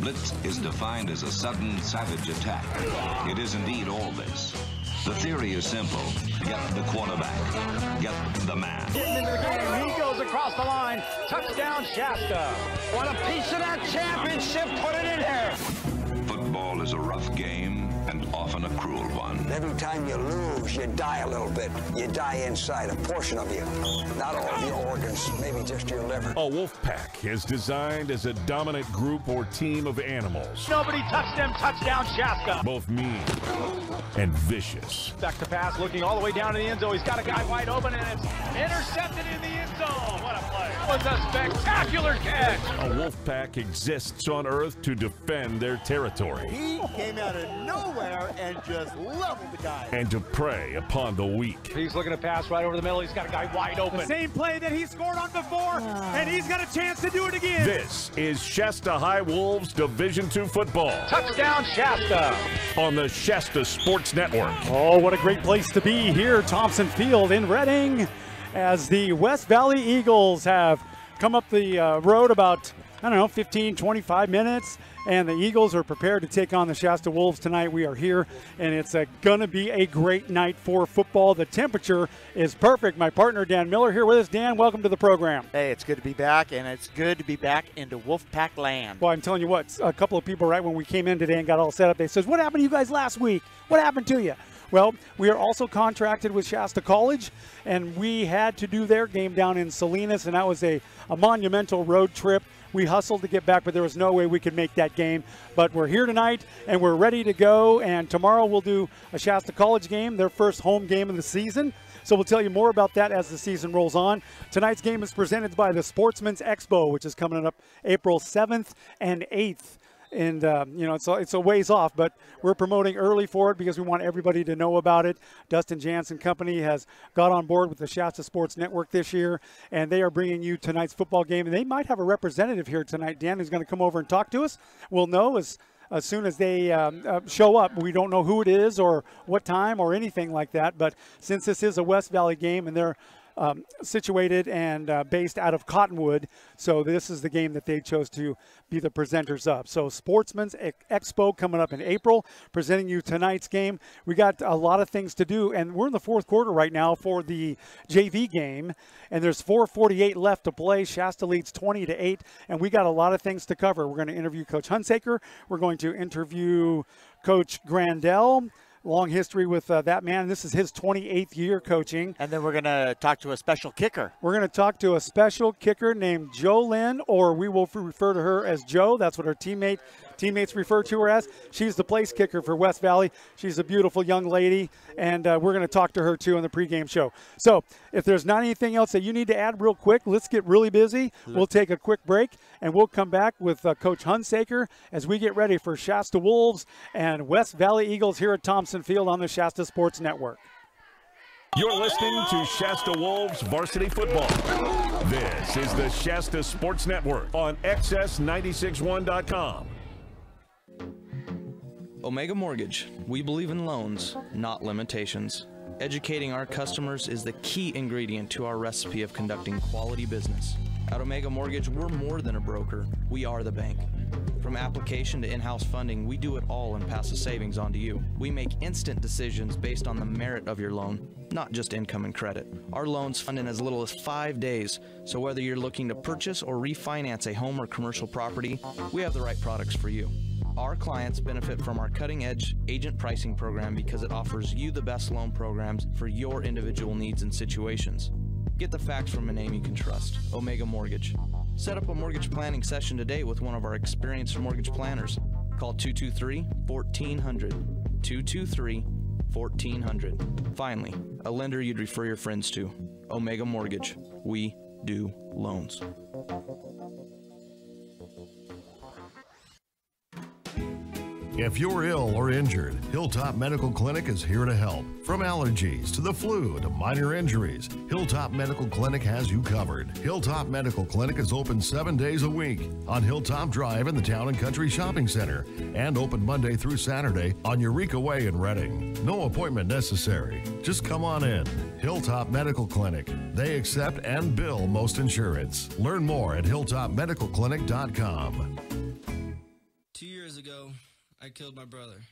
Blitz is defined as a sudden, savage attack. It is indeed all this. The theory is simple. Get the quarterback. Get the man. Getting into the game. He goes across the line. Touchdown, Shasta. Want a piece of that championship? Put it in here. Football is a rough game and often a cruel one. Every time you lose, you die a little bit. You die inside, a portion of you. Not all of your organs, maybe just your liver. A wolf pack is designed as a dominant group or team of animals. Nobody touched them. Touchdown, Shasta. Both mean and vicious. Back to pass, looking all the way down to the end zone. He's got a guy wide open, and it's intercepted in the end zone. What a play. That was a spectacular catch. A wolf pack exists on Earth to defend their territory. He came out of nowhere and just leveled the guy. And to prey upon the weak. He's looking to pass right over the middle. He's got a guy wide open. The same play that he scored on before, and he's got a chance to do it again. This is Shasta High Wolves Division II football. Touchdown, Shasta. On the Shasta Sports Network. Oh, what a great place to be here, Thompson Field in Reading, as the West Valley Eagles have come up the road about, 15, 25 minutes, and the Eagles are prepared to take on the Shasta Wolves tonight. We are here, and it's going to be a great night for football. The temperature is perfect. My partner, Dan Miller, here with us. Dan, welcome to the program. Hey, it's good to be back, and it's good to be back into Wolfpack land. Well, I'm telling you what, a couple of people right when we came in today and got all set up, they says, what happened to you guys last week? What happened to you? Well, we are also contracted with Shasta College, and we had to do their game down in Salinas, and that was a monumental road trip. We hustled to get back, but there was no way we could make that game. But we're here tonight, and we're ready to go, and tomorrow we'll do a Shasta College game, their first home game of the season. So we'll tell you more about that as the season rolls on. Tonight's game is presented by the Sportsman's Expo, which is coming up April 7th and 8th. And, it's a ways off, but we're promoting early for it because we want everybody to know about it. Dustin Jansen Company has got on board with the Shasta Sports Network this year, and they are bringing you tonight's football game. And they might have a representative here tonight, Dan, who's going to come over and talk to us. We'll know as soon as they show up. We don't know who it is or what time or anything like that, but since this is a West Valley game and they're situated and based out of Cottonwood, so this is the game that they chose to be the presenters of. So Sportsman's Expo coming up in April, presenting you tonight's game. We got a lot of things to do, and we're in the fourth quarter right now for the JV game, and there's 4:48 left to play. Shasta leads 20-8, and we got a lot of things to cover. We're going to interview Coach Hunsaker. We're going to interview Coach Grandel. Long history with that man. This is his 28th year coaching. And then we're going to talk to a special kicker. We're going to talk to a special kicker named Jo Lynn, or we will refer to her as Joe. That's what her teammates refer to her as. She's the place kicker for West Valley. She's a beautiful young lady, and we're going to talk to her too on the pregame show. So if there's not anything else that you need to add real quick, let's get really busy. We'll take a quick break, and we'll come back with Coach Hunsaker as we get ready for Shasta Wolves and West Valley Eagles here at Thompson Field on the Shasta Sports Network. You're listening to Shasta Wolves Varsity Football. This is the Shasta Sports Network on XS961.com. Omega Mortgage. We believe in loans, not limitations. Educating our customers is the key ingredient to our recipe of conducting quality business. At Omega Mortgage, we're more than a broker. We are the bank. From application to in-house funding, we do it all and pass the savings on to you. We make instant decisions based on the merit of your loan, not just income and credit. Our loans fund in as little as 5 days, so whether you're looking to purchase or refinance a home or commercial property, we have the right products for you. Our clients benefit from our cutting-edge agent pricing program because it offers you the best loan programs for your individual needs and situations. Get the facts from a name you can trust, Omega Mortgage. Set up a mortgage planning session today with one of our experienced mortgage planners. Call 223-1400, 223-1400. Finally, a lender you'd refer your friends to, Omega Mortgage. We do loans. If you're ill or injured, Hilltop Medical Clinic is here to help. From allergies to the flu to minor injuries, Hilltop Medical Clinic has you covered. Hilltop Medical Clinic is open 7 days a week on Hilltop Drive in the Town and Country Shopping Center and open Monday through Saturday on Eureka Way in Reading. No appointment necessary. Just come on in. Hilltop Medical Clinic. They accept and bill most insurance. Learn more at hilltopmedicalclinic.com. I killed my brother.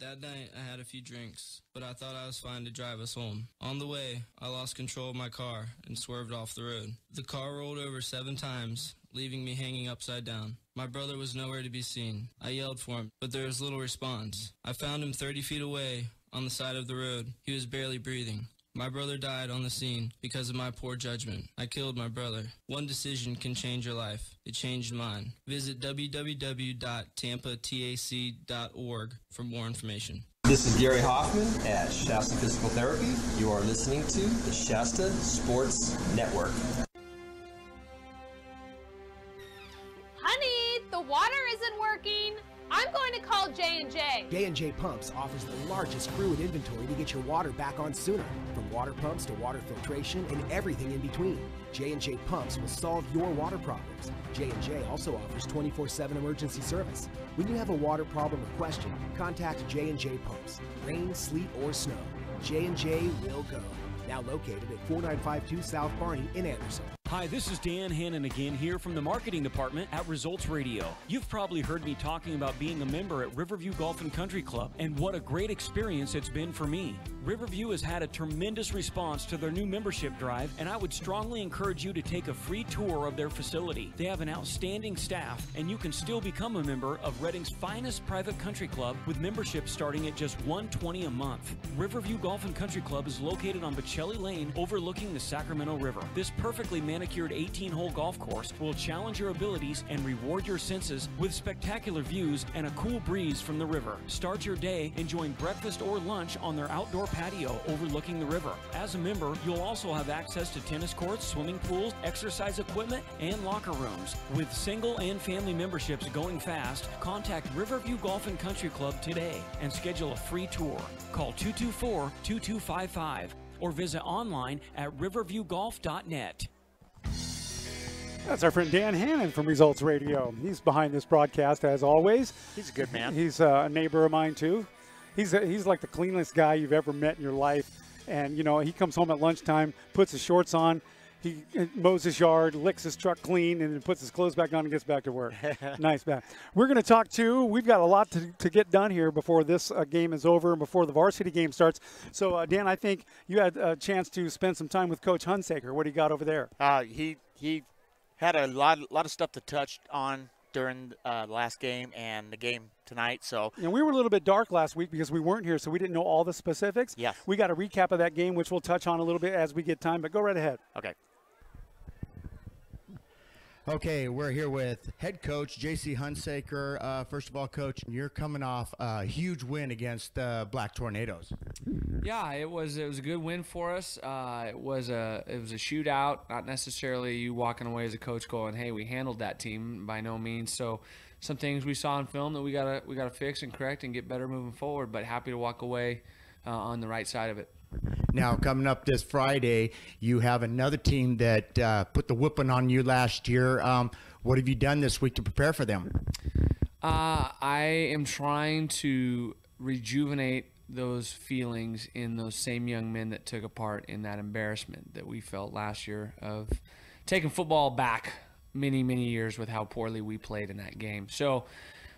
That night, I had a few drinks, but I thought I was fine to drive us home. On the way, I lost control of my car and swerved off the road. The car rolled over 7 times, leaving me hanging upside down. My brother was nowhere to be seen. I yelled for him, but there was little response. I found him 30 feet away on the side of the road. He was barely breathing. My brother died on the scene because of my poor judgment. I killed my brother. One decision can change your life. It changed mine. Visit www.tampatac.org for more information. This is Gary Hoffman at Shasta Physical Therapy. You are listening to the Shasta Sports Network. Honey, the water isn't working. I'm going to call J&J. J&J Pumps offers the largest fluid inventory to get your water back on sooner. From water pumps to water filtration and everything in between, J&J Pumps will solve your water problems. J&J also offers 24/7 emergency service. When you have a water problem or question, contact J&J Pumps. Rain, sleet, or snow, J&J will go. Now located at 4952 South Barney in Anderson. Hi, this is Dan Hannon again here from the marketing department at Results Radio. You've probably heard me talking about being a member at Riverview Golf and Country Club and what a great experience it's been for me. Riverview has had a tremendous response to their new membership drive, and I would strongly encourage you to take a free tour of their facility. They have an outstanding staff, and you can still become a member of Redding's finest private country club with membership starting at just $120 a month. Riverview Golf and Country Club is located on Bocelli Lane overlooking the Sacramento River. This perfectly manicured 18-hole golf course will challenge your abilities and reward your senses with spectacular views and a cool breeze from the river. Start your day enjoying breakfast or lunch on their outdoor patio overlooking the river. As a member, you'll also have access to tennis courts, swimming pools, exercise equipment, and locker rooms. With single and family memberships going fast, contact Riverview Golf and Country Club today and schedule a free tour. Call 224-2255 or visit online at riverviewgolf.net. That's our friend Dan Hannon from Results Radio. He's behind this broadcast as always. He's a good man. He's a neighbor of mine too. He's like the cleanest guy you've ever met in your life. And, you know, he comes home at lunchtime, puts his shorts on, he mows his yard, licks his truck clean, and then puts his clothes back on and gets back to work. Nice man. We're going to talk, too. We've got a lot to get done here before this game is over and before the varsity game starts. So, Dan, I think you had a chance to spend some time with Coach Hunsaker. What do you got over there? He had a lot of stuff to touch on during the last game and the game tonight. So, and we were a little bit dark last week because we weren't here, so we didn't know all the specifics. Yeah. We got a recap of that game, which we'll touch on a little bit as we get time, but go right ahead. Okay. Okay, we're here with head coach J.C. Hunsaker. First of all, Coach, you're coming off a huge win against the Black Tornadoes. Yeah, it was a good win for us. It was a shootout, not necessarily you walking away as a coach going, "Hey, we handled that team," by no means. So some things we saw in film that we gotta fix and correct and get better moving forward. But happy to walk away on the right side of it. Now, coming up this Friday, you have another team that put the whooping on you last year. What have you done this week to prepare for them? I am trying to rejuvenate those feelings in those same young men that took a part in that embarrassment that we felt last year of taking football back many, many years with how poorly we played in that game. So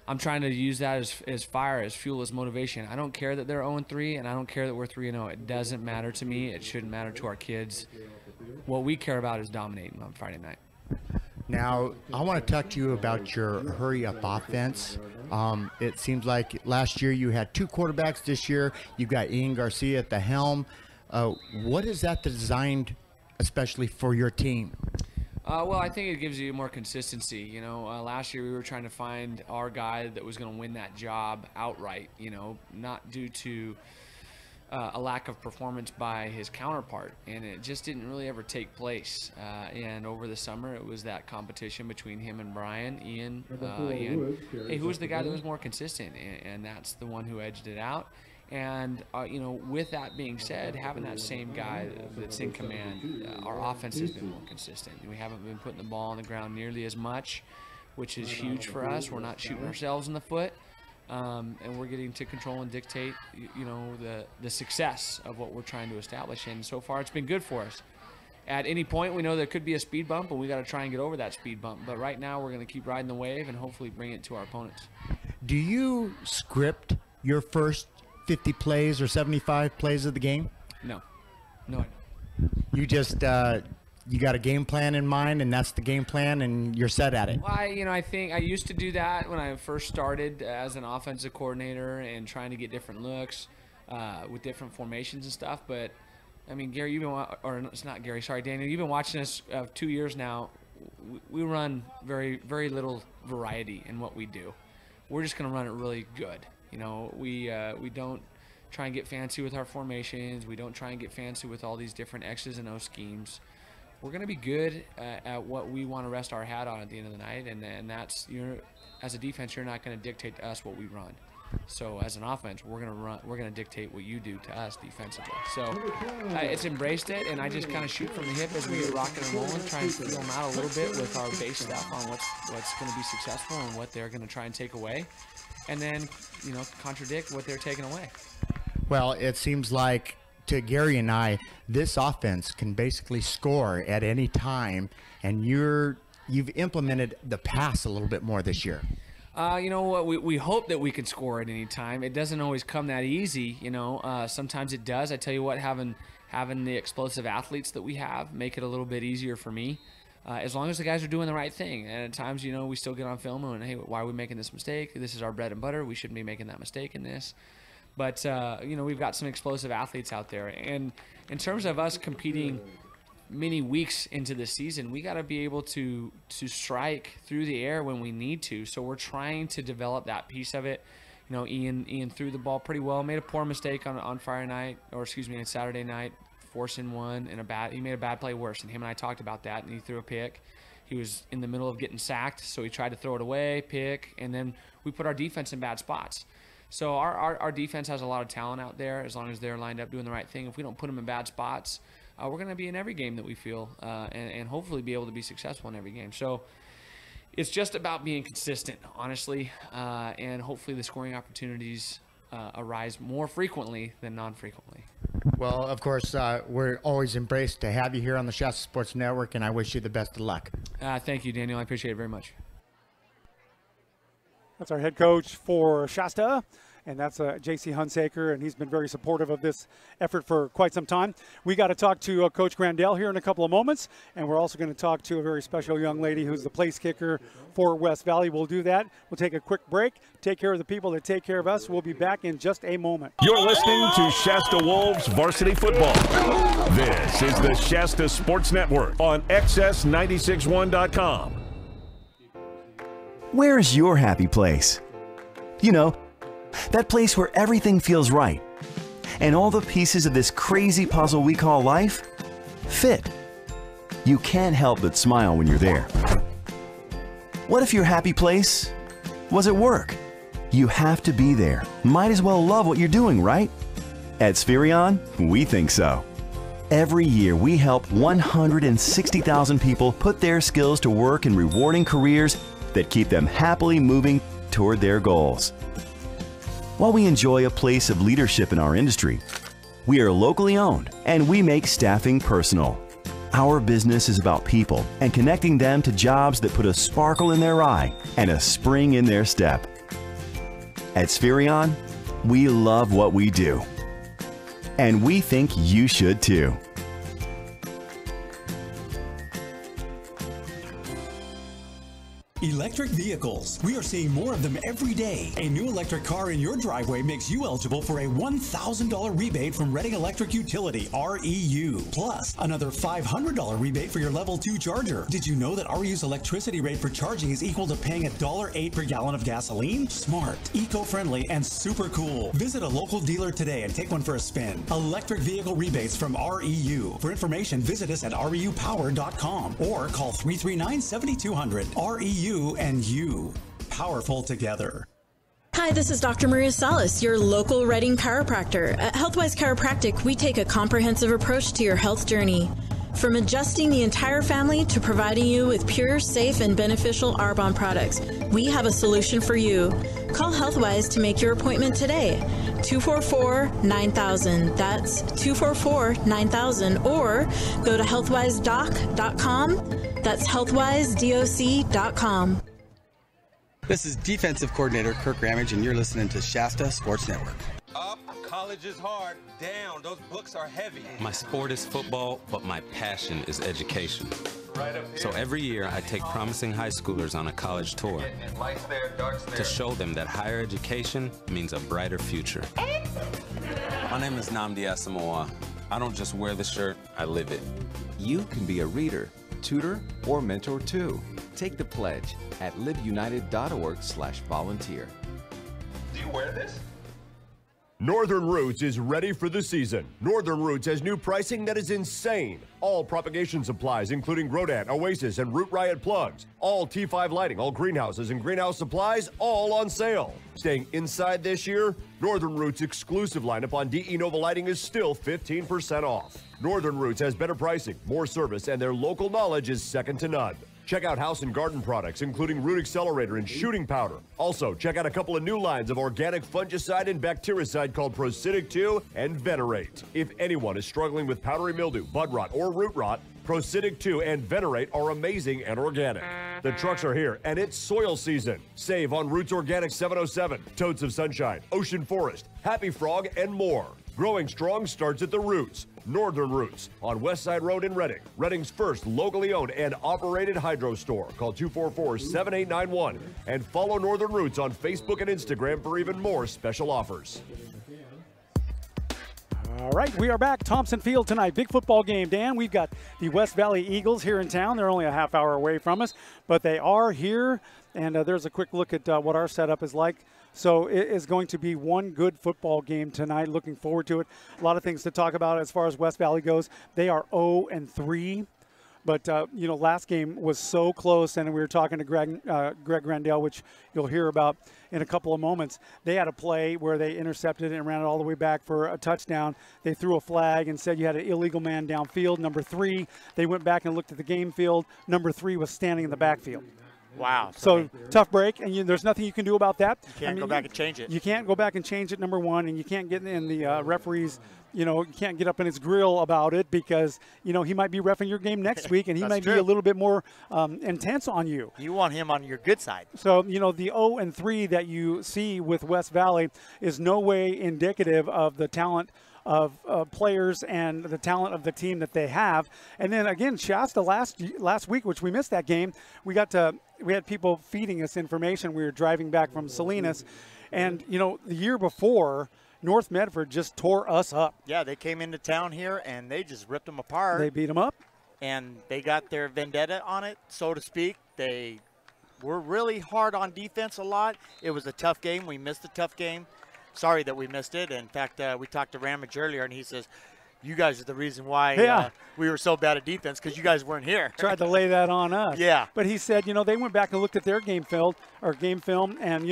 I'm trying to use that as fire, as fuel, as motivation. I don't care that they're 0-3, and I don't care that we're 3-0. It doesn't matter to me. It shouldn't matter to our kids. What we care about is dominating on Friday night. Now, I want to talk to you about your hurry-up offense. It seems like last year you had 2 quarterbacks. This year you've got Ian Garcia at the helm. What is that designed especially for your team? Well, I think it gives you more consistency. You know, last year we were trying to find our guy that was going to win that job outright, you know, not due to a lack of performance by his counterpart. And it just didn't really ever take place. And over the summer, it was that competition between him and Brian. Ian, hey, who was the guy that was more consistent? And that's the one who edged it out. And, you know, with that being said, having that same guy that's in command, our offense has been more consistent. We haven't been putting the ball on the ground nearly as much, which is huge for us. We're not shooting ourselves in the foot, and we're getting to control and dictate, you know, the success of what we're trying to establish. And so far, it's been good for us. At any point, we know there could be a speed bump, and we got to try and get over that speed bump. But right now, we're going to keep riding the wave and hopefully bring it to our opponents. Do you script your first 50 plays or 75 plays of the game? No, I don't. You just you got a game plan in mind, and that's the game plan, and you're set at it. Well, I think I used to do that when I first started as an offensive coordinator and trying to get different looks with different formations and stuff. But I mean, Gary, it's not Gary. Sorry, Daniel. You've been watching us 2 years now. We run very, very little variety in what we do. We're just going to run it really good. You know, we don't try and get fancy with our formations. We don't try and get fancy with all these different X's and O schemes. We're going to be good at what we want to rest our hat on at the end of the night, and that's, as a defense, you're not going to dictate to us what we run. So as an offense, we're going to dictate what you do to us defensively. So it's embraced it, and I just kind of shoot from the hip as we get rocking and rolling, try and feel them out a little bit with our base stuff on what's going to be successful and what they're going to try and take away, and then contradict what they're taking away. Well, it seems like to Gary and I, this offense can basically score at any time, and you've implemented the pass a little bit more this year. You know what? We hope that we can score at any time. It doesn't always come that easy. Sometimes it does. I tell you what, having the explosive athletes that we have make it a little bit easier for me. As long as the guys are doing the right thing. And at times, we still get on film and, hey, why are we making this mistake? This is our bread and butter. We shouldn't be making that mistake in this. But, we've got some explosive athletes out there. And in terms of us competing many weeks into the season, we got to be able to strike through the air when we need to. So we're trying to develop that piece of it. Ian threw the ball pretty well, made a poor mistake on Saturday night, forcing one, and he made a bad play worse. And him and I talked about that, and he threw a pick. He was in the middle of getting sacked, so he tried to throw it away, pick, and then we put our defense in bad spots. So our defense has a lot of talent out there as long as they're lined up doing the right thing. If we don't put them in bad spots, we're going to be in every game that we feel and hopefully be able to be successful in every game. So it's just about being consistent, honestly, and hopefully the scoring opportunities arise more frequently than non-frequently. Well, of course, we're always embraced to have you here on the Shasta Sports Network, and I wish you the best of luck. Thank you, Daniel. I appreciate it very much. That's our head coach for Shasta, and that's J.C. Hunsaker, and he's been very supportive of this effort for quite some time. We got to talk to Coach Grandel here in a couple of moments, and we're also going to talk to a very special young lady who's the place kicker for West Valley. We'll do that. We'll take a quick break, take care of the people that take care of us. We'll be back in just a moment. You're listening to Shasta Wolves Varsity Football. This is the Shasta Sports Network on XS961.com. Where's your happy place? That place where everything feels right and all the pieces of this crazy puzzle we call life fit. You can't help but smile when you're there. What if your happy place was at work? You have to be there. Might as well love what you're doing, right? At Spherion, we think so. Every year, we help 160,000 people put their skills to work in rewarding careers that keep them happily moving toward their goals. While we enjoy a place of leadership in our industry, we are locally owned and we make staffing personal. Our business is about people and connecting them to jobs that put a sparkle in their eye and a spring in their step. At Spherion, we love what we do. And we think you should too. Electric vehicles. We are seeing more of them every day. A new electric car in your driveway makes you eligible for a $1,000 rebate from Reading Electric Utility, REU. Plus, another $500 rebate for your level 2 charger. Did you know that REU's electricity rate for charging is equal to paying $1.08 per gallon of gasoline? Smart, eco-friendly, and super cool. Visit a local dealer today and take one for a spin. Electric vehicle rebates from REU. For information, visit us at REUpower.com or call 339-7200. REU and you, powerful together. Hi, this is Dr. Maria Salas, your local Reading chiropractor. At Healthwise Chiropractic, we take a comprehensive approach to your health journey. From adjusting the entire family to providing you with pure, safe, and beneficial Arbonne products, we have a solution for you. Call Healthwise to make your appointment today. 244-9000. That's 244-9000. Or go to healthwisedoc.com. That's healthwisedoc.com. This is defensive coordinator Kirk Ramage, and you're listening to Shasta Sports Network. Up, college is hard. Down, those books are heavy. My sport is football, but my passion is education. So every year I take promising high schoolers on a college tour to show them that higher education means a brighter future. My name is Nnamdi Asamoah. I don't just wear the shirt, I live it. You can be a reader, tutor, or mentor too. Take the pledge at liveunited.org/volunteer. Do you wear this? Northern Roots is ready for the season. Northern Roots has new pricing that is insane. All propagation supplies, including Grodan, Oasis, and Root Riot plugs. All T5 lighting, all greenhouses and greenhouse supplies, all on sale. Staying inside this year, Northern Roots' exclusive lineup on DE Nova lighting is still 15% off. Northern Roots has better pricing, more service, and their local knowledge is second to none. Check out house and garden products, including Root Accelerator and shooting powder. Also, check out a couple of new lines of organic fungicide and bactericide called Procidic 2 and Venerate. If anyone is struggling with powdery mildew, bud rot, or root rot, Procidic 2 and Venerate are amazing and organic. The trucks are here, and it's soil season. Save on Roots Organic 707, Toads of Sunshine, Ocean Forest, Happy Frog, and more. Growing strong starts at the Roots. Northern Roots on West Side Road in Reading. Reading's first locally owned and operated hydro store. Call 244-7891 and follow Northern Roots on Facebook and Instagram for even more special offers. All right, we are back. Thompson Field tonight. Big football game, Dan. We've got the West Valley Eagles here in town. They're only a half hour away from us, but they are here. And there's a quick look at what our setup is like. So it is going to be one good football game tonight. Looking forward to it. A lot of things to talk about as far as West Valley goes. They are 0-3. But, you know, last game was so close, and we were talking to Greg Grandel, which you'll hear about in a couple of moments. They had a play where they intercepted and ran it all the way back for a touchdown. They threw a flag and said you had an illegal man downfield. Number 3, they went back and looked at the game field. Number 3 was standing in the backfield. Wow. So tough break, and there's nothing you can do about that. You can't go back and change it. You can't go back and change it, number one, and you can't get in the referee's, you can't get up in his grill about it because, he might be reffing your game next week, and he might be a little bit more intense on you. You want him on your good side. So, the 0-3 that you see with West Valley is no way indicative of the talent of players and the talent of the team that they have. And then again, Shasta last week, which we missed that game, we had people feeding us information. We were driving back from Salinas, and the year before, North Medford just tore us up. Yeah, they came into town here and they just ripped them apart. They beat them up, and they got their vendetta on it, so to speak. They were really hard on defense a lot. It was a tough game. We missed a tough game. Sorry that we missed it. In fact, we talked to Ramage earlier, and he says, you guys are the reason why we were so bad at defense, because you guys weren't here. Tried to lay that on us. Yeah. But he said, they went back and looked at their game film, and,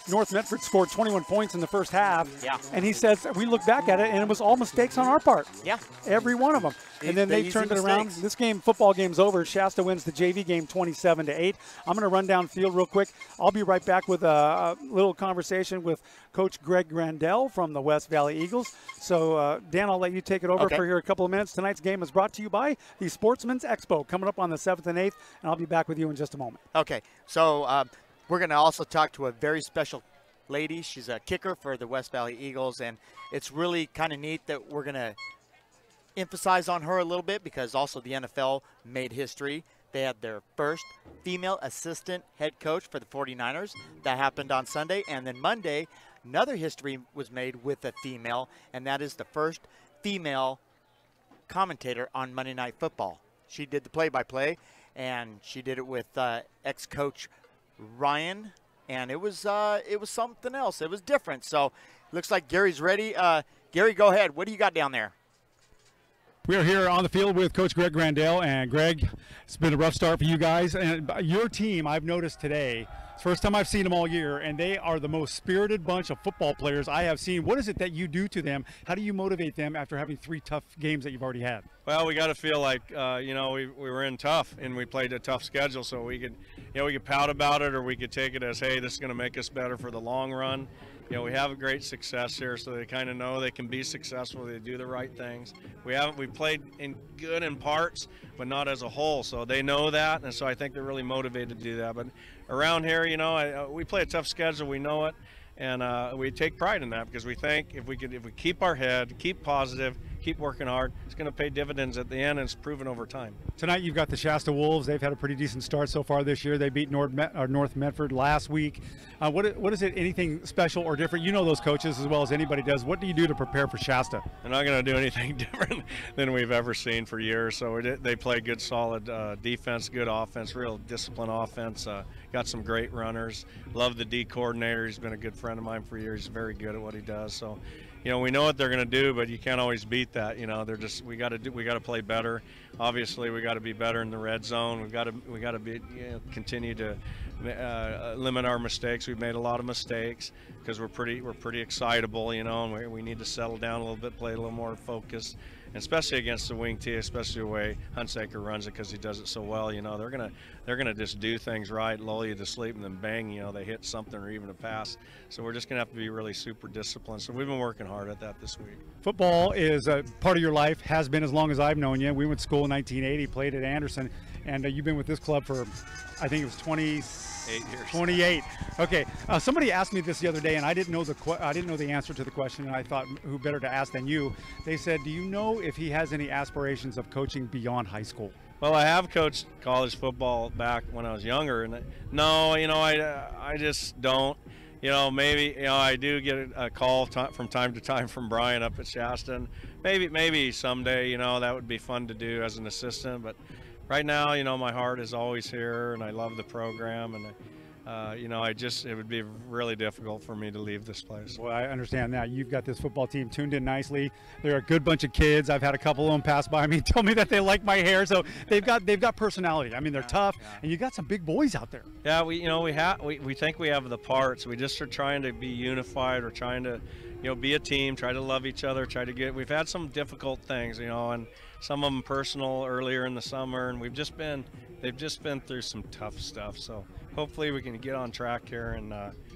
North Medford scored 21 points in the first half. Yeah. And he says, we look back at it, and it was all mistakes on our part. Yeah. Every one of them. And then they turned it around. This football game's over. Shasta wins the JV game 27-8. I'm going to run down field real quick. I'll be right back with a little conversation with Coach Greg Grandel from the West Valley Eagles. So, Dan, I'll let you take it over for here a couple of minutes. Tonight's game is brought to you by the Sportsman's Expo, coming up on the 7th and 8th, and I'll be back with you in just a moment. Okay. So, we're going to also talk to a very special lady. She's a kicker for the West Valley Eagles, and it's really kind of neat that we're going to emphasize on her a little bit because also the NFL made history. They had their first female assistant head coach for the 49ers. That happened on Sunday. And then Monday, another history was made with a female, and that is the first female commentator on Monday Night Football. She did the play-by-play, and she did it with ex-coach Ryan, and it was something else. It was different. So looks like Gary's ready. Gary, go ahead. What do you got down there? We are here on the field with Coach Greg Grandel, and Greg, it's been a rough start for you guys. And your team, I've noticed today, it's the first time I've seen them all year, and they are the most spirited bunch of football players I have seen. What is it that you do to them? How do you motivate them after having 3 tough games that you've already had? Well, we got to feel like, we were in tough, and we played a tough schedule, so we could, we could pout about it, or we could take it as, hey, this is going to make us better for the long run. We have a great success here, so they kind of know they can be successful. They do the right things. We played good in parts, but not as a whole. So they know that, and so I think they're really motivated to do that. But around here, you know, we play a tough schedule. We know it, and we take pride in that because we think if we keep our head, keep positive, keep working hard, it's going to pay dividends at the end, and it's proven over time. Tonight you've got the Shasta Wolves. They've had a pretty decent start so far this year. They beat North Medford last week. What is it, anything special or different? You know those coaches as well as anybody does. What do you do to prepare for Shasta? They're not going to do anything different than we've ever seen for years. So they play good, solid defense, good offense, real disciplined offense. Got some great runners. Love the D coordinator. He's been a good friend of mine for years. He's very good at what he does. So, you know, we know what they're going to do, but you can't always beat that. You know, we got to play better. Obviously, we got to be better in the red zone. We got to be, you know, continue to limit our mistakes. We've made a lot of mistakes because we're pretty excitable, you know, and we need to settle down a little bit, play a little more focused, and especially against the wing tee, especially the way Hunsaker runs it because he does it so well. You know, they're gonna just do things right, lull you to sleep, and then bang, you know, they hit something or even a pass. So we're just gonna have to be really super disciplined. So we've been working hard at that this week. Football is a part of your life, has been as long as I've known you. We went to school in 1980, played at Anderson, and you've been with this club for, I think it was 8 years. 28. Okay. Somebody asked me this the other day, and I didn't know the answer to the question, and I thought, who better to ask than you? They said, do you know if he has any aspirations of coaching beyond high school? Well, I have coached college football back when I was younger, and no, you know, I just don't. You know, maybe, you know, I do get a call from time to time from Brian up at Shasta, and maybe someday, you know, that would be fun to do as an assistant. But right now, you know, my heart is always here, and I love the program, and you know, it would be really difficult for me to leave this place. Well, I understand that. You've got this football team tuned in nicely. They're a good bunch of kids. I've had a couple of them pass by me, tell me that they like my hair. So they've got personality. I mean, they're tough, and you got some big boys out there. Yeah, we think we have the parts. We just are trying to be unified. We're trying to, you know, be a team, try to love each other, we've had some difficult things, you know, and some of them personal earlier in the summer, and they've just been through some tough stuff. So hopefully we can get on track here and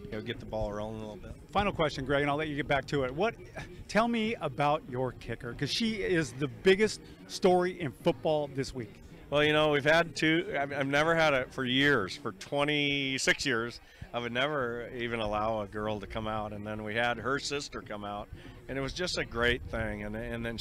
you know, get the ball rolling a little bit. Final question, Greg, and I'll let you get back to it. Tell me about your kicker, because she is the biggest story in football this week. Well, you know, we've had two. I've never had it for years. For 26 years, I would never even allow a girl to come out, and then we had her sister come out, and it was just a great thing. And then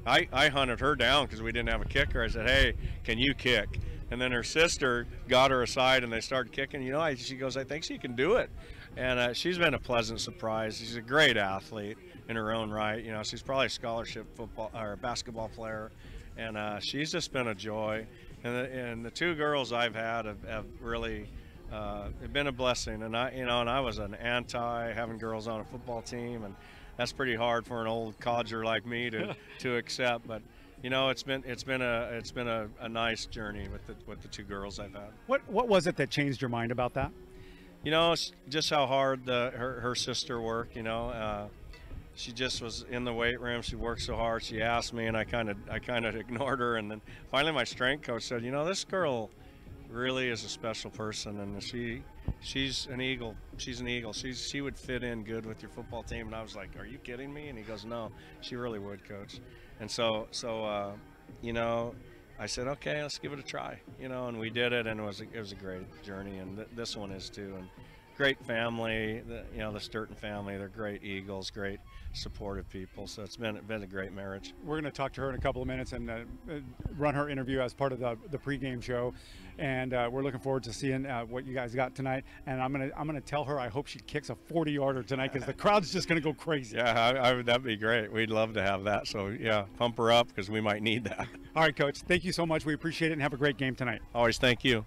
I hunted her down because we didn't have a kicker. I said, hey, can you kick? And then her sister got her aside, and they started kicking. You know, she goes, I think she can do it. And she's been a pleasant surprise. She's a great athlete in her own right. You know, she's probably a scholarship football or basketball player, and she's just been a joy. And the two girls I've had have really been a blessing. And I was an anti having girls on a football team, and that's pretty hard for an old codger like me to accept. But you know, it's been a nice journey with the two girls I've had. What was it that changed your mind about that? You know, just how hard her sister worked. You know, she just was in the weight room. She worked so hard. She asked me, and I kind of ignored her. And then finally, my strength coach said, "You know, this girl really is a special person, and she's an eagle. She's an eagle. She would fit in good with your football team." And I was like, "Are you kidding me?" And he goes, "No, she really would, coach." And so you know, I said, okay, let's give it a try, you know, and we did it, and it was a great journey, and this one is too. And great family, you know, the Sturton family, they're great Eagles, great supportive people, so it's been a great marriage. We're going to talk to her in a couple of minutes and run her interview as part of the pregame show, and we're looking forward to seeing what you guys got tonight. And I'm gonna tell her I hope she kicks a 40-yarder tonight, because the crowd's just going to go crazy. Yeah, that'd be great. We'd love to have that. So yeah, pump her up, because we might need that. All right, Coach. Thank you so much. We appreciate it, and have a great game tonight. Always. Thank you.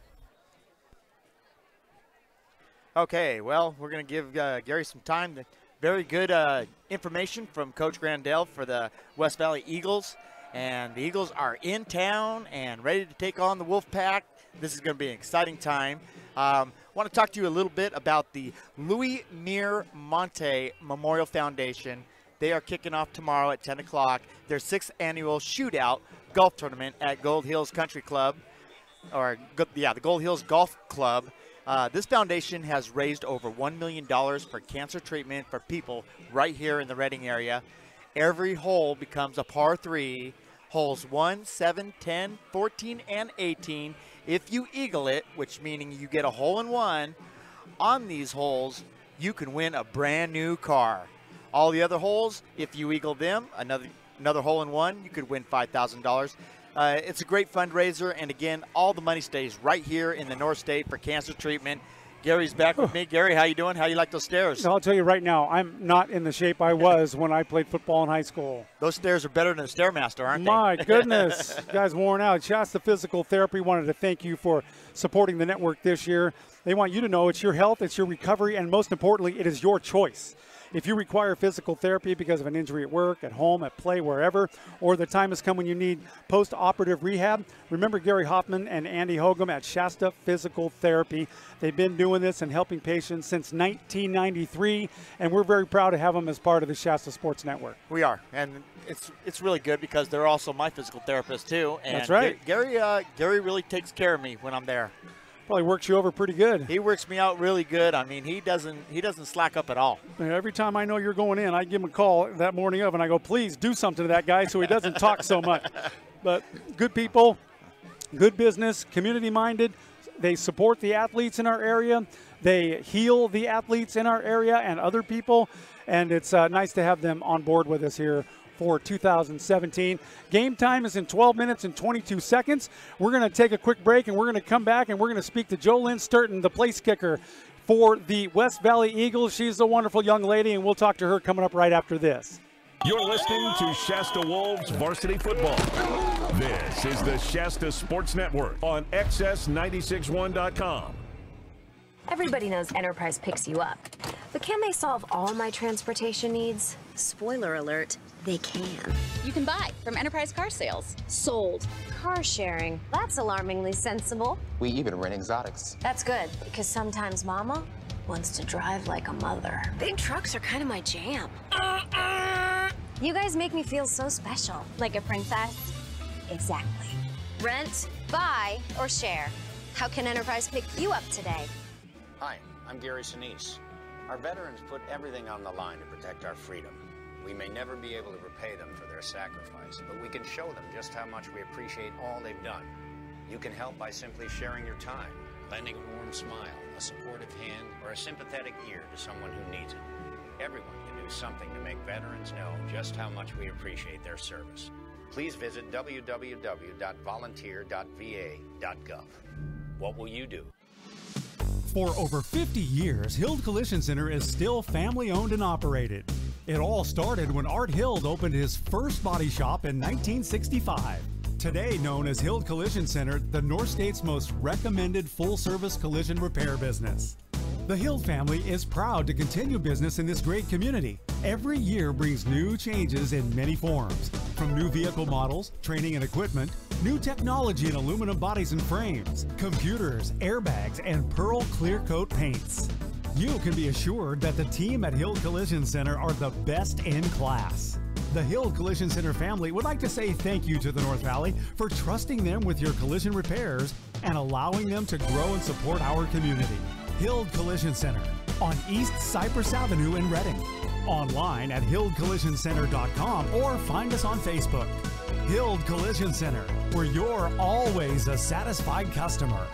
Okay, well, we're going to give Gary some time. Very good information from Coach Grandel for the West Valley Eagles. And the Eagles are in town and ready to take on the Wolfpack. This is going to be an exciting time. I want to talk to you a little bit about the Louis Mir Monte Memorial Foundation. They are kicking off tomorrow at 10 o'clock their 6th annual shootout golf tournament at Gold Hills Country Club, or the Gold Hills Golf Club. This foundation has raised over $1 million for cancer treatment for people right here in the Reading area. Every hole becomes a par 3. Holes 1, 7, 10, 14, and 18 If you eagle it, which meaning you get a hole-in-one on these holes, you can win a brand new car. All the other holes, if you eagle them, another hole-in-one, you could win $5,000. It's a great fundraiser, and again, all the money stays right here in the North State for cancer treatment. Gary's back with me. Gary, how you doing? How you like those stairs? I'll tell you right now, I'm not in the shape I was when I played football in high school. Those stairs are better than the Stairmaster, aren't they? My goodness. You guys worn out. Shasta Physical Therapy wanted to thank you for supporting the network this year. They want you to know it's your health, it's your recovery, and most importantly, it is your choice. If you require physical therapy because of an injury at work, at home, at play, wherever, or the time has come when you need post-operative rehab, remember Gary Hoffman and Andy Hogum at Shasta Physical Therapy. They've been doing this and helping patients since 1993, and we're very proud to have them as part of the Shasta Sports Network. We are, and it's really good because they're also my physical therapist too. And that's right. Gary really takes care of me when I'm there. Probably works you over pretty good. He works me out really good. I mean, he doesn't slack up at all. Every time I know you're going in, I give him a call that morning of, and I go, please do something to that guy so he doesn't talk so much. But good people, good business, community-minded. They support the athletes in our area. They heal the athletes in our area and other people, and it's nice to have them on board with us here for 2017. Game time is in 12 minutes and 22 seconds. We're going to take a quick break, and we're going to come back, and we're going to speak to Jolynn Sturton, the place kicker for the West Valley Eagles. She's a wonderful young lady, and we'll talk to her coming up right after this. You're listening to Shasta Wolves Varsity Football. This is the Shasta Sports Network on XS961.com. Everybody knows Enterprise picks you up, but can they solve all my transportation needs? Spoiler alert, they can. You can buy from Enterprise Car Sales. Sold. Car sharing. That's alarmingly sensible. We even rent exotics. That's good, because sometimes Mama wants to drive like a mother. Big trucks are kind of my jam. You guys make me feel so special. Like a princess? Exactly. Rent, buy, or share. How can Enterprise pick you up today? Hi, I'm Gary Sinise. Our veterans put everything on the line to protect our freedom. We may never be able to repay them for their sacrifice, but we can show them just how much we appreciate all they've done. You can help by simply sharing your time, lending a warm smile, a supportive hand, or a sympathetic ear to someone who needs it. Everyone can do something to make veterans know just how much we appreciate their service. Please visit www.volunteer.va.gov. What will you do? For over 50 years, Hild Collision Center is still family-owned and operated. It all started when Art Hild opened his first body shop in 1965. Today known as Hild Collision Center, the North State's most recommended full-service collision repair business. The Hild family is proud to continue business in this great community. Every year brings new changes in many forms, from new vehicle models, training and equipment, new technology in aluminum bodies and frames, computers, airbags, and Pearl Clear Coat paints. You can be assured that the team at Hild Collision Center are the best in class. The Hild Collision Center family would like to say thank you to the North Valley for trusting them with your collision repairs and allowing them to grow and support our community. Hild Collision Center on East Cypress Avenue in Reading. Online at hildcollisioncenter.com or find us on Facebook. Hild Collision Center, where you're always a satisfied customer.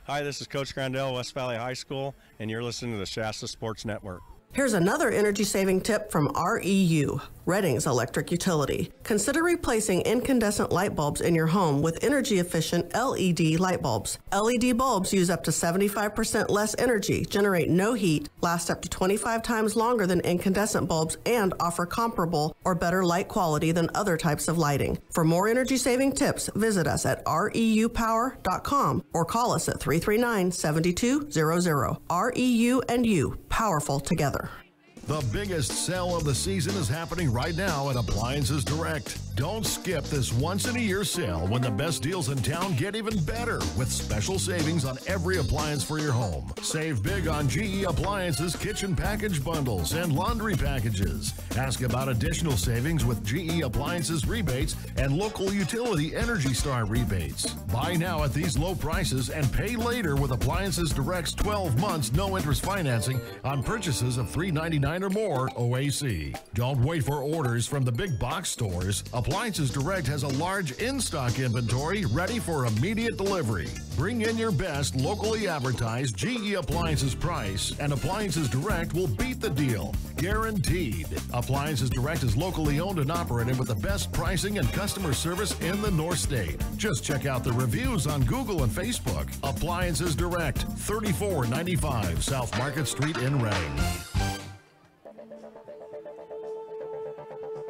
Hi, this is Coach Grandel, West Valley High School, and you're listening to the Shasta Sports Network. Here's another energy-saving tip from REU, Reading's electric utility. Consider replacing incandescent light bulbs in your home with energy-efficient LED light bulbs. LED bulbs use up to 75% less energy, generate no heat, last up to 25 times longer than incandescent bulbs, and offer comparable or better light quality than other types of lighting. For more energy-saving tips, visit us at reupower.com or call us at 339-7200. REU and you, powerful together. The biggest sale of the season is happening right now at Appliances Direct. Don't skip this once-in-a-year sale when the best deals in town get even better with special savings on every appliance for your home. Save big on GE Appliances kitchen package bundles and laundry packages. Ask about additional savings with GE Appliances rebates and local utility Energy Star rebates. Buy now at these low prices and pay later with Appliances Direct's 12 months no-interest financing on purchases of $399 $9.99 or more OAC. Don't wait for orders from the big box stores. Appliances Direct has a large in-stock inventory ready for immediate delivery. Bring in your best locally advertised GE Appliances price, and Appliances Direct will beat the deal. Guaranteed. Appliances Direct is locally owned and operated with the best pricing and customer service in the North State. Just check out the reviews on Google and Facebook. Appliances Direct, 3495 South Market Street in Reading.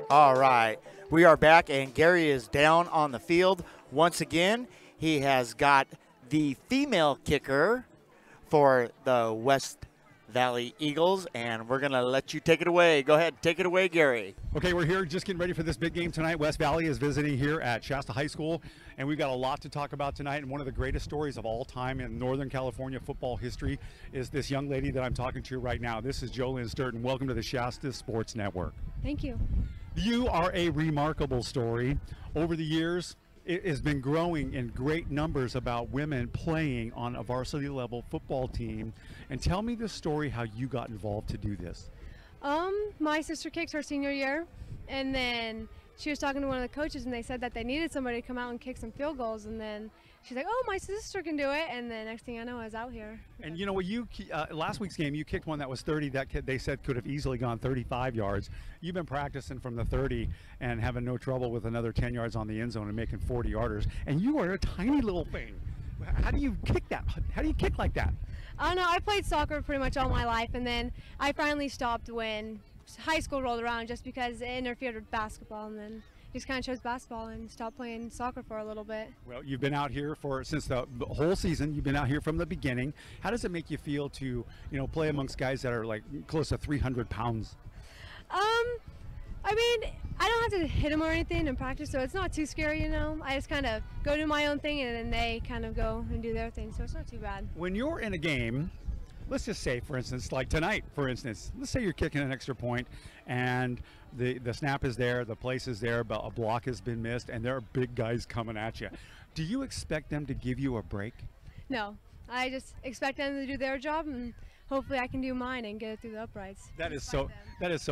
All right, we are back, and Gary is down on the field once again. He has got the female kicker for the West Valley Eagles, and we're going to let you take it away. Go ahead, take it away, Gary. Okay, we're here just getting ready for this big game tonight. West Valley is visiting here at Shasta High School, and we've got a lot to talk about tonight. And one of the greatest stories of all time in Northern California football history is this young lady that I'm talking to right now. This is Jolynn Sturton. Welcome to the Shasta Sports Network. Thank you. You are a remarkable story. Over the years, it has been growing in great numbers about women playing on a varsity level football team. And tell me the story how you got involved to do this. My sister kicked her senior year, and then she was talking to one of the coaches, and they said that they needed somebody to come out and kick some field goals. And then she's like, "Oh, my sister can do it." And then next thing I know, I was out here. And you know what? Last week's game, you kicked one that was 30. That they said could have easily gone 35 yards. You've been practicing from the 30 and having no trouble with another 10 yards on the end zone and making 40-yarders. And you are a tiny little thing. How do you kick that? How do you kick like that? I don't know. I played soccer pretty much all my life, and then I finally stopped when high school rolled around just because it interfered with basketball, and then just kind of chose basketball and stopped playing soccer for a little bit. Well, you've been out here since the whole season. You've been out here from the beginning. How does it make you feel to, play amongst guys that are like close to 300 pounds? I mean, I don't have to hit them or anything in practice, so it's not too scary, I just kind of go do my own thing, and then they kind of go and do their thing, so it's not too bad. When you're in a game, let's just say, for instance, like tonight, for instance, let's say you're kicking an extra point, and the snap is there, the place is there, but a block has been missed, and there are big guys coming at you. Do you expect them to give you a break? No, I just expect them to do their job, and hopefully I can do mine and get it through the uprights. That is so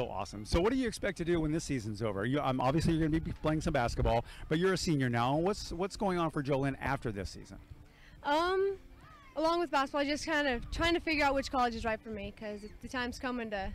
awesome. So what do you expect to do when this season's over? Obviously you're going to be playing some basketball, but you're a senior now. What's going on for Jolynn after this season? Along with basketball, just kind of trying to figure out which college is right for me, because the time's coming to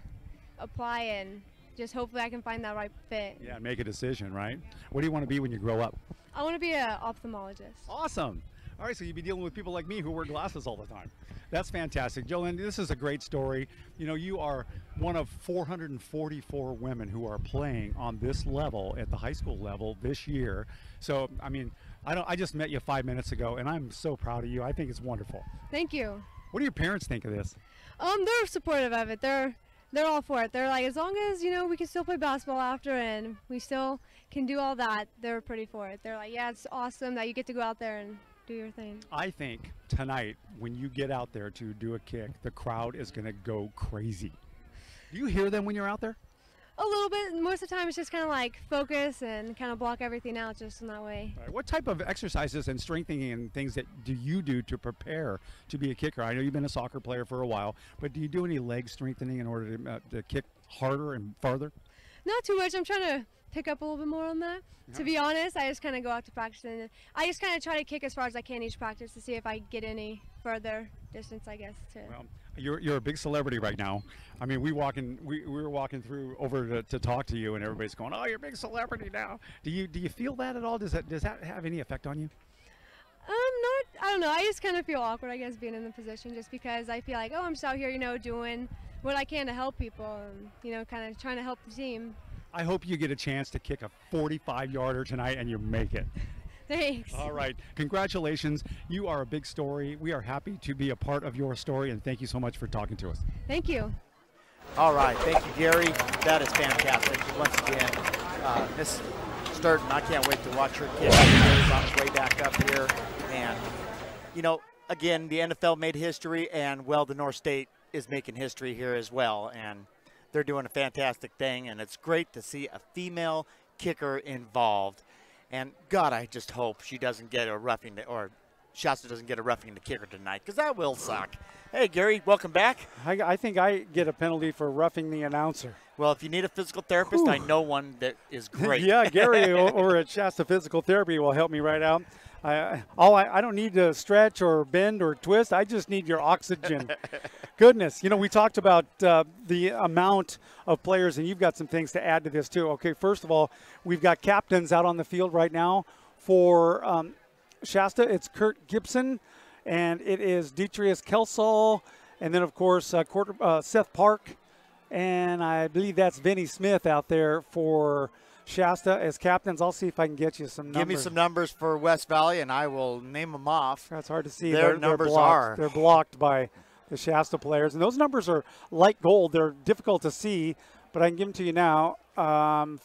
apply, and just hopefully I can find that right fit. Yeah, make a decision, right? What do you want to be when you grow up? I want to be an ophthalmologist. Awesome. All right, so you'd be dealing with people like me who wear glasses all the time. That's fantastic. Jolynn, this is a great story. You are one of 444 women who are playing on this level at the high school level this year. So, I mean, I just met you 5 minutes ago, and I'm so proud of you. I think it's wonderful. Thank you. What do your parents think of this? They're supportive of it. They're all for it. They're like, as long as, we can still play basketball after and we still can do all that, they're pretty for it. They're like, yeah, it's awesome that you get to go out there and do your thing. I think tonight, when you get out there to do a kick, the crowd is going to go crazy. Do you hear them when you're out there? A little bit. Most of the time, it's just kind of like focus and kind of block everything out just in that way. Right. What type of exercises and strengthening and things that do you do to prepare to be a kicker? I know you've been a soccer player for a while, but do you do any leg strengthening in order to kick harder and farther? Not too much. I'm trying to pick up a little bit more on that. Yeah. To be honest, I just kind of go out to practice, and I just kind of try to kick as far as I can each practice to see if I get any further distance, I guess. Well, you're a big celebrity right now. I mean, we were walking through over to talk to you, and everybody's going, "Oh, you're a big celebrity now." Do you feel that at all? Does that have any effect on you? I don't know. I just kind of feel awkward, I guess, being in the position, just because I feel like, oh, I'm just out here, doing what I can to help people, and kind of trying to help the team. I hope you get a chance to kick a 45-yarder tonight and you make it. Thanks. All right. Congratulations. You are a big story. We are happy to be a part of your story, and thank you so much for talking to us. Thank you. All right. Thank you, Gary. That is fantastic. Once again, Miss Sturton, I can't wait to watch her kick. He's on his way back up here. And, again, the NFL made history, and, well, the North State is making history here as well. And they're doing a fantastic thing, and it's great to see a female kicker involved. And God, I just hope she doesn't get a roughing or Shasta doesn't get a roughing the kicker tonight, because that will suck. Hey, Gary, welcome back. I think I get a penalty for roughing the announcer. Well, if you need a physical therapist, I know one that is great. Yeah, Gary over at Shasta Physical Therapy will help me right out. I don't need to stretch or bend or twist. I just need your oxygen. Goodness, you know, we talked about the amount of players, and you've got some things to add to this too. Okay, first of all, we've got captains out on the field right now for Shasta. It's Kurt Gibson, and it is Detrius Kelsall, and then of course Seth Park, and I believe that's Vinny Smith out there for Shasta as captains. I'll see if I can get you some numbers. Give me some numbers for West Valley, and I will name them off. That's hard to see. Their numbers are. They're blocked by the Shasta players, and those numbers are light gold. They're difficult to see, but I can give them to you now.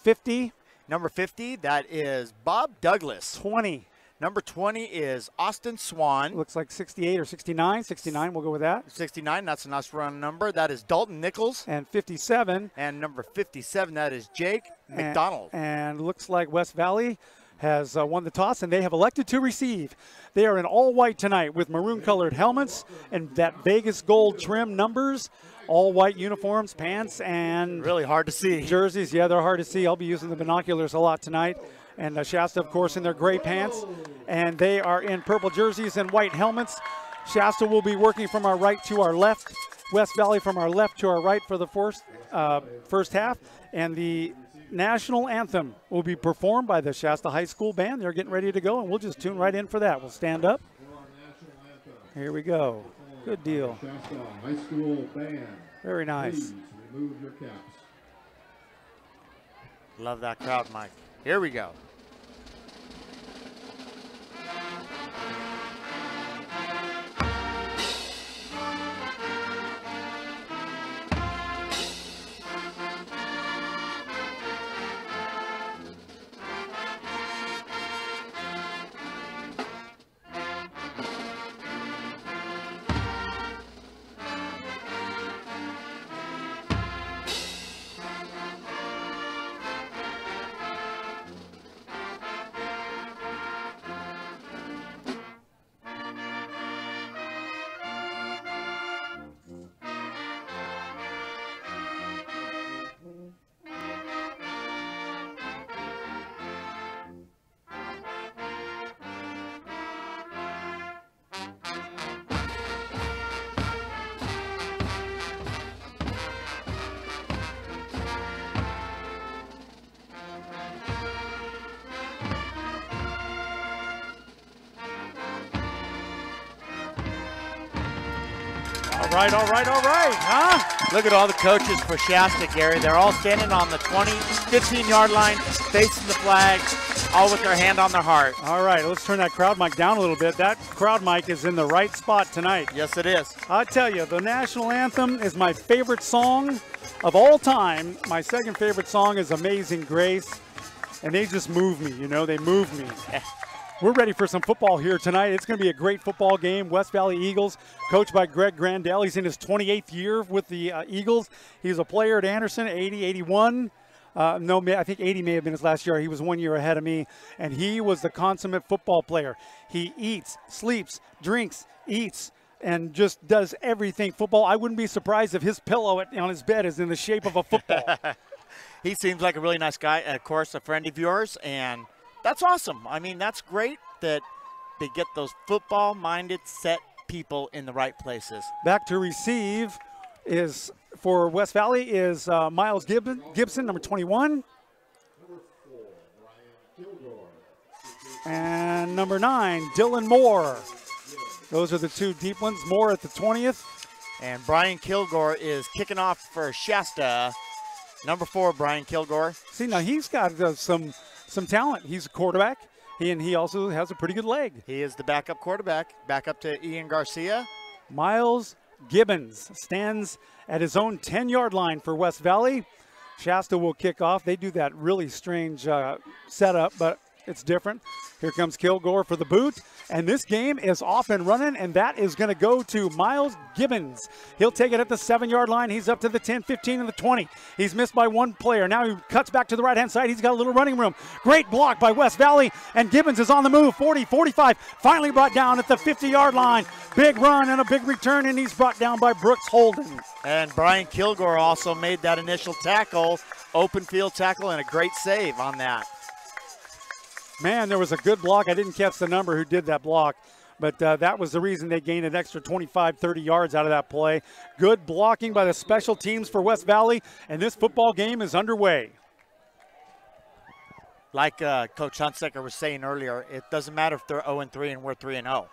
50. Number 50, that is Bob Douglas. 20. Number 20 is Austin Swan. Looks like 68 or 69. 69, we'll go with that. 69, that's a nice round number. That is Dalton Nichols. And 57. And number 57, that is Jake McDonald. And looks like West Valley has won the toss, and they have elected to receive. They are in all white tonight with maroon-colored helmets and that Vegas gold trim numbers. All white uniforms, pants, and really hard to see. Jerseys, yeah, they're hard to see. I'll be using the binoculars a lot tonight. And Shasta, of course, in their gray pants. And they are in purple jerseys and white helmets. Shasta will be working from our right to our left. West Valley from our left to our right for the first half. And the national anthem will be performed by the Shasta High School Band. They're getting ready to go, and we'll just tune right in for that. We'll stand up. Here we go. Good deal. Shasta High School Band. Very nice. Please remove your caps. Love that crowd, Mike. Here we go. All right, huh? Look at all the coaches for Shasta, Gary. They're all standing on the 20, 15-yard line, facing the flag, all with their hand on their heart. All right, let's turn that crowd mic down a little bit. That crowd mic is in the right spot tonight. Yes, it is. I tell you, the national anthem is my favorite song of all time. My second favorite song is Amazing Grace, and they just move me, you know, they move me. We're ready for some football here tonight. It's going to be a great football game. West Valley Eagles, coached by Greg Grandel. He's in his 28th year with the Eagles. He's a player at Anderson, 80, 81. No, I think 80 may have been his last year. He was 1 year ahead of me, and he was the consummate football player. He eats, sleeps, drinks, eats, and just does everything football. I wouldn't be surprised if his pillow on his bed is in the shape of a football. He seems like a really nice guy, and of course, a friend of yours, and that's awesome. I mean, that's great that they get those football-minded, set people in the right places. Back to receive is for West Valley is Miles Gibson, number 21. And number 9, Dylan Moore. Those are the two deep ones. Moore at the 20th. And Brian Kilgore is kicking off for Shasta. Number 4, Brian Kilgore. See, now he's got some talent. He's a quarterback, and he also has a pretty good leg. He is the backup quarterback, back up to Ian Garcia. Miles Gibbons stands at his own 10-yard line for West Valley. Shasta will kick off. They do that really strange setup, but It's different. Here comes Kilgore for the boot. And this game is off and running, and that is going to go to Miles Gibbons. He'll take it at the 7-yard line. He's up to the 10, 15, and the 20. He's missed by one player. Now he cuts back to the right-hand side. He's got a little running room. Great block by West Valley, and Gibbons is on the move. 40, 45, finally brought down at the 50-yard line. Big run and a big return, and he's brought down by Brooks Holden. And Brian Kilgore also made that initial tackle, open field tackle, and a great save on that. Man, there was a good block. I didn't catch the number who did that block, but that was the reason they gained an extra 25, 30 yards out of that play. Good blocking by the special teams for West Valley, and this football game is underway. Like Coach Hunsaker was saying earlier, it doesn't matter if they're 0-3 and we're 3-0. No,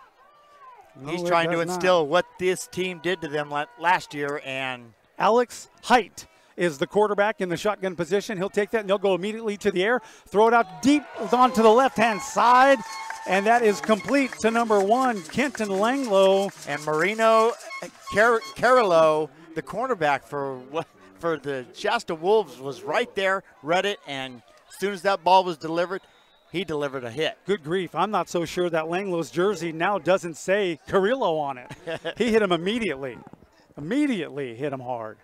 He's trying to instill what this team did to them last year. And Alex Height is the quarterback in the shotgun position. He'll take that, and they'll go immediately to the air, throw it out deep onto the left-hand side, and that is complete to number 1, Kenton Langlow. And Marino Carrillo, the cornerback for the Shasta Wolves, was right there, read it, and as soon as that ball was delivered, he delivered a hit. Good grief. I'm not so sure that Langlow's jersey now doesn't say Carrillo on it. He hit him immediately. Immediately hit him hard.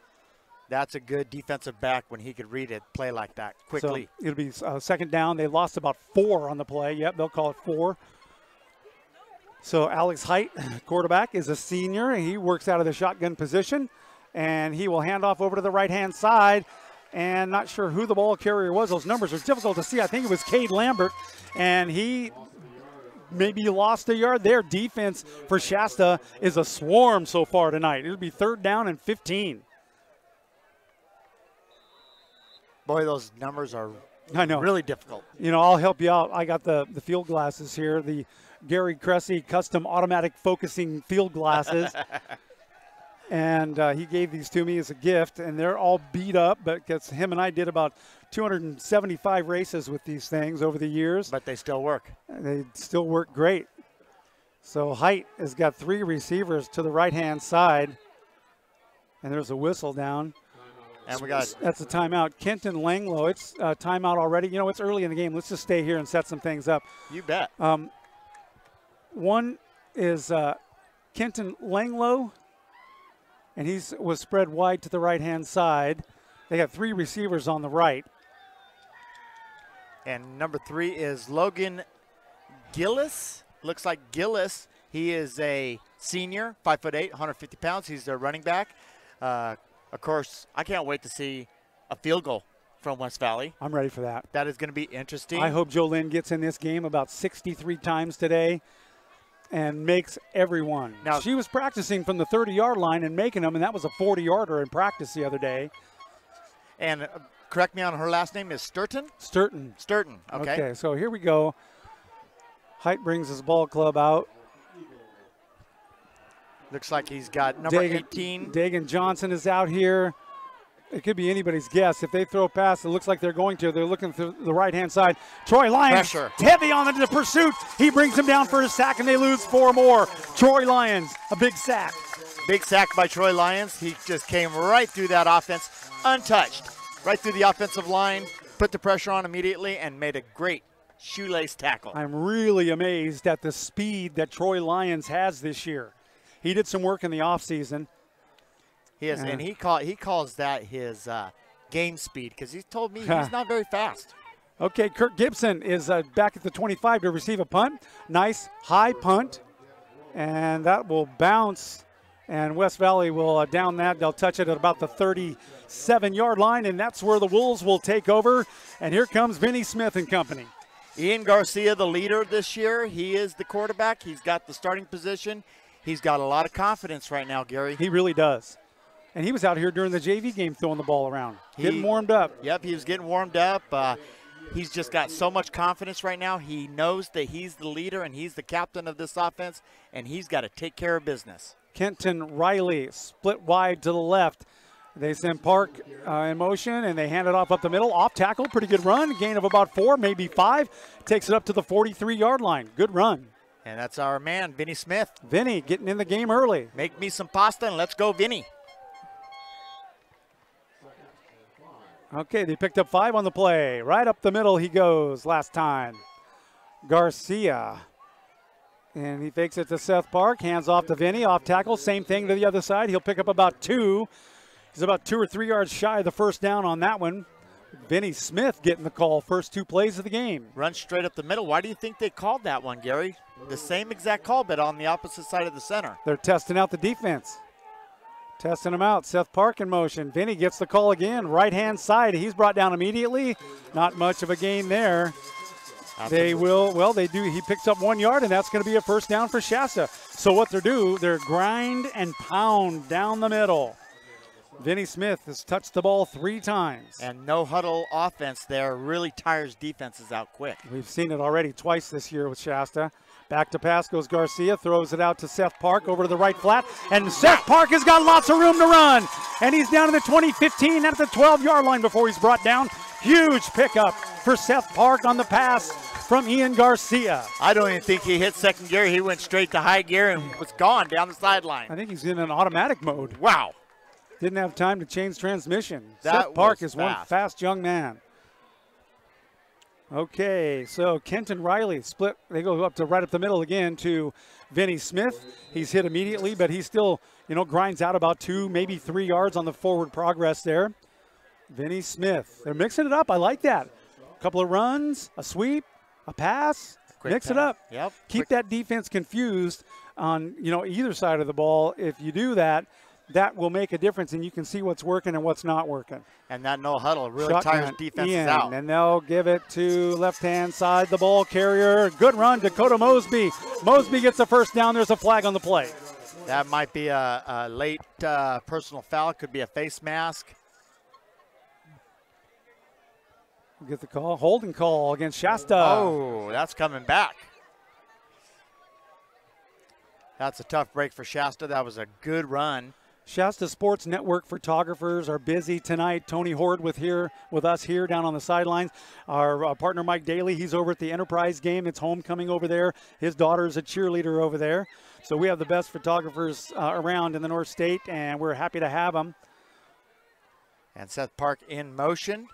That's a good defensive back when he could read it, play like that quickly. So it'll be second down. They lost about 4 on the play. Yep, they'll call it 4. So Alex Height, quarterback, is a senior. He works out of the shotgun position, and he will hand off over to the right-hand side. And not sure who the ball carrier was. Those numbers are difficult to see. I think it was Cade Lambert, and he maybe lost a yard there. Defense for Shasta is a swarm so far tonight. It'll be 3rd down and 15. Boy, those numbers are really difficult. You know, I'll help you out. I got the field glasses here, the Gary Cressy custom automatic focusing field glasses. And he gave these to me as a gift, and they're all beat up, but because him and I did about 275 races with these things over the years. But they still work. They still work great. So Height has got 3 receivers to the right-hand side, and there's a whistle down. And we got that's a timeout. Kenton Langlow, it's timeout already. You know, it's early in the game. Let's just stay here and set some things up. You bet. One is Kenton Langlow, and he was spread wide to the right-hand side. They got 3 receivers on the right. And number 3 is Logan Gillis. Looks like Gillis. He is a senior, 5'8", 150 pounds. He's their running back. Of course, I can't wait to see a field goal from West Valley. I'm ready for that. That is going to be interesting. I hope Jolynn gets in this game about 63 times today and makes every one. Now, she was practicing from the 30-yard line and making them, and that was a 40-yarder in practice the other day. And correct me on her last name is Sturton? Sturton. Sturton, okay. Okay, so here we go. Height brings his ball club out. Looks like he's got number 18. Dagan Johnson is out here. It could be anybody's guess. If they throw a pass, it looks like they're going to. They're looking through the right-hand side. Troy Lyons, pressure. Heavy on the pursuit. He brings him down for a sack, and they lose 4 more. Troy Lyons, a big sack. Big sack by Troy Lyons. He just came right through that offense, untouched. Right through the offensive line, put the pressure on immediately, and made a great shoelace tackle. I'm really amazed at the speed that Troy Lyons has this year. He did some work in the offseason. He is, and he calls that his game speed because he told me he's not very fast. Okay, Kirk Gibson is back at the 25 to receive a punt. Nice high punt, and that will bounce, and West Valley will down that. They'll touch it at about the 37-yard line, and that's where the Wolves will take over. And here comes Vinny Smith and company. Ian Garcia, the leader this year. He is the quarterback. He's got the starting position. He's got a lot of confidence right now, Gary. He really does. And he was out here during the JV game throwing the ball around, getting warmed up. Yep, he was getting warmed up. He's just got so much confidence right now. He knows that he's the leader and he's the captain of this offense, and he's got to take care of business. Kenton Riley split wide to the left. They send Park in motion, and they hand it off up the middle. Off tackle, pretty good run. Gain of about 4, maybe 5. Takes it up to the 43-yard line. Good run. And that's our man, Vinny Smith. Vinny getting in the game early. Make me some pasta and let's go, Vinny. Okay, they picked up 5 on the play. Right up the middle he goes last time. Garcia. And he fakes it to Seth Park, hands off to Vinny, off tackle, same thing to the other side. He'll pick up about 2. He's about 2 or 3 yards shy of the first down on that one. Vinny Smith getting the call, first 2 plays of the game. Run straight up the middle. Why do you think they called that one, Gary? The same exact call, but on the opposite side of the center. They're testing out the defense. Testing him out. Seth Park in motion. Vinny gets the call again. Right-hand side. He's brought down immediately. Not much of a gain there. They will, well, they do. He picks up 1 yard, and that's going to be a first down for Shasta. So what they're grind and pound down the middle. Vinny Smith has touched the ball 3 times. And no huddle offense there really tires defenses out quick. We've seen it already twice this year with Shasta. Back to pass goes Garcia, throws it out to Seth Park over to the right flat, and Seth Park has got lots of room to run. And he's down to the 20-15 at the 12-yard line before he's brought down. Huge pickup for Seth Park on the pass from Ian Garcia. I don't even think he hit second gear. He went straight to high gear and was gone down the sideline. I think he's in an automatic mode. Wow. Didn't have time to change transmission. That Seth Park was is one fast young man. Okay, so Kenton Riley split. They go up to right up the middle again to Vinny Smith. He's hit immediately, but he still, grinds out about 2, maybe 3 yards on the forward progress there. Vinny Smith. They're mixing it up. I like that. A couple of runs, a sweep, a pass. Mix it up. Yep. Keep that defense confused on, either side of the ball. If you do that, that will make a difference, and you can see what's working and what's not working. And that no huddle really Shotgun, tires defenses Ian, out. And they'll give it to left-hand side, the ball carrier. Good run, Dakota Mosby. Mosby gets a first down. There's a flag on the play. That might be a late personal foul. Could be a face mask. We'll get the call. Holding call against Shasta. Oh, that's coming back. That's a tough break for Shasta. That was a good run. Shasta Sports Network photographers are busy tonight. Tony Horde with us here down on the sidelines. Our partner Mike Daly, he's over at the Enterprise game. It's homecoming over there. His daughter's a cheerleader over there. So we have the best photographers around in the North State, and we're happy to have them. And Seth Park in motion.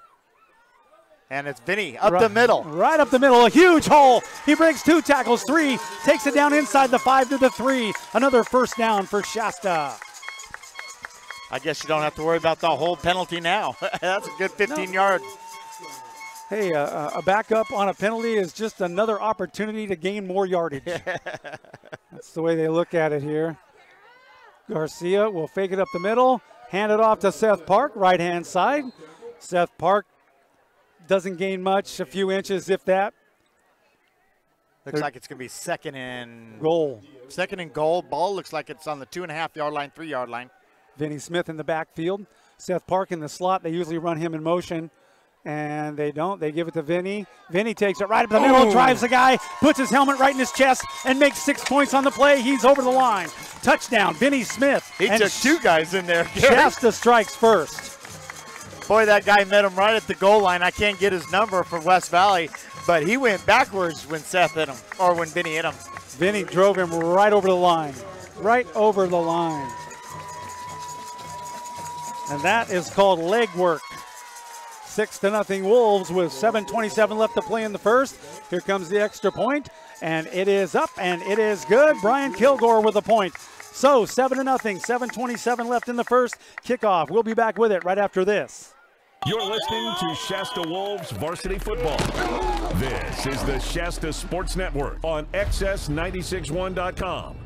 And it's Vinny up the middle. Right up the middle, a huge hole. He breaks 2 tackles, 3, takes it down inside the 5 to the 3. Another first down for Shasta. I guess you don't have to worry about the whole penalty now. That's a good 15 yards. Hey, a backup on a penalty is just another opportunity to gain more yardage. That's the way they look at it here. Garcia will fake it up the middle, hand it off to Seth Park, right-hand side. Seth Park doesn't gain much, a few inches, if that. Looks like it's going to be second and goal. Second and goal. Ball looks like it's on the 2.5-yard line, 3-yard line. Vinny Smith in the backfield. Seth Park in the slot. They usually run him in motion, and they don't. They give it to Vinny. Vinny takes it right up the middle, drives the guy, puts his helmet right in his chest, and makes 6 points on the play. He's over the line. Touchdown, Vinny Smith. He took 2 guys in there. Shasta strikes first. Boy, that guy met him right at the goal line. I can't get his number for West Valley, but he went backwards when Seth hit him, or when Vinny hit him. Vinny drove him right over the line. Right over the line. And that is called leg work. 6-0 Wolves with 7:27 left to play in the first. Here comes the extra point, and it is up, and it is good. Brian Kilgore with a point. So 7-0, 7:27 left in the first. Kickoff. We'll be back with it right after this. You're listening to Shasta Wolves Varsity Football. This is the Shasta Sports Network on XS961.com.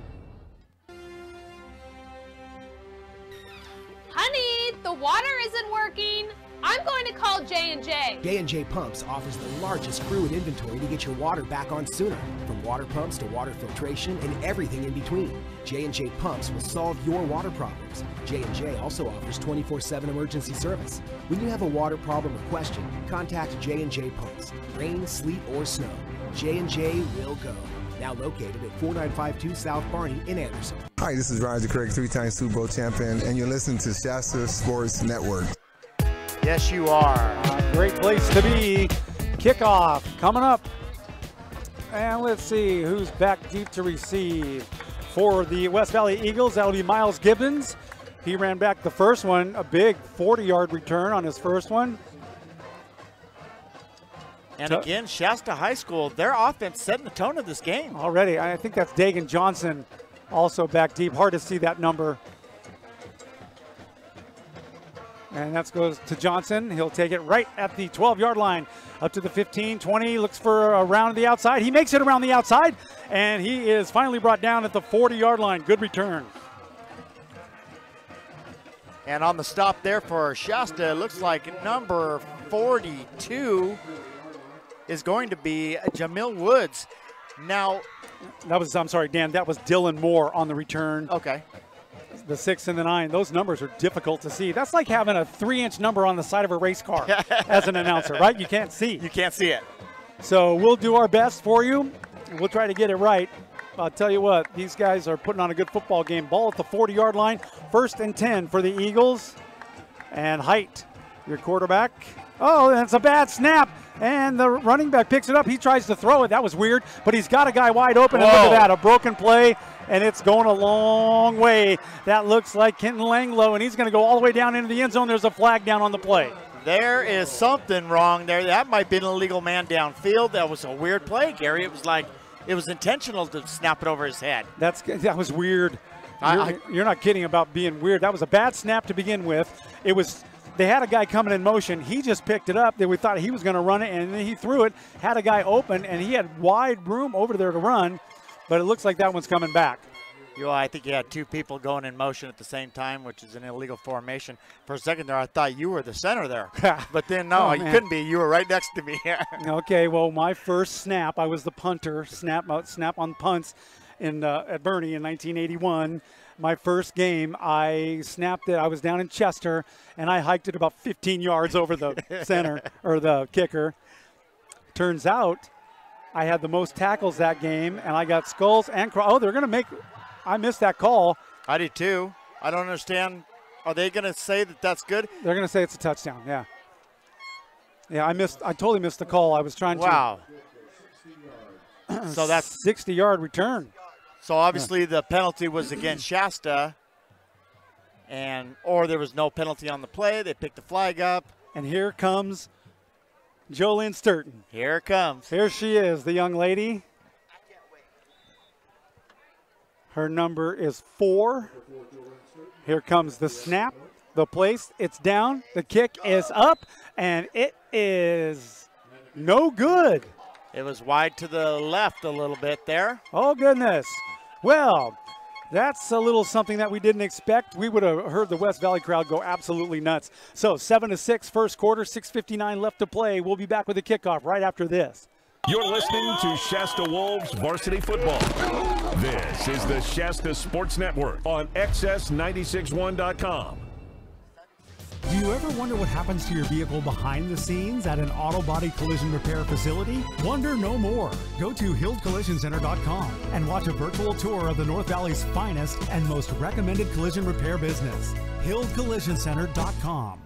Honey, the water isn't working. I'm going to call J&J. J&J Pumps offers the largest crew and inventory to get your water back on sooner. From water pumps to water filtration and everything in between, J&J Pumps will solve your water problems. J&J also offers 24/7 emergency service. When you have a water problem or question, contact J&J Pumps. Rain, sleet, or snow, J&J will go. Now located at 4952 South Barney in Anderson. Hi, this is Roger Craig, 3-time Super Bowl champion, and you're listening to Shasta Sports Network. Yes, you are. Great place to be. Kickoff coming up. And let's see who's back deep to receive. For the West Valley Eagles, that'll be Miles Gibbons. He ran back the first one, a big 40-yard return on his first one. And again, Shasta High School, their offense setting the tone of this game. Already, I think that's Dagan Johnson also back deep. Hard to see that number. And that goes to Johnson. He'll take it right at the 12-yard line. Up to the 15, 20, looks for a round the outside. He makes it around the outside, and he is finally brought down at the 40-yard line. Good return. And on the stop there for Shasta, it looks like number 42 is going to be Jamil Woods. Now, that was, I'm sorry, Dan, that was Dylan Moore on the return. Okay. The 6 and the 9, those numbers are difficult to see. That's like having a 3-inch number on the side of a race car as an announcer, right? You can't see. You can't see it. So we'll do our best for you. We'll try to get it right. I'll tell you what, these guys are putting on a good football game. Ball at the 40-yard line. 1st and 10 for the Eagles. And Height, your quarterback. Oh, that's a bad snap. And the running back picks it up. He tries to throw it. That was weird. But he's got a guy wide open. Whoa. And look at that, a broken play. And it's going a long way. That looks like Kenton Langlow. And he's going to go all the way down into the end zone. There's a flag down on the play. There is something wrong there. That might be an illegal man downfield. That was a weird play, Gary. It was like it was intentional to snap it over his head. That was weird. You're not kidding about being weird. That was a bad snap to begin with. It was. They had a guy coming in motion. He just picked it up. We thought he was going to run it, and then he threw it, had a guy open, and he had wide room over there to run, but it looks like that one's coming back. I think you had two people going in motion at the same time, which is an illegal formation. For a second there, I thought you were the center there. But then, no, you couldn't be. You were right next to me. Okay, well, my first snap, I was the punter, snap on punts at Bernie in 1981. My first game, I snapped it. I was down in Chester, and I hiked it about 15 yards over the center or the kicker. Turns out I had the most tackles that game, and I got skulls and they're going to make – I missed that call. I did too. I don't understand. Are they going to say that that's good? They're going to say it's a touchdown, yeah. Yeah, I totally missed the call. I was trying to. Wow. So that's 60-yard return. So obviously the penalty was against Shasta, or there was no penalty on the play. They picked the flag up. And here comes Jolene Sturton. Here it comes. Here she is, the young lady. Her number is 4. Here comes the snap, the place, it's down, the kick is up, and it is no good. It was wide to the left a little bit there. Oh, goodness. Well, that's a little something that we didn't expect. We would have heard the West Valley crowd go absolutely nuts. So 7-6 first quarter, 6:59 left to play. We'll be back with the kickoff right after this. You're listening to Shasta Wolves Varsity Football. This is the Shasta Sports Network on XS961.com. Do you ever wonder what happens to your vehicle behind the scenes at an auto body collision repair facility? Wonder no more. Go to HilldCollisionCenter.com and watch a virtual tour of the North Valley's finest and most recommended collision repair business. HilldCollisionCenter.com.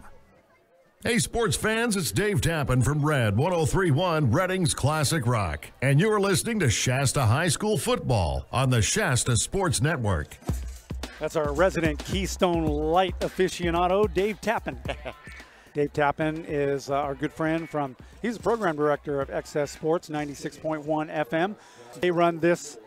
Hey, sports fans, it's Dave Tappan from Red 103.1 Redding's Classic Rock. And you're listening to Shasta High School football on the Shasta Sports Network. That's our resident Keystone Light aficionado, Dave Tappan. Dave Tappan is our good friend he's the program director of XS Sports 96.1 FM. They run this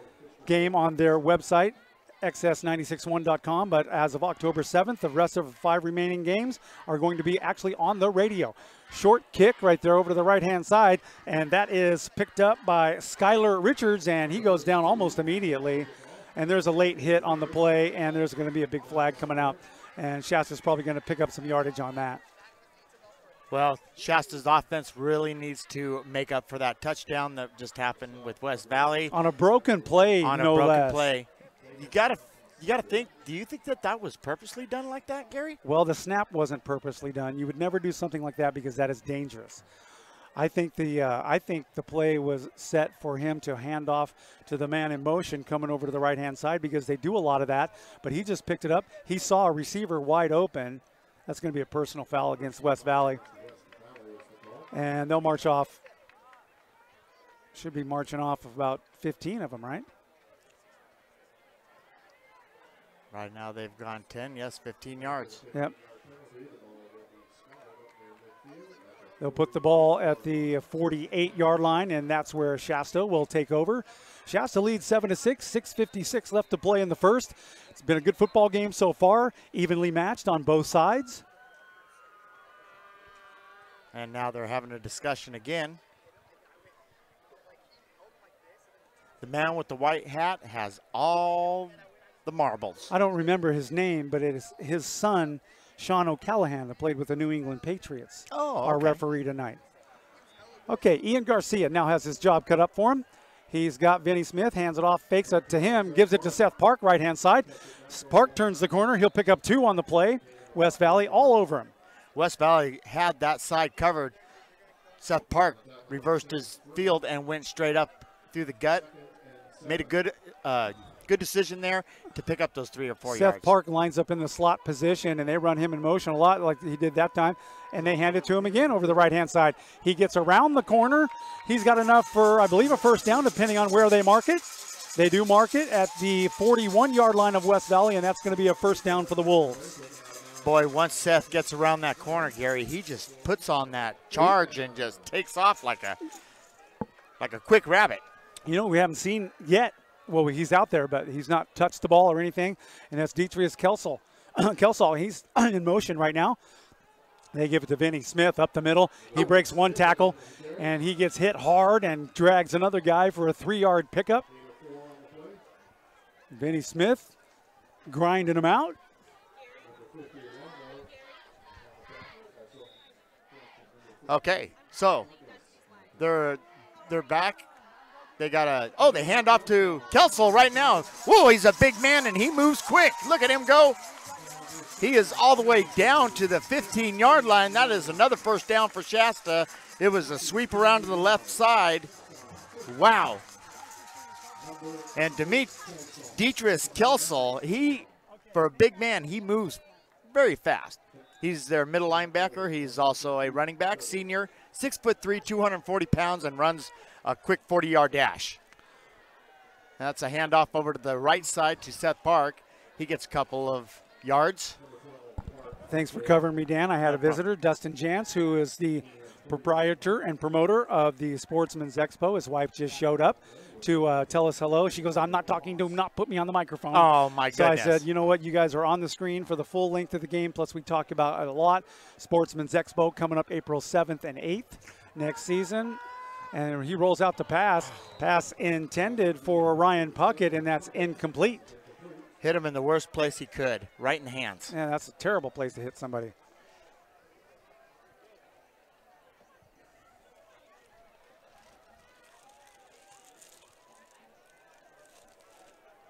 game on their website, XS961.com, but as of October 7th, the rest of the 5 remaining games are going to be actually on the radio. Short kick right there over to the right-hand side, and that is picked up by Skylar Richards, and he goes down almost immediately. And there's a late hit on the play, and there's going to be a big flag coming out. And Shasta's probably going to pick up some yardage on that. Well, Shasta's offense really needs to make up for that touchdown that just happened with West Valley. On a broken play, On a broken play. You gotta think, do you think that was purposely done like that, Gary? Well, the snap wasn't purposely done. You would never do something like that because that is dangerous. I think the play was set for him to hand off to the man in motion coming over to the right-hand side because they do a lot of that. But he just picked it up. He saw a receiver wide open. That's going to be a personal foul against West Valley. And they'll march off. Should be marching off of about 15 of them, right? Right now they've gone 10, yes, 15 yards. Yep. They'll put the ball at the 48-yard line, and that's where Shasta will take over. Shasta leads 7-6, 6:56 left to play in the first. It's been a good football game so far, evenly matched on both sides. And now they're having a discussion again. The man with the white hat has all the marbles. I don't remember his name, but it is his son, Sean O'Callahan, that played with the New England Patriots, our referee tonight. Okay, Ian Garcia now has his job cut up for him. He's got Vinny Smith, hands it off, fakes it to him, gives it to Seth Park, right-hand side. Park turns the corner. He'll pick up 2 on the play. West Valley all over him. West Valley had that side covered. Seth Park reversed his field and went straight up through the gut. Made a good decision there to pick up those 3 or 4 yards. Seth Park lines up in the slot position, and they run him in motion a lot like he did that time, and they hand it to him again over the right-hand side. He gets around the corner. He's got enough for, I believe, a first down, depending on where they mark it. They do mark it at the 41-yard line of West Valley, and that's going to be a first down for the Wolves. Boy, once Seth gets around that corner, Gary, he just puts on that charge and just takes off like a quick rabbit. You know, we haven't seen yet. Well, he's out there, but he's not touched the ball or anything, and that's Detrius Kelsall. Kelsall, he's in motion right now. They give it to Vinny Smith up the middle. He breaks 1 tackle, and he gets hit hard and drags another guy for a 3-yard pickup. Vinny Smith grinding him out. Okay, so they're back. They got they hand off to Kelsall right now. Whoa, he's a big man and he moves quick. Look at him go. He is all the way down to the 15-yard line. That is another first down for Shasta. It was a sweep around to the left side. Wow. And Detrius Kelsall, for a big man, he moves very fast. He's their middle linebacker. He's also a running back, senior, 6'3", 240 pounds, and runs a quick 40-yard dash. That's a handoff over to the right side to Seth Park. He gets a couple of yards. Thanks for covering me, Dan. I had a visitor, Dustin Jantz, who is the proprietor and promoter of the Sportsman's Expo. His wife just showed up to tell us hello. She goes, I'm not talking to him, not put me on the microphone. Oh, my goodness. So I said, you know what, you guys are on the screen for the full length of the game, plus we talk about it a lot. Sportsman's Expo coming up April 7th and 8th next season. And he rolls out the pass intended for Ryan Puckett, and that's incomplete. Hit him in the worst place he could, right in the hands. Yeah, that's a terrible place to hit somebody.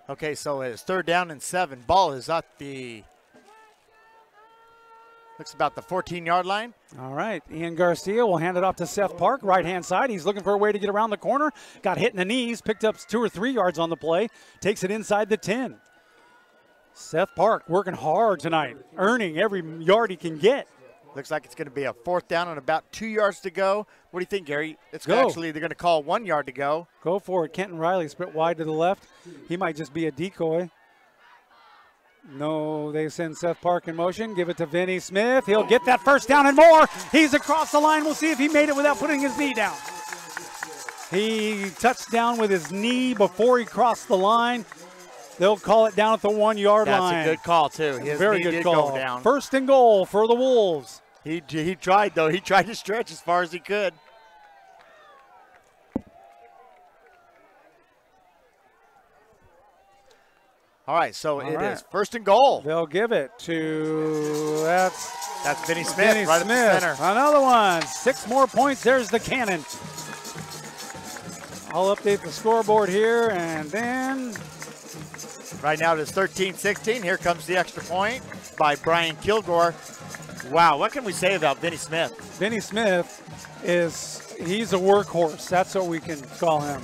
Okay, so it's 3rd down and 7. Ball is at the, looks about the 14-yard line. All right, Ian Garcia will hand it off to Seth Park, right-hand side. He's looking for a way to get around the corner. Got hit in the knees, picked up 2 or 3 yards on the play, takes it inside the 10. Seth Park working hard tonight, earning every yard he can get. Looks like it's going to be a 4th down and about 2 yards to go. What do you think, Gary? It's Go. Actually, they're going to call 1 yard to go. Go for it. Kenton Riley split wide to the left. He might just be a decoy. No, they send Seth Park in motion. Give it to Vinny Smith. He'll get that first down and more. He's across the line. We'll see if he made it without putting his knee down. He touched down with his knee before he crossed the line. They'll call it down at the 1 yard line. That's a good call, too. His Very knee good did call. Go down. 1st and goal for the Wolves. He tried, though. He tried to stretch as far as he could. All right, so it is 1st and goal. They'll give it to, that's Vinny Smith right Smith. at the center. Another one. 6 more points. There's the cannon. I'll update the scoreboard here, and then right now it is 13-16. Here comes the extra point by Brian Kilgore. Wow, what can we say about Vinny Smith? Vinny Smith he's a workhorse. That's what we can call him.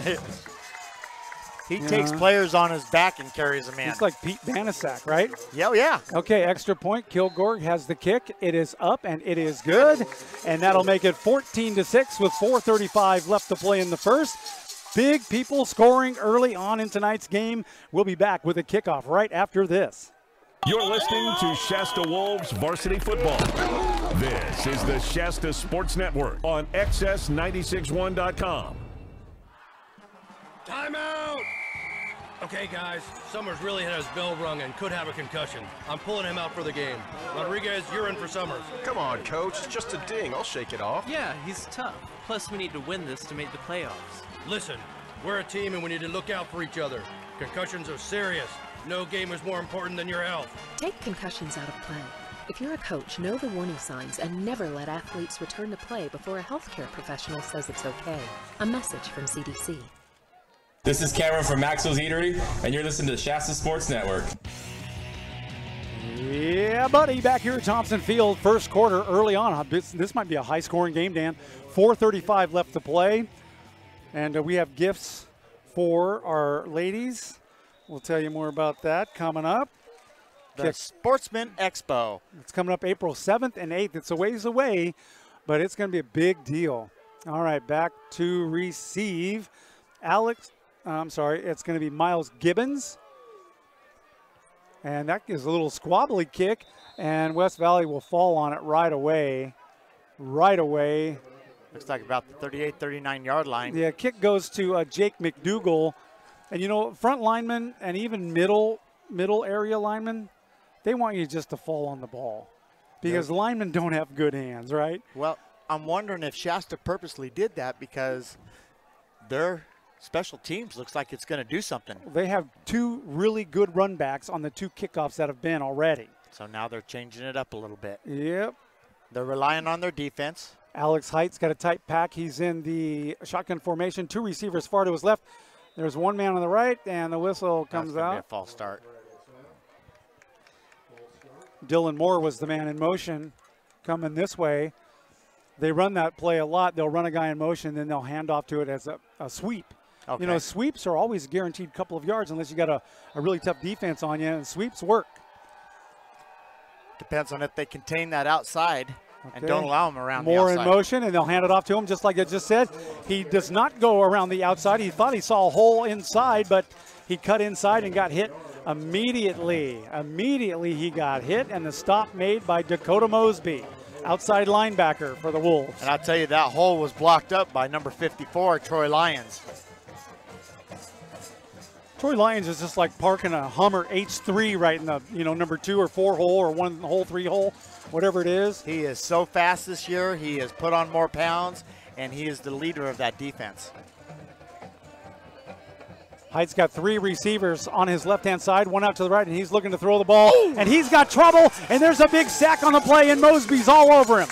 He takes players on his back and carries them in. He's like Pete Banasak, right? Yeah. Okay, extra point. Kilgore has the kick. It is up, and it is good. And that'll make it 14-6 with 4:35 left to play in the first. Big people scoring early on in tonight's game. We'll be back with a kickoff right after this. You're listening to Shasta Wolves Varsity Football. This is the Shasta Sports Network on XS961.com. Timeout! Okay, guys, Summers really had his bell rung and could have a concussion. I'm pulling him out for the game. Rodriguez, you're in for Summers. Come on, Coach. It's just a ding. I'll shake it off. Yeah, he's tough. Plus, we need to win this to make the playoffs. Listen, we're a team and we need to look out for each other. Concussions are serious. No game is more important than your health. Take concussions out of play. If you're a coach, know the warning signs and never let athletes return to play before a healthcare professional says it's okay. A message from CDC. This is Cameron from Maxwell's Eatery, and you're listening to the Shasta Sports Network. Yeah, buddy, back here at Thompson Field, first quarter early on. This might be a high-scoring game, Dan. 4:35 left to play, and we have gifts for our ladies. We'll tell you more about that coming up. The Sportsman Expo. It's coming up April 7th and 8th. It's a ways away, but it's going to be a big deal. All right, back to receive. It's going to be Miles Gibbons. And that is a little squabbly kick, and West Valley will fall on it right away. Right away. Looks like about the 38, 39-yard line. Yeah, kick goes to Jake McDougall. And, you know, front linemen and even middle area linemen, they want you just to fall on the ball because linemen don't have good hands, right? Well, I'm wondering if Shasta purposely did that because their special teams looks like it's going to do something. They have two really good run backs on the two kickoffs that have been already. So now they're changing it up a little bit. Yep. They're relying on their defense. Alex Height's got a tight pack. He's in the shotgun formation. Two receivers far to his left. There's one man on the right, and the whistle comes out. Be a false start. Dylan Moore was the man in motion coming this way. They run that play a lot. They'll run a guy in motion, then they'll hand off to it as a sweep. Okay. You know, sweeps are always a guaranteed couple of yards unless you got a really tough defense on you, and sweeps work. Depends on if they contain that outside. Okay. And don't allow him around Moore the outside. In motion, and they'll hand it off to him just like I just said. He does not go around the outside. He thought he saw a hole inside, but he cut inside and got hit immediately. Immediately he got hit, and the stop made by Dakota Mosby, outside linebacker for the Wolves. And I'll tell you, that hole was blocked up by number 54, Troy Lyons. Troy Lyons is just like parking a Hummer H3 right in the, number 2 or 4 hole or 1 hole, 3 hole, whatever it is. He is so fast this year. He has put on more pounds, and he is the leader of that defense. Height's got 3 receivers on his left-hand side, 1 out to the right, and he's looking to throw the ball. And he's got trouble, and there's a big sack on the play, and Mosby's all over him.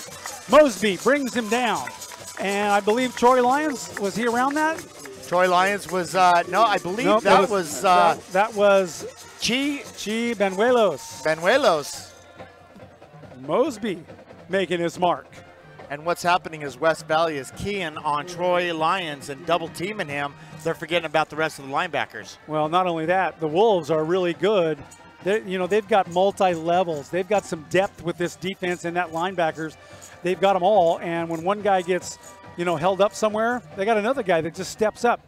Mosby brings him down. And I believe Troy Lyons, was he around that? Troy Lyons was, no, I believe nope, that was Chi Benuelos. Benuelos. Mosby making his mark. And what's happening is West Valley is keying on Troy Lyons and double teaming him. They're forgetting about the rest of the linebackers. Well, not only that, the Wolves are really good. They've got multi-levels. They've got some depth with this defense and that linebackers. They've got them all. And when one guy gets, held up somewhere, they got another guy that just steps up.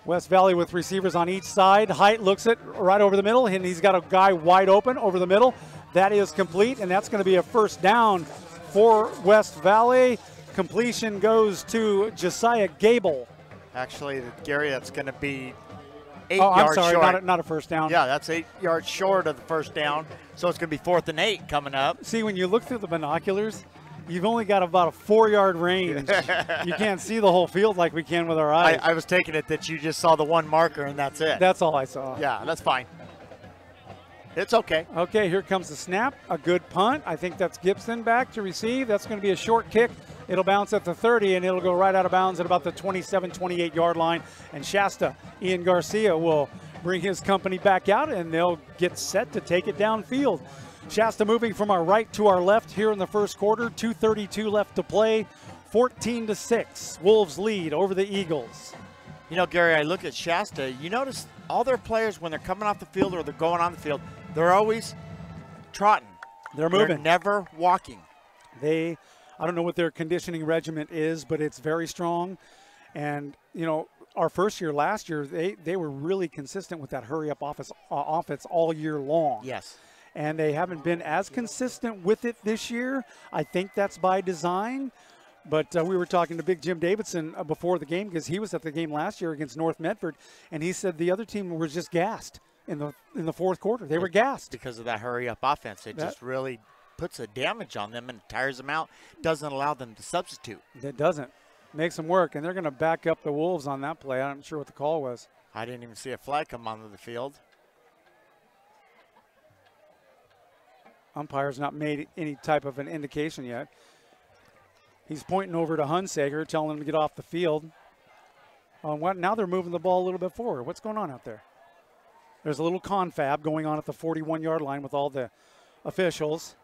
West Valley with receivers on each side. Height looks it right over the middle, and he's got a guy wide open over the middle. That is complete, and that's going to be a first down for West Valley. Completion goes to Josiah Gable. Actually, Gary, that's going to be 8 yards short. I'm sorry, not a first down. Yeah, that's 8 yards short of the first down. So it's going to be 4th and 8 coming up. See, when you look through the binoculars, you've only got about a 4-yard range. You can't see the whole field like we can with our eyes. I was taking it that you just saw the one marker and that's it. That's all I saw. Yeah, that's fine. It's okay. Okay, here comes the snap. A good punt. I think that's Gibson back to receive. That's going to be a short kick. It'll bounce at the 30, and it'll go right out of bounds at about the 27, 28-yard line. And Shasta, Ian Garcia, will bring his company back out, and they'll get set to take it downfield. Shasta moving from our right to our left here in the first quarter. 2:32 left to play. 14-6. Wolves lead over the Eagles. Gary, I look at Shasta. You notice all their players, when they're coming off the field or they're going on the field, they're always trotting. They're moving. They're never walking. I don't know what their conditioning regiment is, but it's very strong. And, our first year, last year, they were really consistent with that hurry-up offense all year long. Yes. and they haven't been as consistent with it this year. I think that's by design. But we were talking to Big Jim Davidson before the game, because he was at the game last year against North Medford, and he said the other team was just gassed in the fourth quarter. They were gassed because of that hurry-up offense. It just really puts a damage on them and tires them out. Doesn't allow them to substitute. It doesn't. Makes them work, and they're going to back up the Wolves on that play. I'm not sure what the call was. I didn't even see a flag come onto the field. Umpire's not made any type of an indication yet. He's pointing over to Hunsaker, telling him to get off the field. Now they're moving the ball a little bit forward. What's going on out there? There's a little confab going on at the 41-yard line with all the officials.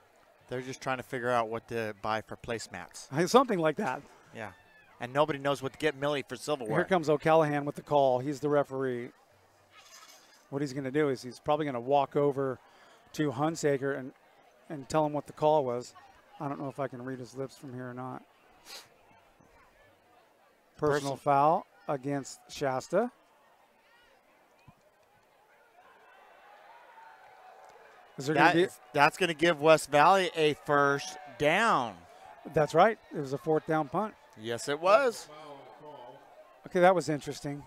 They're just trying to figure out what to buy for placemats. Something like that. Yeah. And nobody knows what to get Millie for silverware. Here comes O'Callahan with the call. He's the referee. What he's going to do is he's probably going to walk over to Hunsaker and tell him what the call was. I don't know if I can read his lips from here or not. Personal foul against Shasta. That's going to give West Valley a first down. That's right. It was a fourth down punt. Yes, it was. Okay, that was interesting.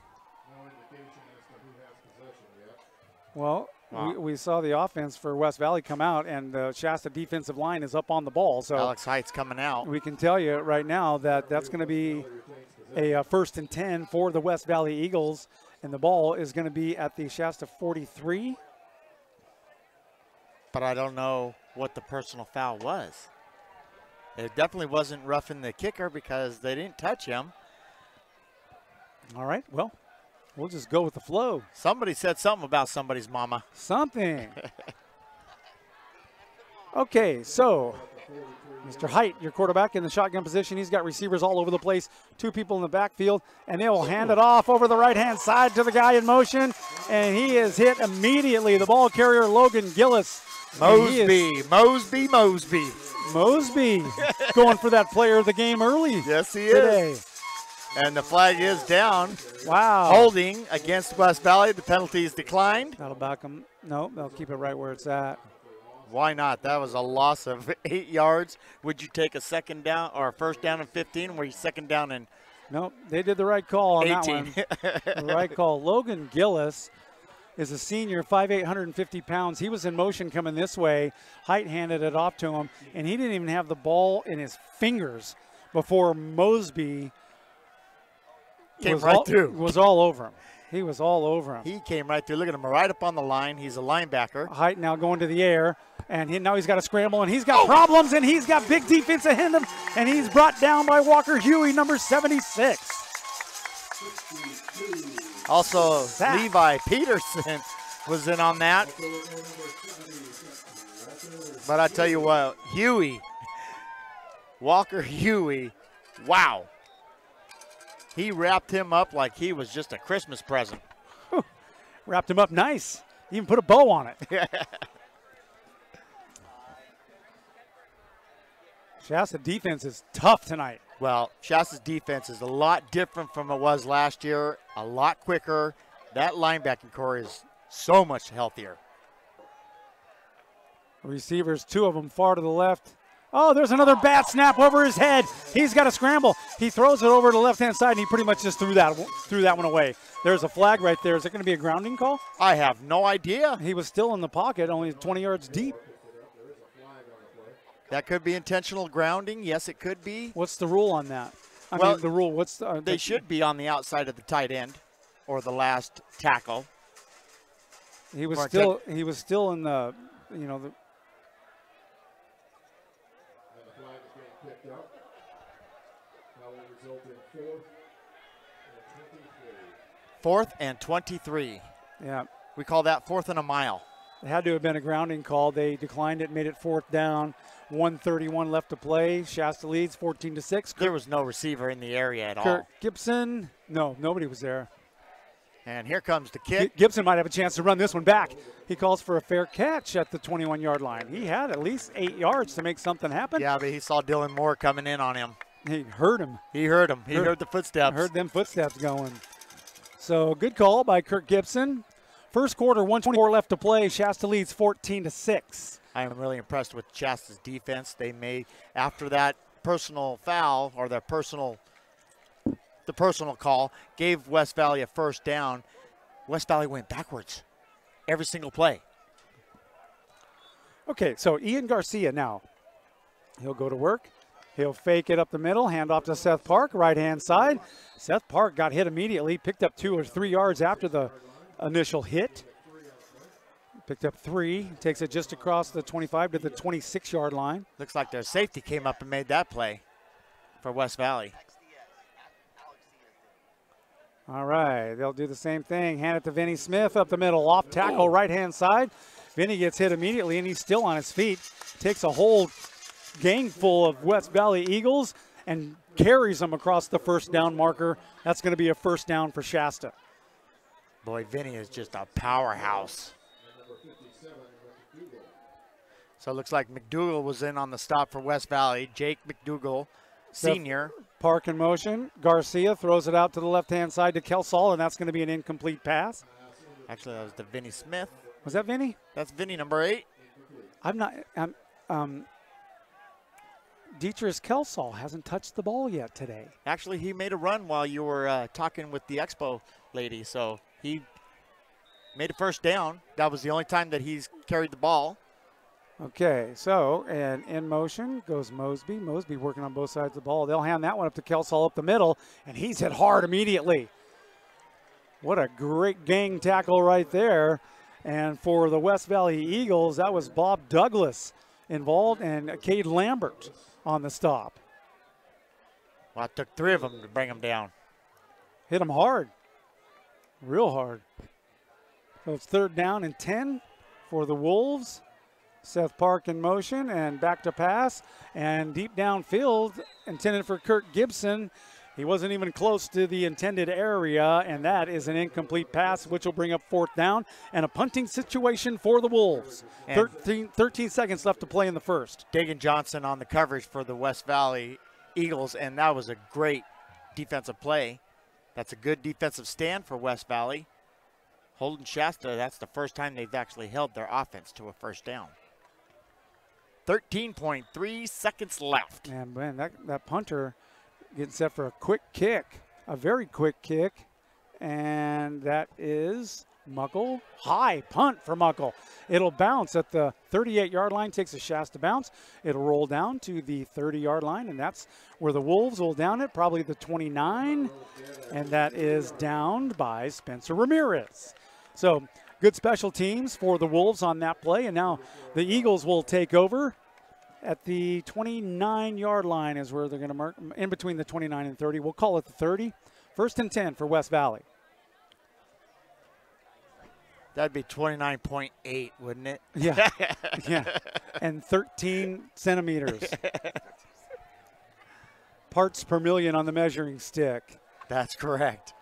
Well, we saw the offense for West Valley come out, and the Shasta defensive line is up on the ball. So Alex Height's coming out. We can tell you right now that that's going to be a 1st and 10 for the West Valley Eagles, and the ball is going to be at the Shasta 43. But I don't know what the personal foul was. It definitely wasn't roughing the kicker because they didn't touch him. All right, well, we'll just go with the flow. Somebody said something about somebody's mama. Something. Okay, so Mr. Height, your quarterback in the shotgun position. He's got receivers all over the place. 2 people in the backfield, and they will hand it off over the right-hand side to the guy in motion, and he is hit immediately. The ball carrier, Logan Gillis. Mosby going for that player of the game early. Yes, he today. is. And the flag is down. Wow. Holding against West Valley. The penalty is declined. That'll back them. No, they'll keep it right where it's at. Why not? That was a loss of 8 yards. Would you take a second down or a first down and 15 where you second down and no, they did the right call on 18. that one. The right call. Logan Gillis is a senior, 5'8", 150 pounds. He was in motion coming this way. Height handed it off to him, and he didn't even have the ball in his fingers before Mosby was all over him. He was all over him. He came right through. Look at him, right up on the line. He's a linebacker. Height now going to the air, and now he's got to scramble, and he's got problems, and he's got big defense ahead of him, and he's brought down by Walker Huey, number 76. Also, Levi Peterson was in on that. But I tell you what, Walker Huey, wow. He wrapped him up like he was just a Christmas present. Wrapped him up nice. Even put a bow on it. Shasta defense is tough tonight. Well, Shasta's defense is a lot different from it was last year, a lot quicker. That linebacking core is so much healthier. Receivers, 2 of them far to the left. Oh, there's another bat snap over his head. He's got to scramble. He throws it over to the left-hand side, and he pretty much just threw that one away. There's a flag right there. Is it going to be a grounding call? I have no idea. He was still in the pocket, only 20 yards deep. That could be intentional grounding. Yes, it could be. What's the rule on that? I mean, the rule. What's they should be on the outside of the tight end or the last tackle. He was still in the, the. Fourth and 23. Yeah. We call that 4th and a mile. It had to have been a grounding call. They declined it, made it 4th down. 1:31 left to play. Shasta leads 14-6. There was no receiver in the area at all. Kirk Gibson, no, nobody was there. And here comes the kick. Gibson might have a chance to run this one back. He calls for a fair catch at the 21-yard line. He had at least 8 yards to make something happen. Yeah, but he saw Dylan Moore coming in on him. He heard him. He heard him. He heard the footsteps. Heard them footsteps going. So good call by Kirk Gibson. First quarter, 1:24 left to play. Shasta leads 14-6. I am really impressed with Shasta's defense. They made, after that personal foul, or the personal call, gave West Valley a first down. West Valley went backwards every single play. Okay, so Ian Garcia now. He'll go to work. He'll fake it up the middle, hand off to Seth Park, right-hand side. Seth Park got hit immediately, picked up 2 or 3 yards after the initial hit. Picked up 3, takes it just across the 25 to the 26-yard line. Looks like their safety came up and made that play for West Valley. All right, they'll do the same thing. Hand it to Vinny Smith up the middle, off tackle, right-hand side. Vinny gets hit immediately, and he's still on his feet. Takes a whole gang full of West Valley Eagles and carries them across the first down marker. That's going to be a first down for Shasta. Boy, Vinny is just a powerhouse. So it looks like McDougal was in on the stop for West Valley. Jake McDougal, senior. Park in motion. Garcia throws it out to the left-hand side to Kelsall, and that's going to be an incomplete pass. Actually, that was to Vinny Smith. Was that Vinny? That's Vinny, number 8. Dietrich Kelsall hasn't touched the ball yet today. Actually, he made a run while you were talking with the Expo lady, so he made a first down. That was the only time that he's carried the ball. Okay, so, and in motion goes Mosby. Mosby working on both sides of the ball. They'll hand that one up to Kelsall up the middle, and he's hit hard immediately. What a great gang tackle right there. And for the West Valley Eagles, that was Bob Douglas involved and Cade Lambert on the stop. Well, it took 3 of them to bring him down. Hit him hard, real hard. So it's 3rd down and 10 for the Wolves. Seth Park in motion and back to pass, and deep downfield intended for Kirk Gibson. He wasn't even close to the intended area, and that is an incomplete pass, which will bring up 4th down and a punting situation for the Wolves. 13 seconds left to play in the first. Dagan Johnson on the coverage for the West Valley Eagles, and that was a great defensive play. That's a good defensive stand for West Valley. Holding Shasta, that's the first time they've actually held their offense to a first down. 13.3 seconds left. And man, that punter getting set for a quick kick, a very quick kick, and that is Muckle. High punt for Muckle. It'll bounce at the 38-yard line, takes a Shasta bounce. It'll roll down to the 30-yard line, and that's where the Wolves will down it, probably the 29, and that is downed by Spencer Ramirez. So good special teams for the Wolves on that play, and now the Eagles will take over at the 29-yard line is where they're going to mark, in between the 29 and 30. We'll call it the 30. 1st and 10 for West Valley. That'd be 29.8, wouldn't it? Yeah, yeah, and 13 centimeters. Parts per million on the measuring stick. That's correct.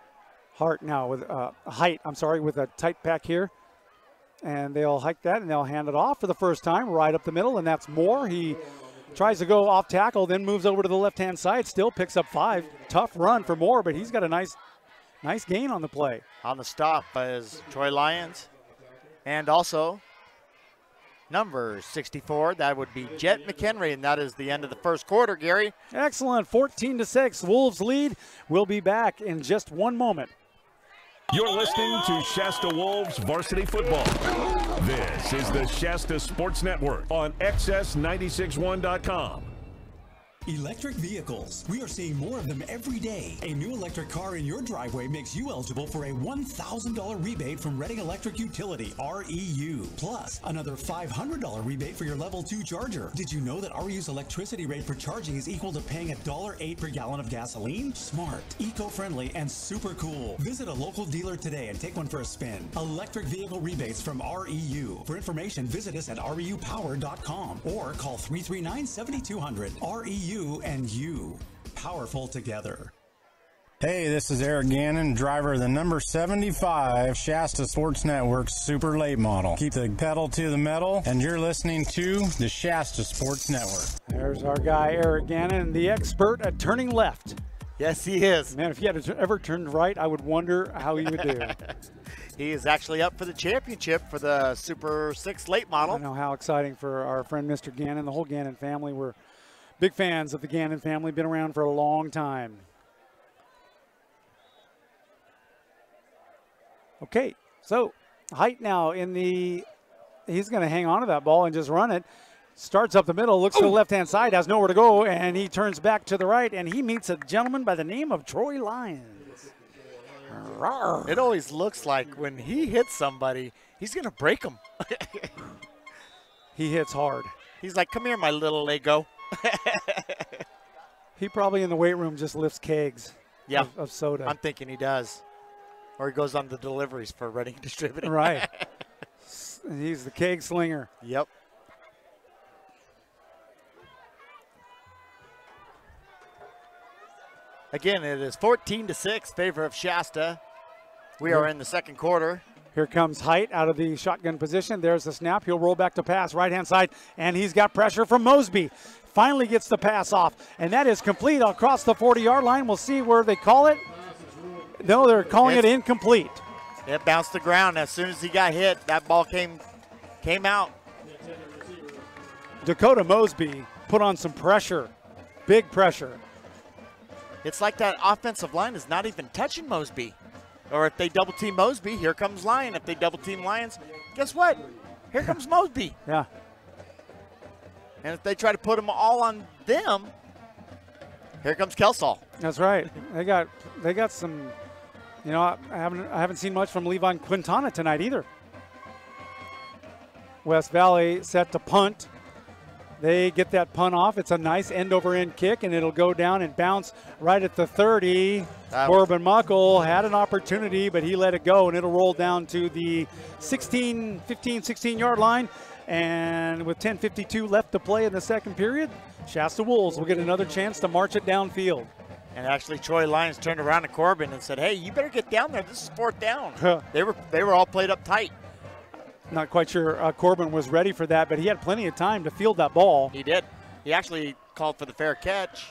Height now with with a tight pack here. And they'll hike that, and they'll hand it off for the first time right up the middle, and that's Moore. He tries to go off tackle, then moves over to the left-hand side, still picks up 5. Tough run for Moore, but he's got a nice gain on the play. On the stop is Troy Lyons, and also number 64, that would be Jet McHenry, and that is the end of the first quarter, Gary. Excellent, 14-6, Wolves lead. We'll be back in just one moment. You're listening to Shasta Wolves Varsity Football. This is the Shasta Sports Network on XS961.com. Electric vehicles. We are seeing more of them every day. A new electric car in your driveway makes you eligible for a $1,000 rebate from Reading Electric Utility, REU. Plus, another $500 rebate for your level 2 charger. Did you know that REU's electricity rate for charging is equal to paying $1.08 per gallon of gasoline? Smart, eco-friendly, and super cool. Visit a local dealer today and take one for a spin. Electric vehicle rebates from REU. For information, visit us at REUpower.com or call 339-7200. REU and you, powerful together. Hey, this is Eric Gannon, driver of the number 75 Shasta Sports Network Super Late Model. Keep the pedal to the metal, and you're listening to the Shasta Sports Network. There's our guy, Eric Gannon, the expert at turning left Yes, he is. Man, if he had ever turned right, I would wonder how he would do. He is actually up for the championship for the Super 6 late model. I know how exciting for our friend Mr. Gannon. The whole Gannon family. We're big fans of the Gannon family. Been around for a long time. Okay, so Height now in the, he's going to hang on to that ball and just run it. Starts up the middle, looks to the left-hand side, has nowhere to go, and he turns back to the right, and he meets a gentleman by the name of Troy Lyons. Rawr. It always looks like when he hits somebody, he's going to break them. He hits hard. He's like, come here, my little Lego. He probably in the weight room just lifts kegs of soda. I'm thinking he does. Or he goes on the deliveries for Reading Distributing. Right. He's the keg slinger. Yep. Again, it is 14-6, favor of Shasta. We are in the second quarter. Here comes Height out of the shotgun position. There's the snap. He'll roll back to pass, right-hand side, and he's got pressure from Mosby. Finally gets the pass off, and that is complete across the 40-yard line. We'll see where they call it. No, they're calling it incomplete. It bounced the ground. As soon as he got hit, that ball came out. Dakota Mosby put on some pressure, big pressure. It's like that offensive line is not even touching Mosby. Or if they double team Mosby, here comes Lyon. If they double team Lions, guess what? Here comes Mosby. Yeah. And if they try to put them all on them, here comes Kelsall. That's right. They got some. You know, I haven't seen much from Levon Quintana tonight either. West Valley set to punt. They get that punt off. It's a nice end-over-end kick, and it'll go down and bounce right at the 30. Corbin Muckle had an opportunity, but he let it go, and it'll roll down to the 16-yard line. And with 10:52 left to play in the second period, Shasta Wolves will get another chance to march it downfield. And actually, Troy Lyons turned around to Corbin and said, hey, you better get down there. This is fourth down. They were all played up tight. Not quite sure Corbin was ready for that, but he had plenty of time to field that ball. He did. He actually called for the fair catch.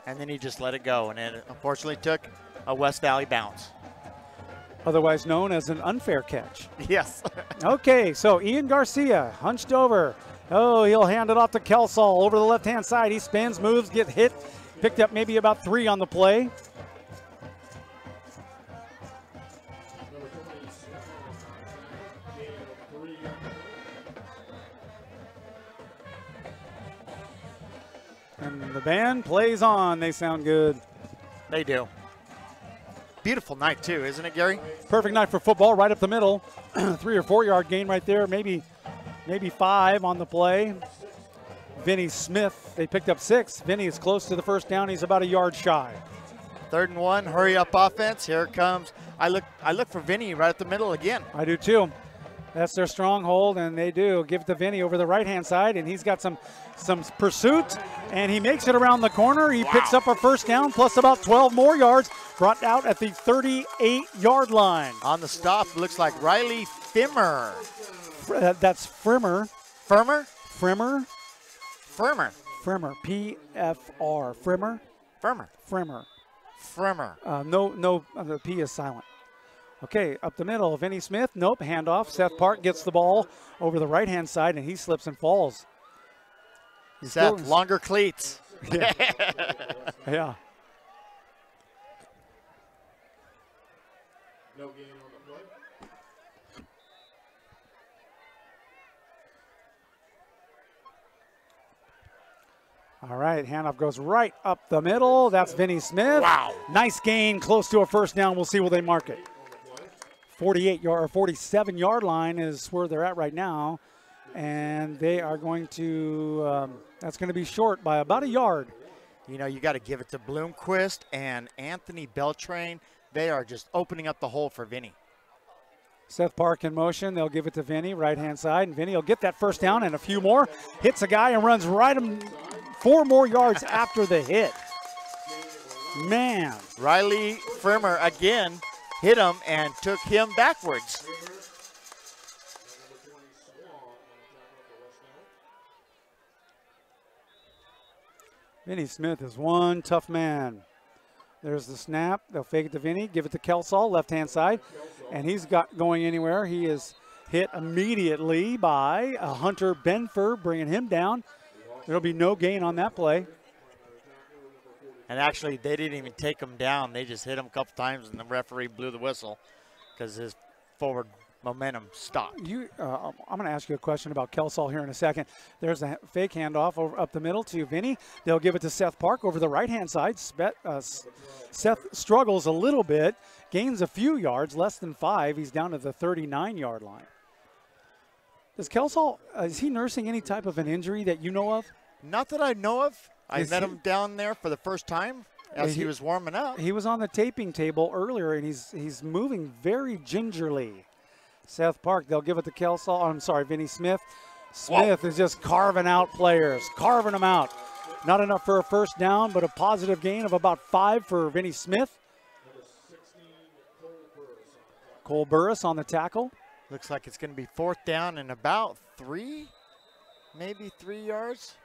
And then he just let it go. And it unfortunately took a West Valley bounce. Otherwise known as an unfair catch. Yes. Okay, so Ian Garcia hunched over. Oh, he'll hand it off to Kelsall over the left-hand side. He spins, moves, gets hit. Picked up maybe about 3 on the play. And the band plays on. They sound good. They do. Beautiful night, too, isn't it, Gary? Perfect night for football, right up the middle. 3 or 4 yard gain right there, maybe 5 on the play. Vinny Smith, they picked up 6. Vinny is close to the first down. He's about a yard shy. 3rd and 1, hurry up offense. Here it comes. I look for Vinny right at the middle again. I do too. That's their stronghold, and they do give it to Vinny over the right-hand side, and he's got some pursuit, and he makes it around the corner. He picks up a first down, plus about 12 more yards, brought out at the 38-yard line. On the stop, looks like Riley Fimmer. That's Frimmer. Firmer? Frimmer. Firmer. Frimmer. P-F-R. Frimmer. Firmer. Frimmer. Frimmer. No, the P is silent. Okay, up the middle, Vinny Smith, nope, handoff. Seth Park gets the ball over the right-hand side, and he slips and falls. Seth, longer cleats. Yeah. Yeah. No game on the play. All right, handoff goes right up the middle. That's Vinny Smith. Wow. Nice gain, close to a first down. We'll see where they mark it. 47-yard line is where they're at right now. And they are going to, that's going to be short by about a yard. You know, you got to give it to Bloomquist and Anthony Beltrain. They are just opening up the hole for Vinny. Seth Park in motion. They'll give it to Vinny, right-hand side. And Vinny will get that first down and a few more. Hits a guy and runs right 4 more yards after the hit. Man. Riley Firmer again hit him and took him backwards. Vinny Smith is one tough man. There's the snap. They'll fake it to Vinny, give it to Kelsall, left-hand side, and he's got going anywhere. He is hit immediately by Hunter Benfer, bringing him down. There'll be no gain on that play. And actually, they didn't even take him down. They just hit him a couple times, and the referee blew the whistle because his forward momentum stopped. I'm going to ask you a question about Kelsall here in a second. There's a fake handoff over up the middle to Vinny. They'll give it to Seth Park over the right-hand side. Seth struggles a little bit, gains a few yards, less than 5. He's down to the 39-yard line. Does Kelsall, is he nursing any type of an injury that you know of? Not that I know of. I met him down there for the first time as he was warming up. He was on the taping table earlier, and he's moving very gingerly. Seth Park, they'll give it to Kelsall. I'm sorry, Vinny Smith. Smith is just carving out players, carving them out. Not enough for a first down, but a positive gain of about 5 for Vinny Smith. Cole Burris on the tackle. Looks like it's going to be 4th down and about 3, maybe 3 yards.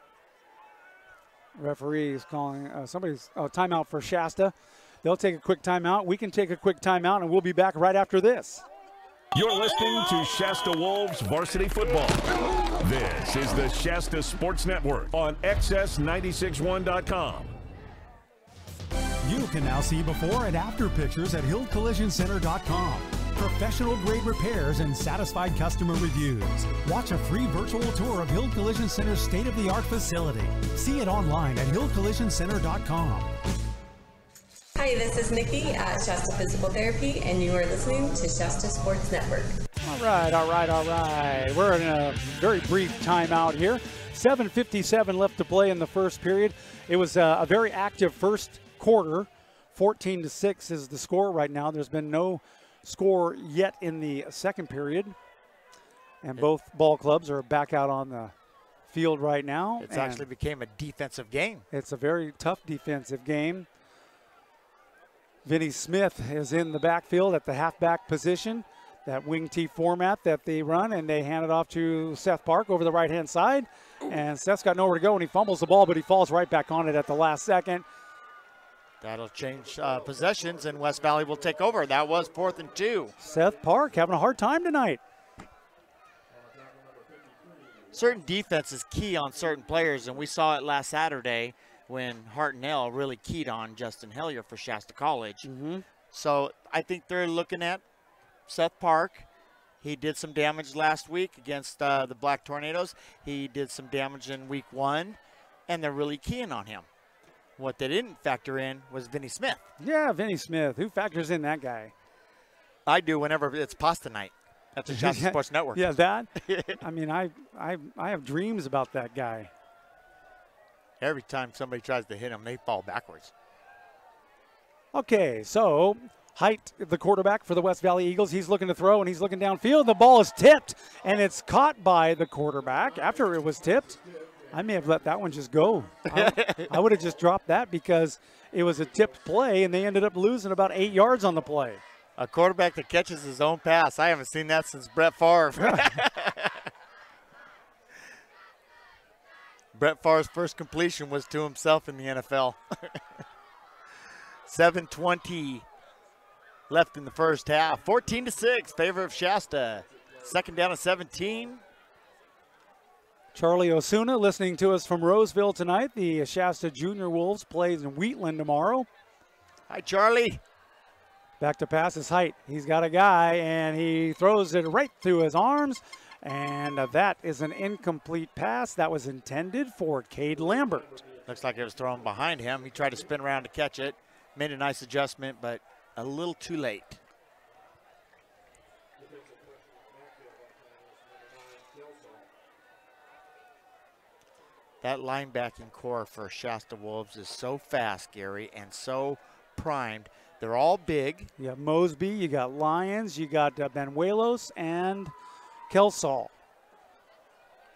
Referee is calling timeout for Shasta. They'll take a quick timeout. We can take a quick timeout, and we'll be back right after this. You're listening to Shasta Wolves Varsity Football. This is the Shasta Sports Network on XS961.com. You can now see before and after pictures at HillCollisionCenter.com. Professional grade repairs and satisfied customer reviews. Watch a free virtual tour of Hill Collision Center's state-of-the-art facility. See it online at HillCollisionCenter.com. Hi, this is Nikki at Shasta Physical Therapy, and you are listening to Shasta Sports Network. All right. We're in a very brief timeout here. 7:57 left to play in the first period. It was a very active first quarter. 14-6 is the score right now. There's been no score yet in the second period. And both ball clubs are back out on the field right now. It's actually became a defensive game. It's a very tough defensive game. Vinny Smith is in the backfield at the halfback position, that wing T format that they run, and they hand it off to Seth Park over the right-hand side. And Seth's got nowhere to go, and he fumbles the ball, but he falls right back on it at the last second. That'll change possessions, and West Valley will take over. That was 4th and 2. Seth Park having a hard time tonight. Certain defense is key on certain players, and we saw it last Saturday when Hartnell really keyed on Justin Hellier for Shasta College. So I think they're looking at Seth Park. He did some damage last week against the Black Tornadoes. He did some damage in week 1, and they're really keying on him. What they didn't factor in was Vinny Smith. Yeah, Vinny Smith. Who factors in that guy? I do whenever it's pasta night at the Shasta Sports Network. Yeah, that. I mean, I have dreams about that guy. Every time somebody tries to hit him, they fall backwards. Okay, so Height, the quarterback for the West Valley Eagles, he's looking to throw, and he's looking downfield. The ball is tipped, and it's caught by the quarterback. After it was tipped, I may have let that one just go. I would have just dropped that because it was a tipped play, and they ended up losing about 8 yards on the play. A quarterback that catches his own pass. I haven't seen that since Brett Favre. Brett Favre's first completion was to himself in the NFL. 7:20 left in the first half. 14-6, favor of Shasta. 2nd down and 17. Charlie Osuna listening to us from Roseville tonight. The Shasta Junior Wolves plays in Wheatland tomorrow. Hi, Charlie. Back to pass is Height. He's got a guy, and he throws it right through his arms. And that is an incomplete pass that was intended for Cade Lambert. Looks like it was thrown behind him. He tried to spin around to catch it. Made a nice adjustment, but a little too late. That linebacking core for Shasta Wolves is so fast, Gary, and so primed. They're all big. You got Mosby, you got Lyons, you got Benuelos, and Kelsall.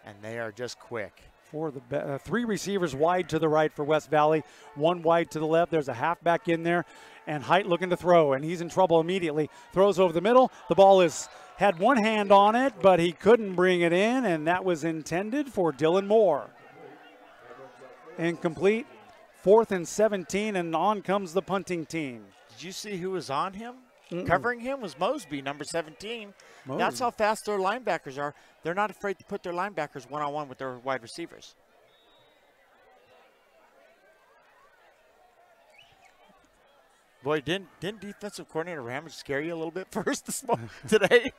And they are just quick. For the 3 receivers wide to the right for West Valley, 1 wide to the left. There's a halfback in there, and Height looking to throw, and he's in trouble immediately. Throws over the middle. The ball had one hand on it, but he couldn't bring it in, and that was intended for Dylan Moore. Incomplete. 4th and 17, and on comes the punting team. Did you see who was on him? Covering him was Mosby, number 17. Mosby. That's how fast their linebackers are. They're not afraid to put their linebackers one-on-one with their wide receivers. Boy, didn't defensive coordinator Ramage scare you a little bit first today?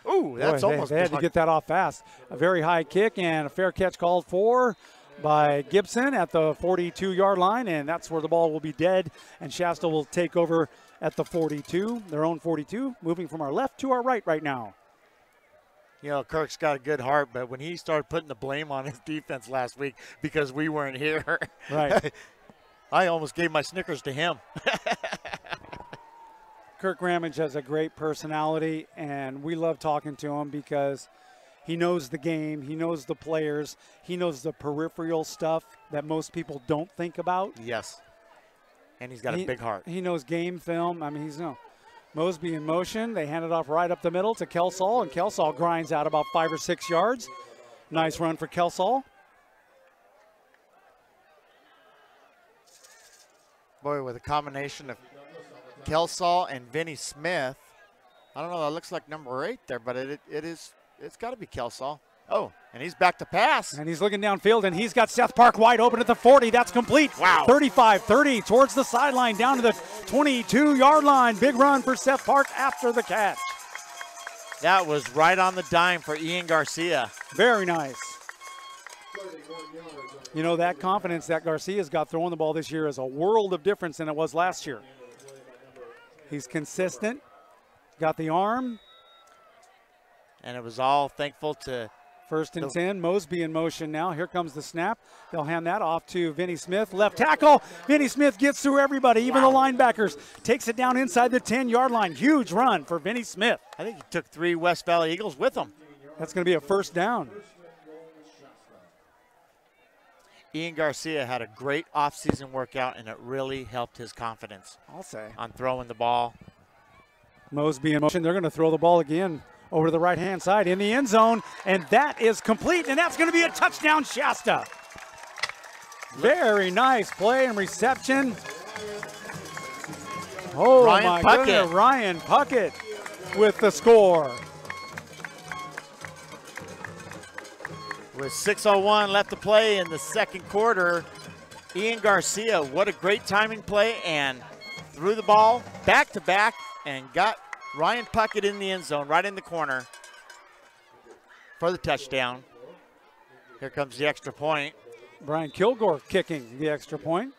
Ooh, that's almost. They had to get that off fast. A very high kick and a fair catch called for by Gibson at the 42-yard line, and that's where the ball will be dead, and Shasta will take over at the 42, their own 42, moving from our left to our right now. You know, Kirk's got a good heart, but when he started putting the blame on his defense last week because we weren't here, right. I almost gave my Snickers to him. Kirk Ramage has a great personality, and we love talking to him because he knows the game, he knows the players, he knows the peripheral stuff that most people don't think about. Yes, and he's got a big heart. He knows game film. I mean, he's Mosby in motion. They hand it off right up the middle to Kelsall, and Kelsall grinds out about 5 or 6 yards. Nice run for Kelsall. Boy, with a combination of Kelsall and Vinny Smith, I don't know, that looks like number 8 there, but it's got to be Kelsall. Oh, and he's back to pass. And he's looking downfield, and he's got Seth Park wide open at the 40. That's complete. Wow. 35-30 towards the sideline, down to the 22-yard line. Big run for Seth Park after the catch. That was right on the dime for Ian Garcia. Very nice. You know, that confidence that Garcia's got throwing the ball this year is a world of difference than it was last year. He's consistent, got the arm. And it was all thankful to 1st and 10, Mosby in motion now. Here comes the snap. They'll hand that off to Vinny Smith, left tackle. Vinny Smith gets through everybody, even the linebackers. Takes it down inside the 10-yard line. Huge run for Vinny Smith. I think he took 3 West Valley Eagles with him. That's going to be a first down. Ian Garcia had a great offseason workout, and it really helped his confidence. I'll say. On throwing the ball. Mosby in motion. They're going to throw the ball again over to the right-hand side in the end zone, and that is complete, and that's going to be a touchdown, Shasta. Very nice play and reception. Oh, my goodness, Ryan Puckett with the score. With 6:01 left to play in the second quarter, Ian Garcia, what a great timing play, and threw the ball back-to-back and got Ryan Puckett in the end zone, right in the corner for the touchdown. Here comes the extra point. Brian Kilgore kicking the extra point.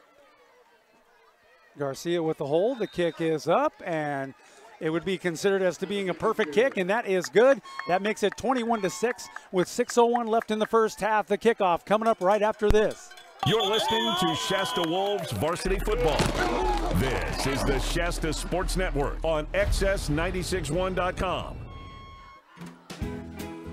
Garcia with the hold. The kick is up, and it would be considered as to being a perfect kick, and that is good. That makes it 21-6 with 6:01 left in the first half. The kickoff coming up right after this. You're listening to Shasta Wolves Varsity Football. This is the Shasta Sports Network on XS961.com.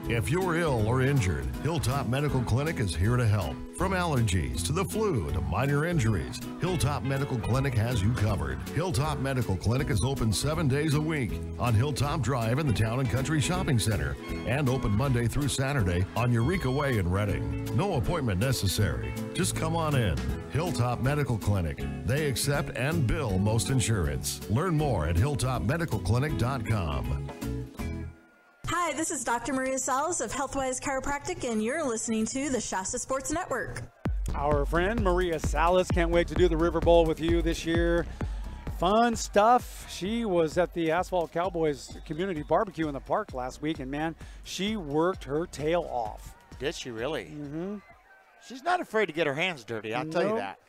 If you're ill or injured, Hilltop Medical Clinic is here to help. From allergies to the flu to minor injuries, Hilltop Medical Clinic has you covered. Hilltop Medical Clinic is open 7 days a week on Hilltop Drive in the Town & Country Shopping Center and open Monday through Saturday on Eureka Way in Reading. No appointment necessary. Just come on in. Hilltop Medical Clinic. They accept and bill most insurance. Learn more at hilltopmedicalclinic.com. Hi, this is Dr. Maria Salas of Healthwise Chiropractic, and you're listening to the Shasta Sports Network. Our friend Maria Salas can't wait to do the River Bowl with you this year. Fun stuff. She was at the Asphalt Cowboys Community Barbecue in the park last week, and man, she worked her tail off. Did she really? Mm-hmm. She's not afraid to get her hands dirty, I'll tell you that.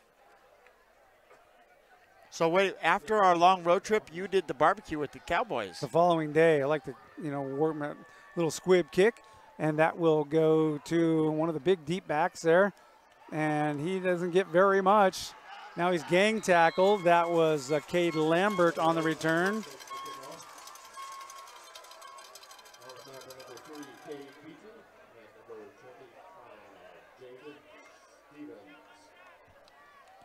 So wait, after our long road trip, you did the barbecue with the Cowboys. The following day, I like to, work my little squib kick, and that will go to one of the big deep backs there, and he doesn't get very much. Now he's gang tackled. That was Cade Lambert on the return.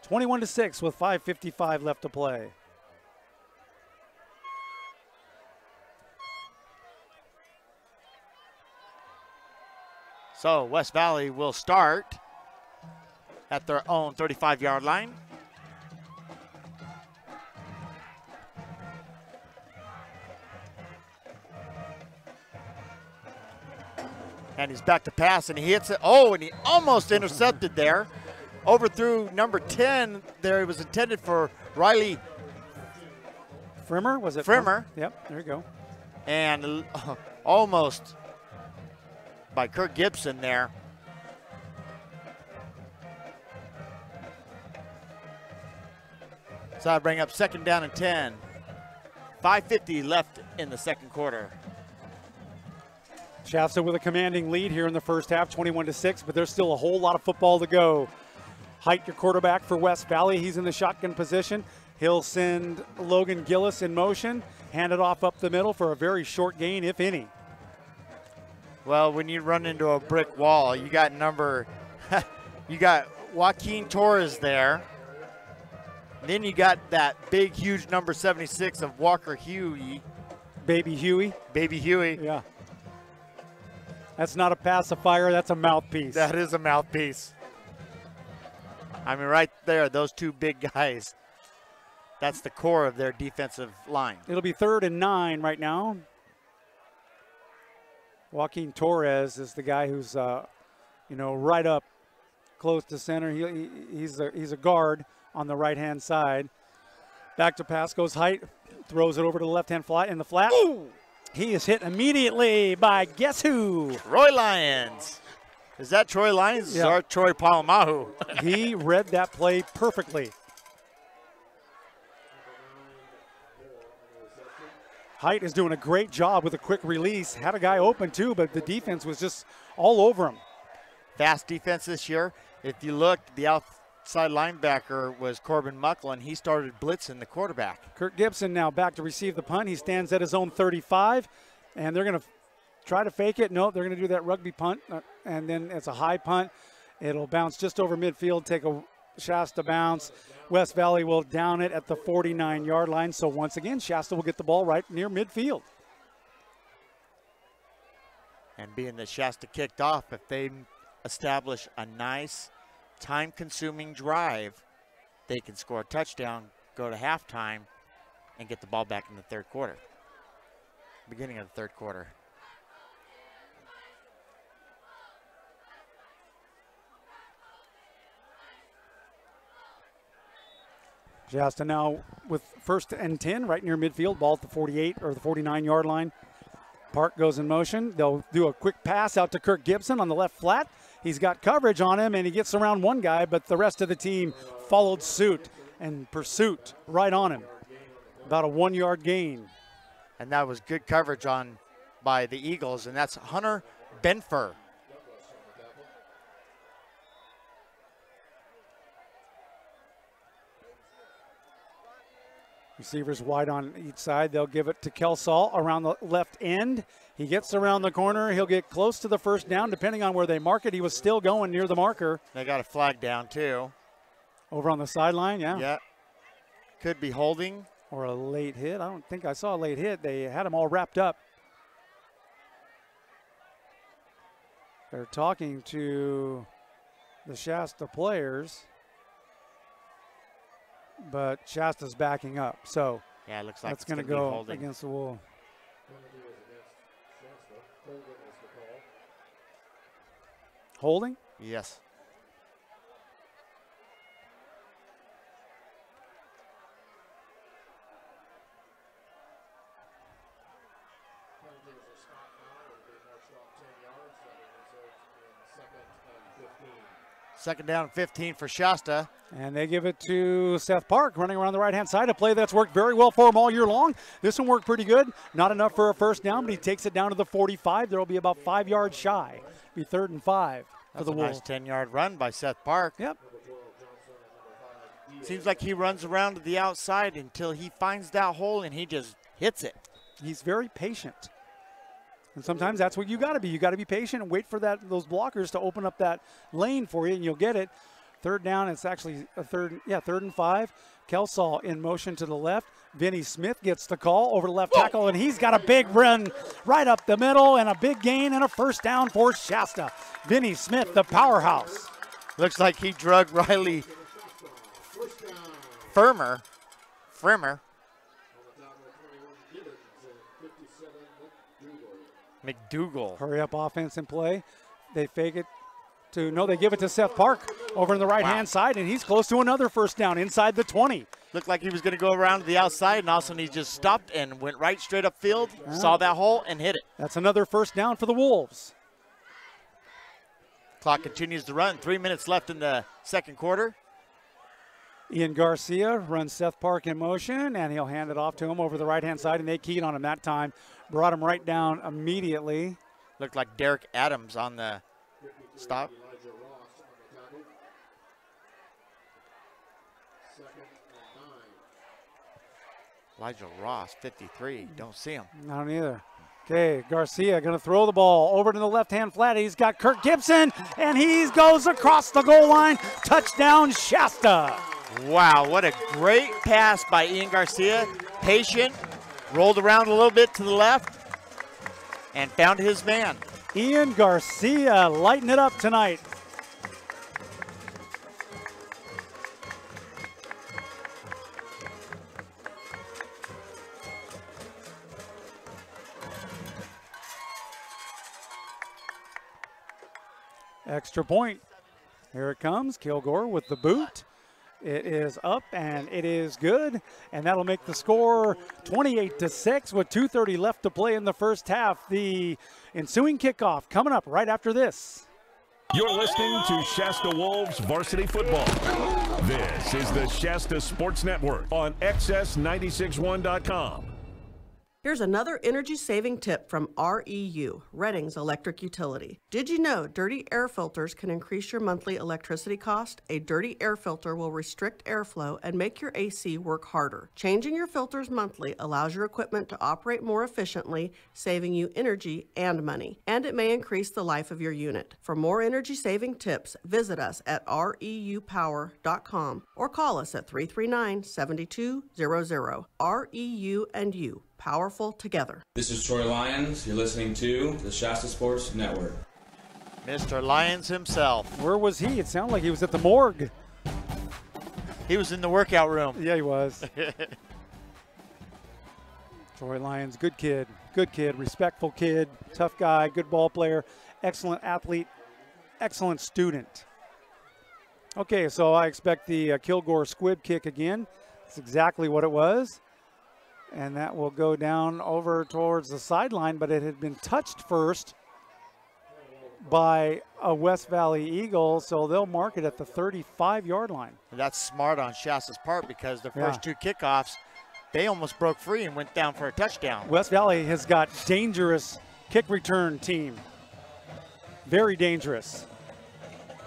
(21-6) with 5:55 left to play. So West Valley will start at their own 35-yard line. And he's back to pass, and he hits it. Oh, and he almost intercepted there. Overthrew number 10 there. It was intended for Riley Frimmer, was it? Frimmer. Yep, there you go. And almost by Kirk Gibson there. So I bring up 2nd down and 10. 5:50 left in the second quarter. Shasta with a commanding lead here in the first half, 21-6, but there's still a whole lot of football to go. Height, your quarterback for West Valley. He's in the shotgun position. He'll send Logan Gillis in motion, hand it off up the middle for a very short gain, if any. Well, when you run into a brick wall, you got you got Joaquin Torres there. Then you got that big, huge number 76 of Walker Huey. Baby Huey. Baby Huey. Yeah. That's not a pacifier, that's a mouthpiece. That is a mouthpiece. I mean, right there, those two big guys. That's the core of their defensive line. It'll be 3rd and 9 right now. Joaquin Torres is the guy who's, right up close to center. He's a guard on the right-hand side. Back to pass goes Height, throws it over to the left-hand flat in the flat. Ooh. He is hit immediately by guess who? Troy Lyons. Is that Troy Lyons? Yeah. Or Troy Palamahu? He read that play perfectly. Height is doing a great job with a quick release. Had a guy open too, but the defense was just all over him. Fast defense this year. If you look, the outside linebacker was Corbin Mucklin. He started blitzing the quarterback. Kirk Gibson now back to receive the punt. He stands at his own 35, and they're going to try to fake it. No, they're going to do that rugby punt, and then it's a high punt. It'll bounce just over midfield, take a Shasta bounce. West Valley will down it at the 49-yard line. So once again, Shasta will get the ball right near midfield. And being that Shasta kicked off, if they establish a nice time-consuming drive, they can score a touchdown, go to halftime, and get the ball back in the third quarter. Beginning of the third quarter. Shasta now with 1st and 10 right near midfield, ball at the 48 or the 49-yard line. Park goes in motion. They'll do a quick pass out to Kirk Gibson on the left flat. He's got coverage on him, and he gets around one guy, but the rest of the team followed suit and pursuit right on him. About a 1-yard gain. And that was good coverage on by the Eagles, and that's Hunter Benfer. Receivers wide on each side. They'll give it to Kelsall around the left end. He gets around the corner. He'll get close to the first down, depending on where they mark it. He was still going near the marker. They got a flag down, too. Over on the sideline, yeah. Yeah. Could be holding. Or a late hit. I don't think I saw a late hit. They had them all wrapped up. They're talking to the Shasta players, but Shasta's backing up. So yeah, it looks like that's going to go against the wall. Holding? Yes. Second down and 15 for Shasta. And they give it to Seth Park running around the right-hand side, a play that's worked very well for him all year long. This one worked pretty good. Not enough for a first down, but he takes it down to the 45. There will be about 5 yards shy. Be 3rd and 5 for the Wolves. Nice 10-yard run by Seth Park. Yep. Seems like he runs around to the outside until he finds that hole and he just hits it. He's very patient. And sometimes that's what you got to be. You got to be patient and wait for those blockers to open up that lane for you, and you'll get it. 3rd down, it's actually a 3rd and 5. Kelsall in motion to the left. Vinny Smith gets the call over the left tackle, and he's got a big run right up the middle and a big gain and a first down for Shasta. Vinny Smith, the powerhouse. Looks like he drug Riley Frimmer. McDougal. Hurry up offense in play. They fake it to, no, they give it to Seth Park over on the right-hand side, and he's close to another first down inside the 20. Looked like he was going to go around to the outside, and all of a sudden he just stopped and went right straight upfield, saw that hole, and hit it. That's another first down for the Wolves. Clock continues to run. 3 minutes left in the second quarter. Ian Garcia runs Seth Park in motion, and he'll hand it off to him over the right-hand side, and they keyed on him that time. Brought him right down immediately. Looked like Derek Adams on the stop. Elijah Ross, 53. Don't see him. I don't either. Okay, Garcia going to throw the ball over to the left-hand flat. He's got Kirk Gibson, and he goes across the goal line. Touchdown, Shasta. Wow, what a great pass by Ian Garcia. Patient, rolled around a little bit to the left, and found his man. Ian Garcia lighting it up tonight. Extra point. Here it comes. Kilgore with the boot. It is up and it is good. And that'll make the score 28-6 with 2:30 left to play in the first half. The ensuing kickoff coming up right after this. You're listening to Shasta Wolves Varsity Football. This is the Shasta Sports Network on XS961.com. Here's another energy-saving tip from REU, Redding's electric utility. Did you know dirty air filters can increase your monthly electricity cost? A dirty air filter will restrict airflow and make your AC work harder. Changing your filters monthly allows your equipment to operate more efficiently, saving you energy and money. And it may increase the life of your unit. For more energy-saving tips, visit us at reupower.com or call us at 339-7200. REU and you. Powerful together. This is Troy Lyons. You're listening to the Shasta Sports Network. Mr. Lyons himself. Where was he? It sounded like he was at the morgue. He was in the workout room. Yeah, he was. Troy Lyons, good kid, respectful kid, tough guy, good ball player, excellent athlete, excellent student. Okay, so I expect the Kilgore squib kick again. That's exactly what it was. And that will go down over towards the sideline, but it had been touched first by a West Valley Eagle, so they'll mark it at the 35-yard line. And that's smart on Shasta's part because the first two kickoffs, they almost broke free and went down for a touchdown. West Valley has got dangerous kick return team. Very dangerous,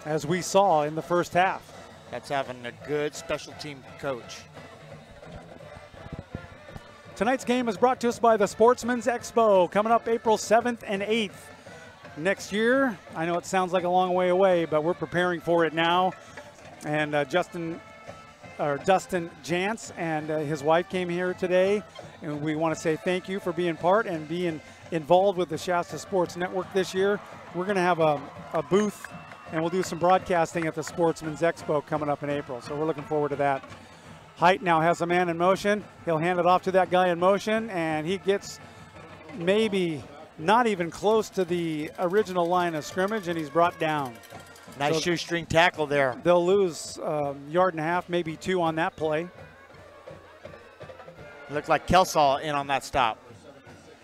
as we saw in the first half. That's having a good special team coach. Tonight's game is brought to us by the Sportsman's Expo, coming up April 7th and 8th next year. I know it sounds like a long way away, but we're preparing for it now. And Dustin Jantz and his wife came here today, and we want to say thank you for being part and being involved with the Shasta Sports Network this year. We're going to have a booth, and we'll do some broadcasting at the Sportsman's Expo coming up in April, so we're looking forward to that. Height now has a man in motion. He'll hand it off to that guy in motion, and he gets maybe not even close to the original line of scrimmage, and he's brought down. Nice shoestring tackle there. They'll lose yard and a half, maybe two on that play. Looked like Kelsall in on that stop.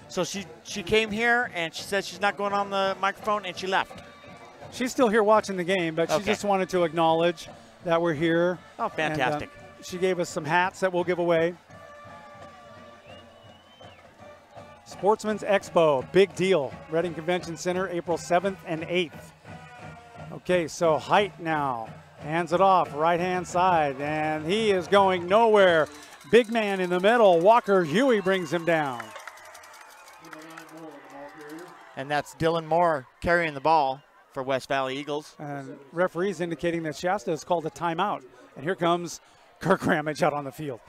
So she came here, and she said she's not going on the microphone, and she left. She's still here watching the game, but she just wanted to acknowledge that we're here. Oh, fantastic. And, she gave us some hats that we'll give away. Sportsman's Expo, big deal. Reading Convention Center, April 7th and 8th. Okay, so Height now hands it off, right-hand side, and he is going nowhere. Big man in the middle, Walker Huey brings him down. And that's Dylan Moore carrying the ball for West Valley Eagles. And referees indicating that Shasta has called a timeout. And here comes Kirk Ramage out on the field.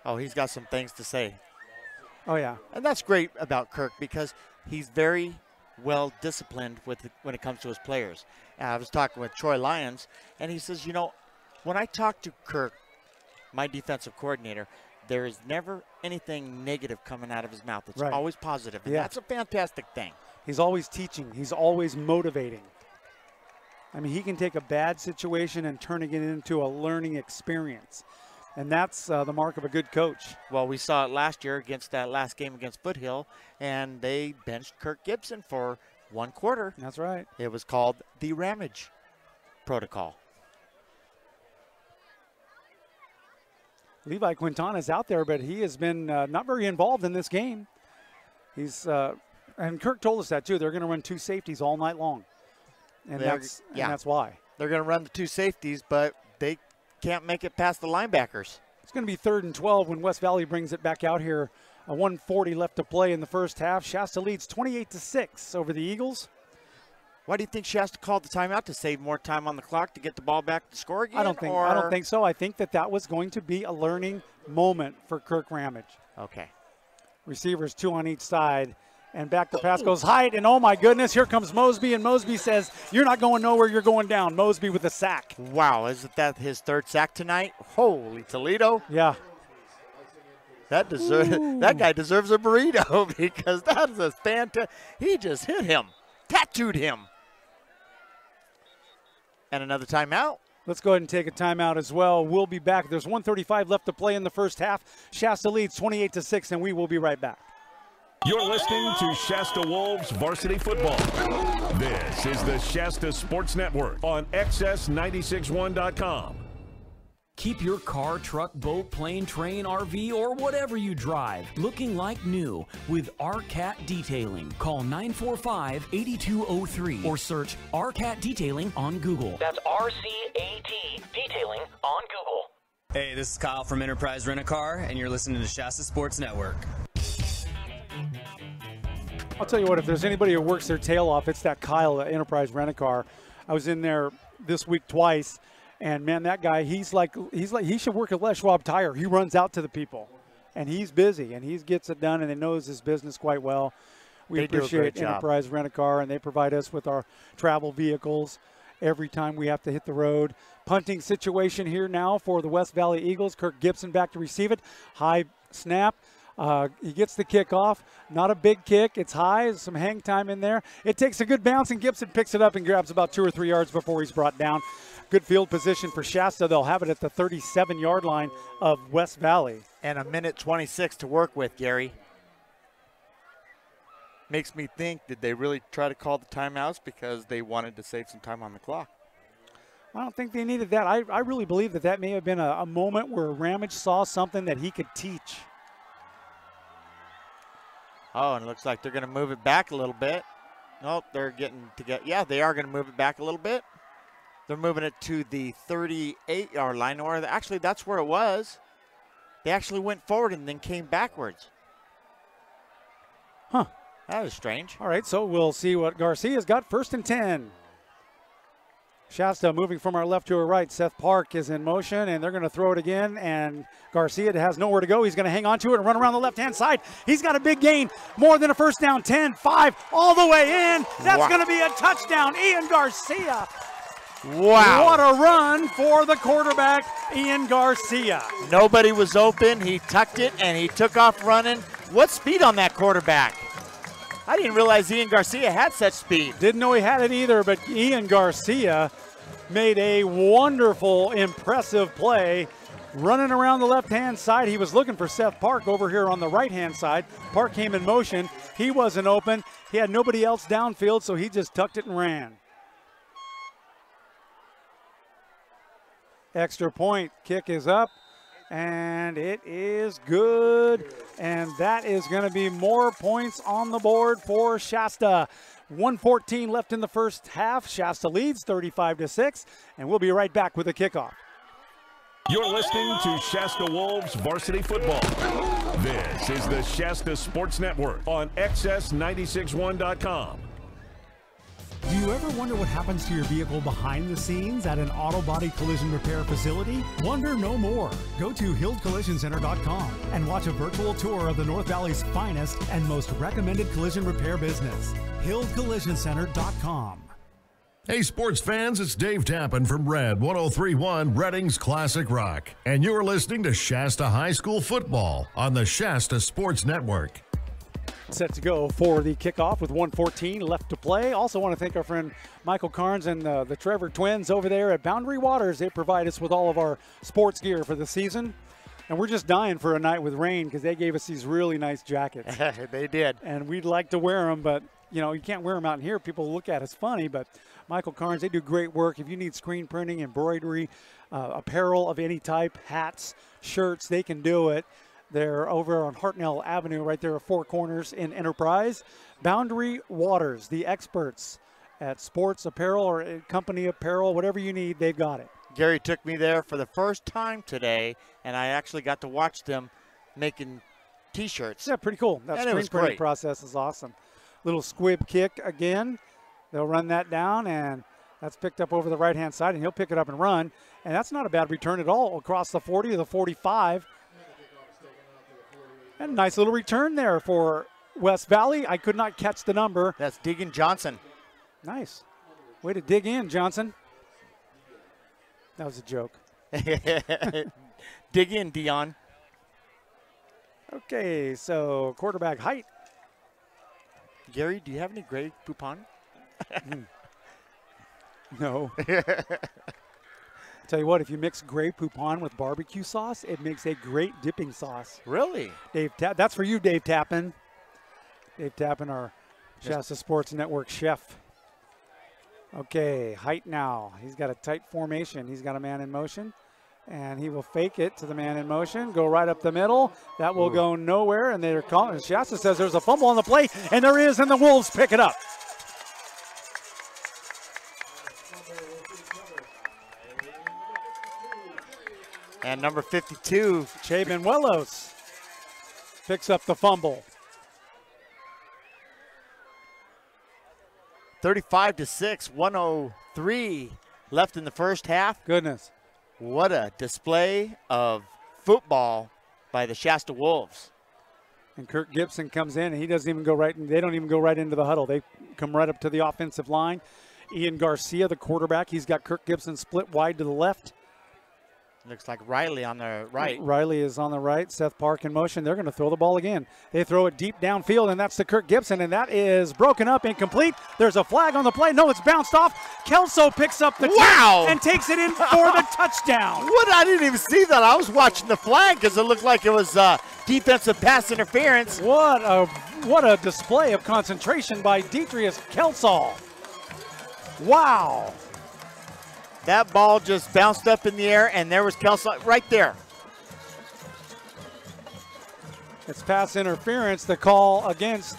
Oh, he's got some things to say. Oh, yeah. And that's great about Kirk because he's very well disciplined when it comes to his players. And I was talking with Troy Lyons, and he says, you know, when I talk to Kirk, my defensive coordinator, there is never anything negative coming out of his mouth. It's Right. always positive, and Yeah. that's a fantastic thing. He's always teaching. He's always motivating. I mean, he can take a bad situation and turning it into a learning experience. And that's the mark of a good coach. Well, we saw it last year against that last game against Foothill, and they benched Kirk Gibson for 1 quarter. That's right. It was called the Ramage Protocol. Levi Quintana's out there, but he has been not very involved in this game. He's and Kirk told us that too. They're going to run 2 safeties all night long, and that's why they're going to run the 2 safeties, but they can't make it past the linebackers. It's going to be 3rd and 12 when West Valley brings it back out here. 1:40 left to play in the first half. Shasta leads 28-6 over the Eagles. Why do you think Shasta called the timeout? To save more time on the clock to get the ball back to score again? I don't think so. I think that was going to be a learning moment for Kirk Ramage. Okay. Receivers 2 on each side. And back the pass goes Height, and oh my goodness, here comes Mosby, and Mosby says, you're not going nowhere, you're going down. Mosby with a sack. Wow, isn't that his 3rd sack tonight? Holy Toledo. Yeah. That guy deserves a burrito because that is a fantastic. He just hit him, tattooed him. And another timeout. Let's go ahead and take a timeout as well. We'll be back. There's 1:35 left to play in the first half. Shasta leads 28-6, and we will be right back. You're listening to Shasta Wolves Varsity Football. This is the Shasta Sports Network on XS961.com. Keep your car, truck, boat, plane, train, RV, or whatever you drive looking like new with RCAT Detailing. Call 945-8203 or search RCAT Detailing on Google. That's RCAT Detailing on Google. Hey, this is Kyle from Enterprise Rent-A-Car, and you're listening to Shasta Sports Network. I'll tell you what, if there's anybody who works their tail off, it's that Kyle at Enterprise Rent-A-Car. I was in there this week twice, and man, that guy, he should work at Les Schwab Tire. He runs out to the people, and he's busy, and he gets it done, and he knows his business quite well. We appreciate Enterprise Rent-A-Car, and they provide us with our travel vehicles every time we have to hit the road. Punting situation here now for the West Valley Eagles. Kirk Gibson back to receive it. High snap. He gets the kick off. Not a big kick. It's high. There's some hang time in there. It takes a good bounce, and Gibson picks it up and grabs about 2 or 3 yards before he's brought down. Good field position for Shasta. They'll have it at the 37-yard line of West Valley. And 1:26 to work with, Gary. Makes me think, did they really try to call the timeouts because they wanted to save some time on the clock? I don't think they needed that. I really believe that may have been a moment where Ramage saw something that he could teach. Oh, and it looks like they're going to move it back a little bit. Nope, they're getting to get, yeah, they are going to move it back a little bit. They're moving it to the 38-yard line, or actually that's where it was. They actually went forward and then came backwards. Huh. That is strange. All right, so we'll see what Garcia's got. 1st and 10. Shasta moving from our left to our right. Seth Park is in motion, and they're going to throw it again, and Garcia has nowhere to go. He's going to hang on to it and run around the left-hand side. He's got a big gain, more than a first down, 10, 5, all the way in. That's going to be a touchdown, Ian Garcia. Wow. What a run for the quarterback, Ian Garcia. Nobody was open. He tucked it, and he took off running. What speed on that quarterback? I didn't realize Ian Garcia had such speed. Didn't know he had it either, but Ian Garcia made a wonderful, impressive play running around the left-hand side. He was looking for Seth Park over here on the right-hand side. Park came in motion. He wasn't open. He had nobody else downfield, so he just tucked it and ran. Extra point. Kick is up, and it is good. And that is going to be more points on the board for Shasta. 1:14 left in the first half. Shasta leads 35-6, and we'll be right back with the kickoff. You're listening to Shasta Wolves Varsity Football. This is the Shasta Sports Network on XS961.com. Do you ever wonder what happens to your vehicle behind the scenes at an auto body collision repair facility? Wonder no more. Go to HilldCollisionCenter.com and watch a virtual tour of the North Valley's finest and most recommended collision repair business. HilldCollisionCenter.com. Hey, sports fans, it's Dave Tappan from Red 103.1 Redding's Classic Rock. And you're listening to Shasta High School football on the Shasta Sports Network. Set to go for the kickoff with 1:14 left to play. Also want to thank our friend Michael Carnes and the Trevor twins over there at Boundary Waters. They provide us with all of our sports gear for the season. And we're just dying for a night with rain because they gave us these really nice jackets. They did. And we'd like to wear them, but, you know, you can't wear them out in here. People look at us funny, but Michael Carnes, they do great work. If you need screen printing, embroidery, apparel of any type, hats, shirts, they can do it. They're over on Hartnell Avenue right there at Four Corners in Enterprise. Boundary Waters, the experts at sports apparel or company apparel, whatever you need, they've got it. Gary took me there for the first time today, and I actually got to watch them making T-shirts. Yeah, pretty cool. That screen printing process is awesome. Little squib kick again. They'll run that down, and that's picked up over the right-hand side, and he'll pick it up and run. And that's not a bad return at all across the 40 to the 45. And a nice little return there for West Valley. I could not catch the number. That's Diggin Johnson. Nice. Way to dig in, Johnson. That was a joke. Dig in, Dion. Okay, so quarterback height. Gary, do you have any Grey Poupon? No. Tell you what, if you mix Grey Poupon with barbecue sauce, it makes a great dipping sauce. Really? That's for you, Dave Tappan. Dave Tappan, our Shasta Sports Network chef. Okay, height now. He's got a tight formation. He's got a man in motion, and he will fake it to the man in motion, go right up the middle. That will go nowhere, and they're calling. Shasta says there's a fumble on the play, and there is, and the Wolves pick it up. And number 52, Che Benuelos picks up the fumble. 35-6, 103 left in the first half. Goodness. What a display of football by the Shasta Wolves. And Kirk Gibson comes in, and he doesn't even go right, they don't even go right into the huddle. They come right up to the offensive line. Ian Garcia, the quarterback, he's got Kirk Gibson split wide to the left. Looks like Riley on the right. Riley is on the right. Seth Park in motion. They're going to throw the ball again. They throw it deep downfield, and that's to Kirk Gibson, and that is broken up, incomplete. There's a flag on the play. No, it's bounced off. Kelso picks up the wow and takes it in for the touchdown. What? I didn't even see that. I was watching the flag because it looked like it was defensive pass interference. What a display of concentration by Demetrius Kelso. Wow. That ball just bounced up in the air, and there was Kelso right there. It's pass interference, the call against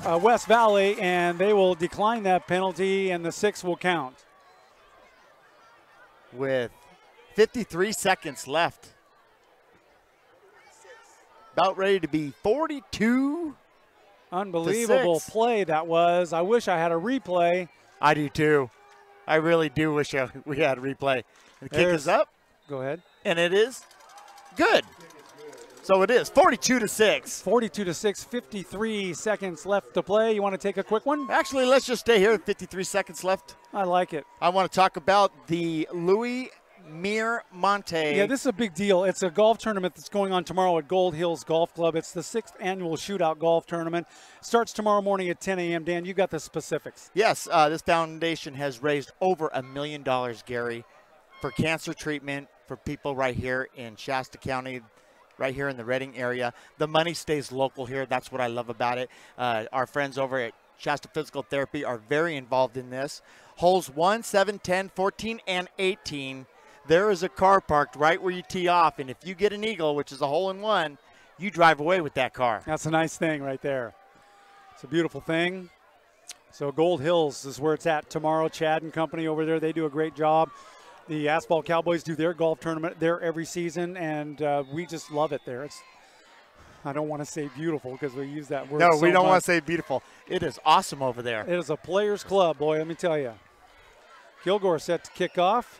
West Valley, and they will decline that penalty, and the 6 will count. With 53 seconds left. About ready to be 42. Unbelievable play that was. I wish I had a replay. I do too. I really do wish we had a replay. The kick is up. Go ahead. And it is good. So it is 42-6. 42-6, 53 seconds left to play. You want to take a quick one? Actually, let's just stay here. 53 seconds left. I like it. I want to talk about the Louis Mir Monte. Yeah, this is a big deal. It's a golf tournament that's going on tomorrow at Gold Hills Golf Club. It's the 6th annual shootout golf tournament. Starts tomorrow morning at 10 a.m. Dan, you got the specifics. Yes, this foundation has raised over $1 million, Gary, for cancer treatment for people right here in Shasta County, right here in the Redding area. The money stays local here. That's what I love about it. Our friends over at Shasta Physical Therapy are very involved in this. Holes 1, 7, 10, 14, and 18. There is a car parked right where you tee off, and if you get an eagle, which is a hole-in-one, you drive away with that car. That's a nice thing right there. It's a beautiful thing. So Gold Hills is where it's at tomorrow. Chad and company over there, they do a great job. The Asphalt Cowboys do their golf tournament there every season, and we just love it there. I don't want to say beautiful because we use that word No, so we don't much. want to say beautiful. It is awesome over there. It is a players' club, boy, let me tell you. Kilgore set to kick off.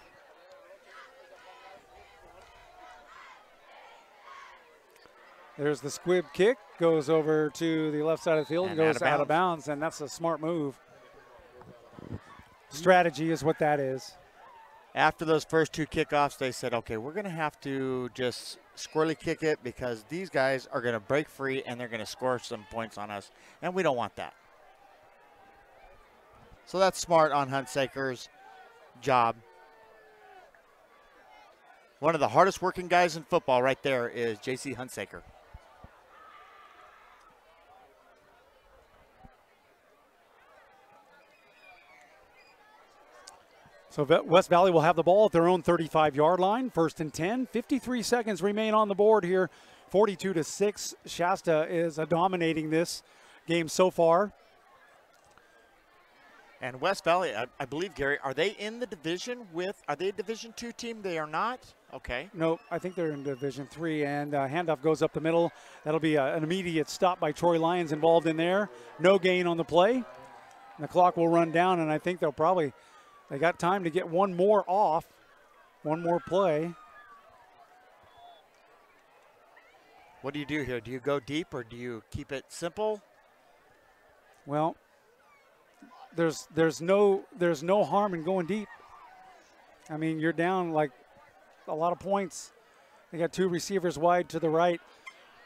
There's the squib kick, goes over to the left side of the field and goes out of bounds, and that's a smart move. strategy is what that is. After those first 2 kickoffs, they said, okay, we're going to have to just squirrely kick it because these guys are going to break free and they're going to score some points on us, and we don't want that. So that's smart on Huntsaker's job. One of the hardest working guys in football right there is J.C. Huntsaker. So West Valley will have the ball at their own 35-yard line. 1st and 10. 53 seconds remain on the board here. 42-6. Shasta is dominating this game so far. And West Valley, I believe, Gary, are they in the division with, are they a Division II team? They are not? Okay. No, I think they're in Division III, and handoff goes up the middle. That'll be an immediate stop by Troy Lyons involved in there. No gain on the play. And the clock will run down, and I think they'll probably, they got time to get one more off, one more play. What do you do here? Do you go deep or do you keep it simple? Well, there's no harm in going deep. I mean, you're down like a lot of points. They got 2 receivers wide to the right.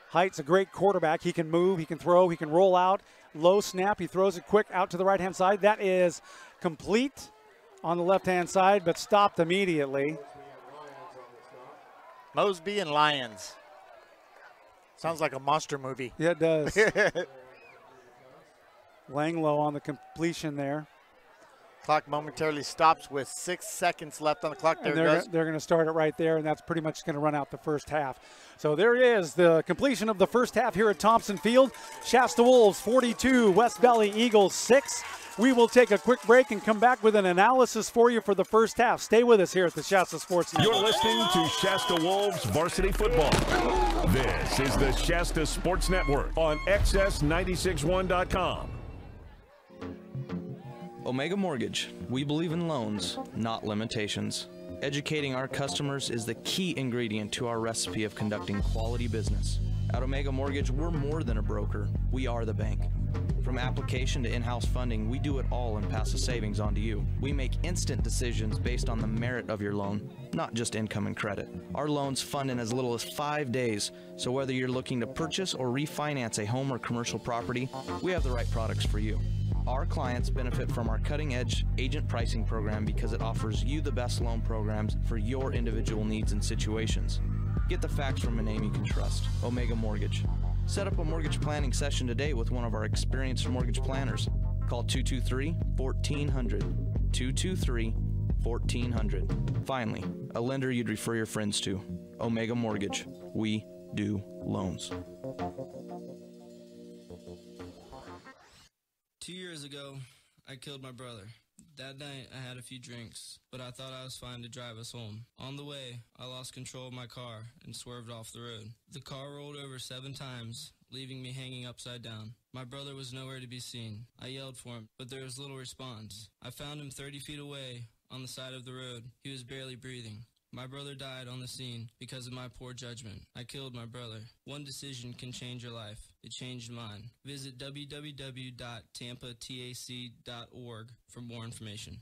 Height's a great quarterback. He can move, he can throw, he can roll out. Low snap, he throws it quick out to the right-hand side. That is complete on the left-hand side, but stopped immediately. Mosby and Lions. Sounds like a monster movie. Yeah, it does. Langlow on the completion there. Clock momentarily stops with 6 seconds left on the clock. There they're going to start it right there, and that's pretty much going to run out the first half. So there is the completion of the first half here at Thompson Field. Shasta Wolves 42, West Valley Eagles 6. We will take a quick break and come back with an analysis for you for the first half. Stay with us here at the Shasta Sports Network. You're listening to Shasta Wolves Varsity Football. This is the Shasta Sports Network on XS961.com. Omega Mortgage. We believe in loans, not limitations. Educating our customers is the key ingredient to our recipe of conducting quality business. At Omega Mortgage, we're more than a broker. We are the bank. From application to in-house funding, we do it all and pass the savings on to you. We make instant decisions based on the merit of your loan, not just income and credit. Our loans fund in as little as 5 days, so whether you're looking to purchase or refinance a home or commercial property, we have the right products for you. Our clients benefit from our cutting-edge agent pricing program because it offers you the best loan programs for your individual needs and situations. Get the facts from a name you can trust, Omega Mortgage. Set up a mortgage planning session today with one of our experienced mortgage planners. Call 223-1400, 223-1400. Finally, a lender you'd refer your friends to, Omega Mortgage. We do loans. 2 years ago, I killed my brother. That night, I had a few drinks, but I thought I was fine to drive us home. On the way, I lost control of my car and swerved off the road. The car rolled over 7 times, leaving me hanging upside down. My brother was nowhere to be seen. I yelled for him, but there was little response. I found him 30 feet away on the side of the road. He was barely breathing. My brother died on the scene because of my poor judgment. I killed my brother. One decision can change your life. It changed mine. Visit www.tampatac.org for more information.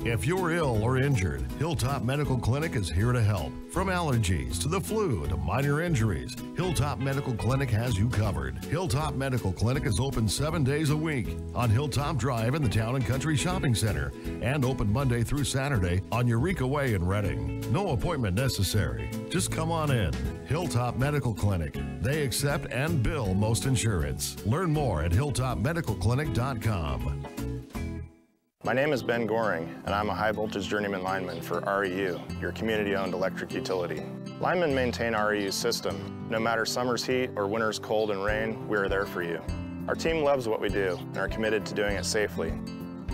If you're ill or injured, Hilltop Medical Clinic is here to help. From allergies to the flu to minor injuries, Hilltop Medical Clinic has you covered. Hilltop Medical Clinic is open 7 days a week on Hilltop Drive in the Town & Country Shopping Center and open Monday through Saturday on Eureka Way in Reading. No appointment necessary. Just come on in. Hilltop Medical Clinic. They accept and bill most insurance. Learn more at hilltopmedicalclinic.com. My name is Ben Goring, and I'm a high-voltage journeyman lineman for REU, your community-owned electric utility. Linemen maintain REU's system. No matter summer's heat or winter's cold and rain, we are there for you. Our team loves what we do and are committed to doing it safely.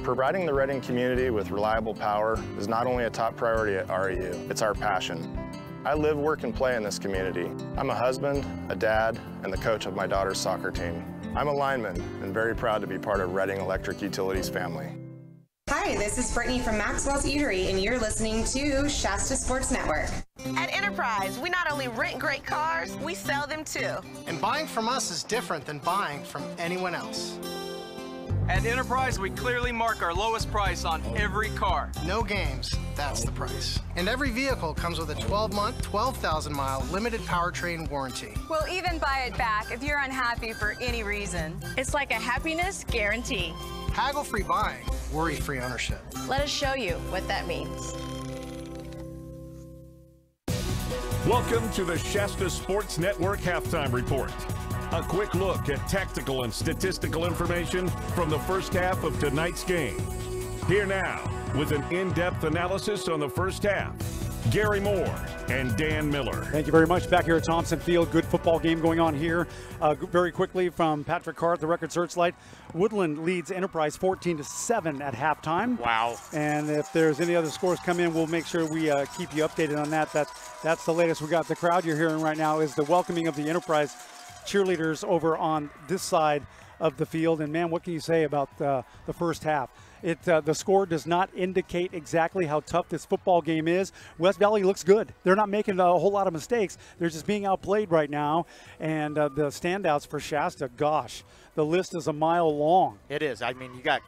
Providing the Reading community with reliable power is not only a top priority at REU, it's our passion. I live, work, and play in this community. I'm a husband, a dad, and the coach of my daughter's soccer team. I'm a lineman and very proud to be part of Reading Electric Utilities family. Hi, this is Brittany from Maxwell's Eatery, and you're listening to Shasta Sports Network. At Enterprise, we not only rent great cars, we sell them too. And buying from us is different than buying from anyone else. At Enterprise, we clearly mark our lowest price on every car. No games, that's the price. And every vehicle comes with a 12-month, 12,000-mile limited powertrain warranty. We'll even buy it back if you're unhappy for any reason. It's like a happiness guarantee. Haggle-free buying, worry-free ownership. Let us show you what that means. Welcome to the Shasta Sports Network Halftime Report. A quick look at tactical and statistical information from the first half of tonight's game. Here now, with an in-depth analysis on the first half, Gary Moore and Dan Miller. Thank you very much. Back here at Thompson Field, good football game going on here. Very quickly from Patrick Carr at the Record Searchlight. Woodland leads Enterprise 14-7 at halftime. Wow. And if there's any other scores come in, we'll make sure we keep you updated on that. That's the latest we got. The crowd you're hearing right now is the welcoming of the Enterprise cheerleaders over on this side of the field. And man, what can you say about the first half? The score does not indicate exactly how tough this football game is. West Valley looks good. They're not making a whole lot of mistakes. They're just being outplayed right now. And the standouts for Shasta, gosh, the list is a mile long. It is. I mean, you got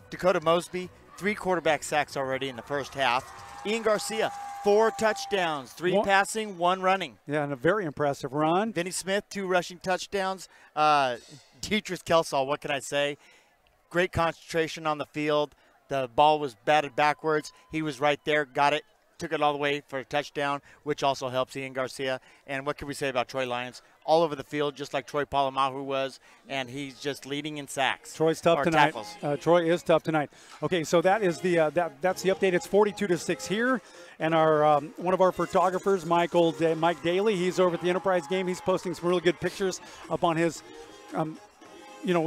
Dakota Mosby, 3 quarterback sacks already in the first half. Ian Garcia, 4 touchdowns, 3 passing, 1 running. Yeah, and a very impressive run. Vinny Smith, 2 rushing touchdowns. Dietrich Kelsall, what can I say? Great concentration on the field. The ball was batted backwards. He was right there, got it, took it all the way for a touchdown, which also helps Ian Garcia. And what can we say about Troy Lyons? All over the field, just like Troy Polamahu was, and he's just leading in sacks. Troy's tough tonight. Troy is tough tonight. Okay, so that is that's the update. It's 42-6 here, and our one of our photographers, Mike Daly, he's over at the Enterprise game. He's posting some really good pictures up on his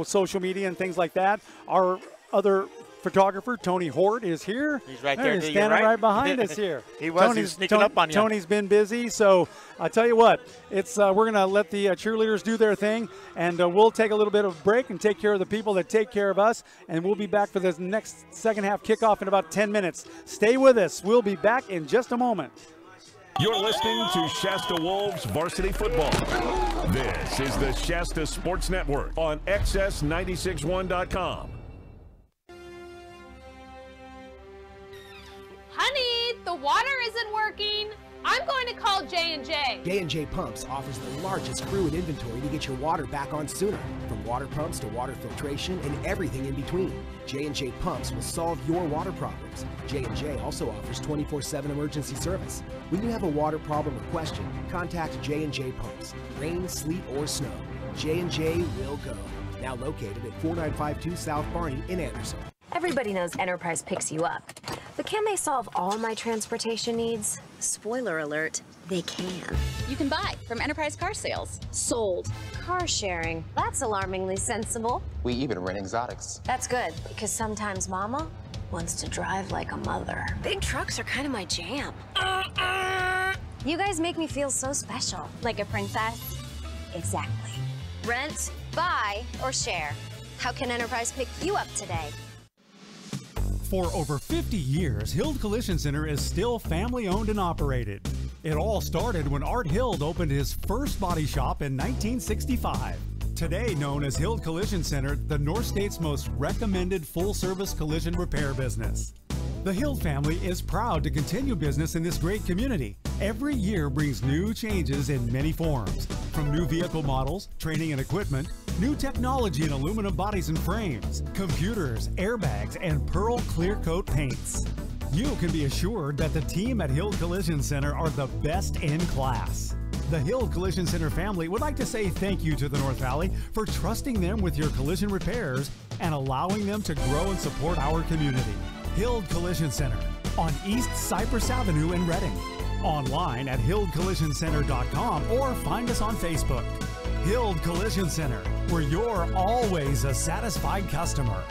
social media and things like that. Our other photographer, Tony Hort, is here. He's right there. He's standing right behind us here. He was sneaking up on you. Tony's been busy, so I tell you what, it's we're going to let the cheerleaders do their thing, and we'll take a little bit of a break and take care of the people that take care of us, and we'll be back for this next second half kickoff in about 10 minutes. Stay with us. We'll be back in just a moment. You're listening to Shasta Wolves Varsity Football. This is the Shasta Sports Network on XS961.com. Honey, the water isn't working. I'm going to call J&J. J&J Pumps offers the largest fluid inventory to get your water back on sooner. From water pumps to water filtration and everything in between. J&J Pumps will solve your water problems. J&J also offers 24/7 emergency service. When you have a water problem or question, contact J&J Pumps. Rain, sleet, or snow, J&J will go. Now located at 4952 South Barney in Anderson. Everybody knows Enterprise picks you up. But can they solve all my transportation needs? Spoiler alert, they can. You can buy from Enterprise Car Sales. Sold. Car sharing. That's alarmingly sensible. We even rent exotics. That's good, because sometimes Mama wants to drive like a mother. Big trucks are kind of my jam. You guys make me feel so special. Like a princess? Exactly. Rent, buy, or share. How can Enterprise pick you up today? For over 50 years, Hild Collision Center is still family-owned and operated. It all started when Art Hild opened his first body shop in 1965. Today known as Hild Collision Center, the North State's most recommended full-service collision repair business. The Hild family is proud to continue business in this great community. Every year brings new changes in many forms, from new vehicle models, training and equipment, new technology in aluminum bodies and frames, computers, airbags, and Pearl Clear Coat paints. You can be assured that the team at Hild Collision Center are the best in class. The Hild Collision Center family would like to say thank you to the North Valley for trusting them with your collision repairs and allowing them to grow and support our community. Hild Collision Center on East Cypress Avenue in Reading. Online at hildcollisioncenter.com or find us on Facebook. Hild Collision Center, where you're always a satisfied customer.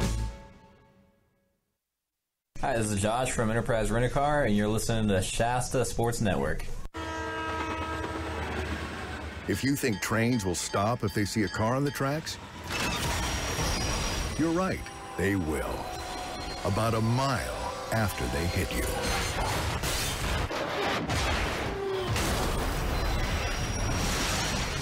Hi, this is Josh from Enterprise Rent-A-Car, and you're listening to Shasta Sports Network. If you think trains will stop if they see a car on the tracks, you're right, they will. About a mile after they hit you.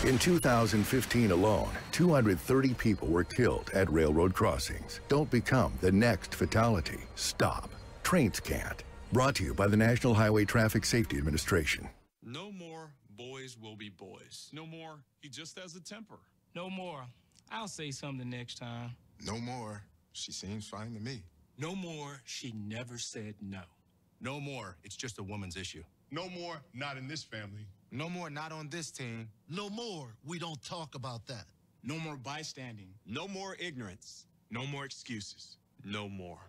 In 2015 alone, 230 people were killed at railroad crossings. Don't become the next fatality. Stop. Trains can't. Brought to you by the National Highway Traffic Safety Administration. No more boys will be boys. No more, he just has a temper. No more, I'll say something next time. No more, she seems fine to me. No more, she never said no. No more, it's just a woman's issue. No more, not in this family. No more, not on this team. No more, we don't talk about that. No more bystanding. No more ignorance. No more excuses. No more.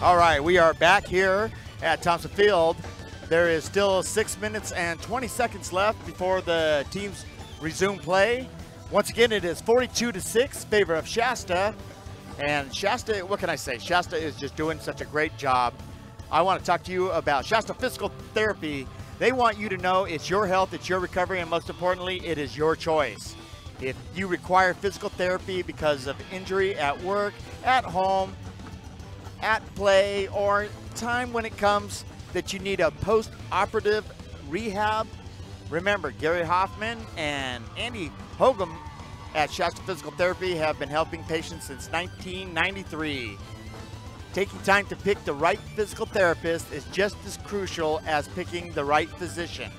All right, we are back here at Thompson Field. There is still 6 minutes and 20 seconds left before the teams resume play. Once again, it is 42-6 favor of Shasta. And Shasta, what can I say? Shasta is just doing such a great job. I want to talk to you about Shasta Physical Therapy. They want you to know it's your health, it's your recovery, and most importantly, it is your choice. If you require physical therapy because of injury at work, at home, at play, or time when it comes that you need a post-operative rehab, remember Gary Hoffman and Andy Hogum at Shasta Physical Therapy have been helping patients since 1993. Taking time to pick the right physical therapist is just as crucial as picking the right physician.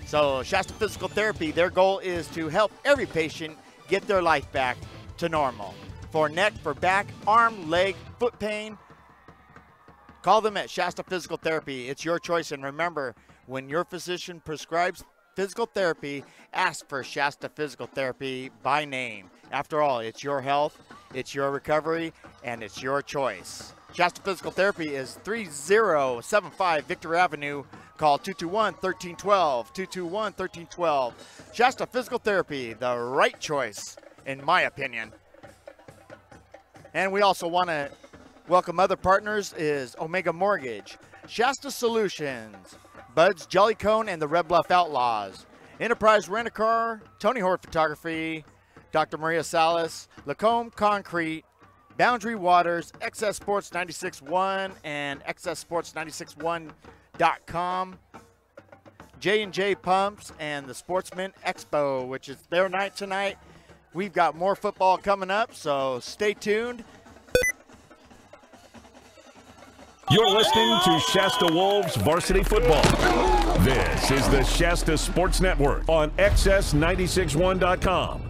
So Shasta Physical Therapy, their goal is to help every patient get their life back to normal. For neck, for back, arm, leg, foot pain, call them at Shasta Physical Therapy. It's your choice. And remember, when your physician prescribes physical therapy, ask for Shasta Physical Therapy by name. After all, it's your health, it's your recovery, and it's your choice. Shasta Physical Therapy is 3075 Victor Avenue. Call 221-1312, 221-1312. Shasta Physical Therapy, the right choice, in my opinion. And we also want to welcome other partners is Omega Mortgage, Shasta Solutions, Bud's Jolly Cone and the Red Bluff Outlaws, Enterprise Rent-A-Car, Tony Hort Photography, Dr. Maria Salas, Lacombe Concrete, Boundary Waters, XS Sports 96.1 and XSSports961.com, J&J Pumps, and the Sportsman Expo, which is their night tonight. We've got more football coming up, so stay tuned. You're listening to Shasta Wolves Varsity Football. This is the Shasta Sports Network on XS961.com.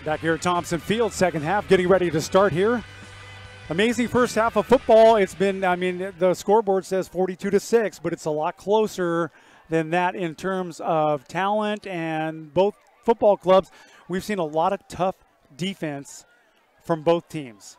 Back here at Thompson Field, second half, getting ready to start here. Amazing first half of football. It's been, I mean, the scoreboard says 42-6, but it's a lot closer than that in terms of talent and both football clubs. We've seen a lot of tough defense from both teams.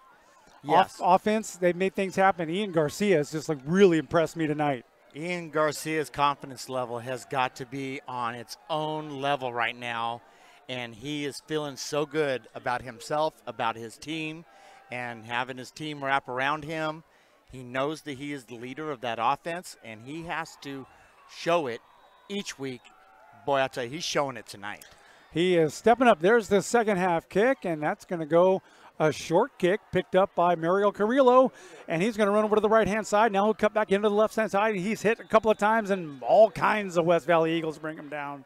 Yes. Offense, they've made things happen. Ian Garcia has just like really impressed me tonight. Ian Garcia's confidence level has got to be on its own level right now, and he is feeling so good about himself, about his team, and having his team wrap around him. He knows that he is the leader of that offense, and he has to show it each week. Boy, I'll tell you, he's showing it tonight. He is stepping up. There's the second half kick, and that's going to go a short kick picked up by Mario Carrillo, and he's going to run over to the right-hand side. Now he'll cut back into the left-hand side. He's hit a couple of times, and all kinds of West Valley Eagles bring him down.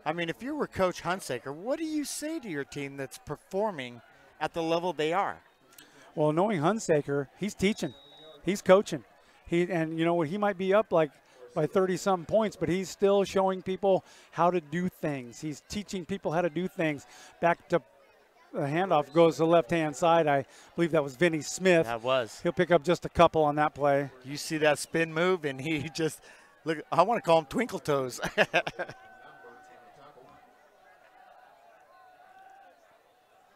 I mean, if you were Coach Hunsaker, what do you say to your team that's performing at the level they are? Well, knowing Hunsaker, he's teaching. He's coaching. And you know what, he might be up like by 30-some points, but he's still showing people how to do things. He's teaching people how to do things. Back to the handoff goes to the left-hand side. I believe that was Vinny Smith. That was. He'll pick up just a couple on that play. You see that spin move, and he just, look, I want to call him Twinkle Toes.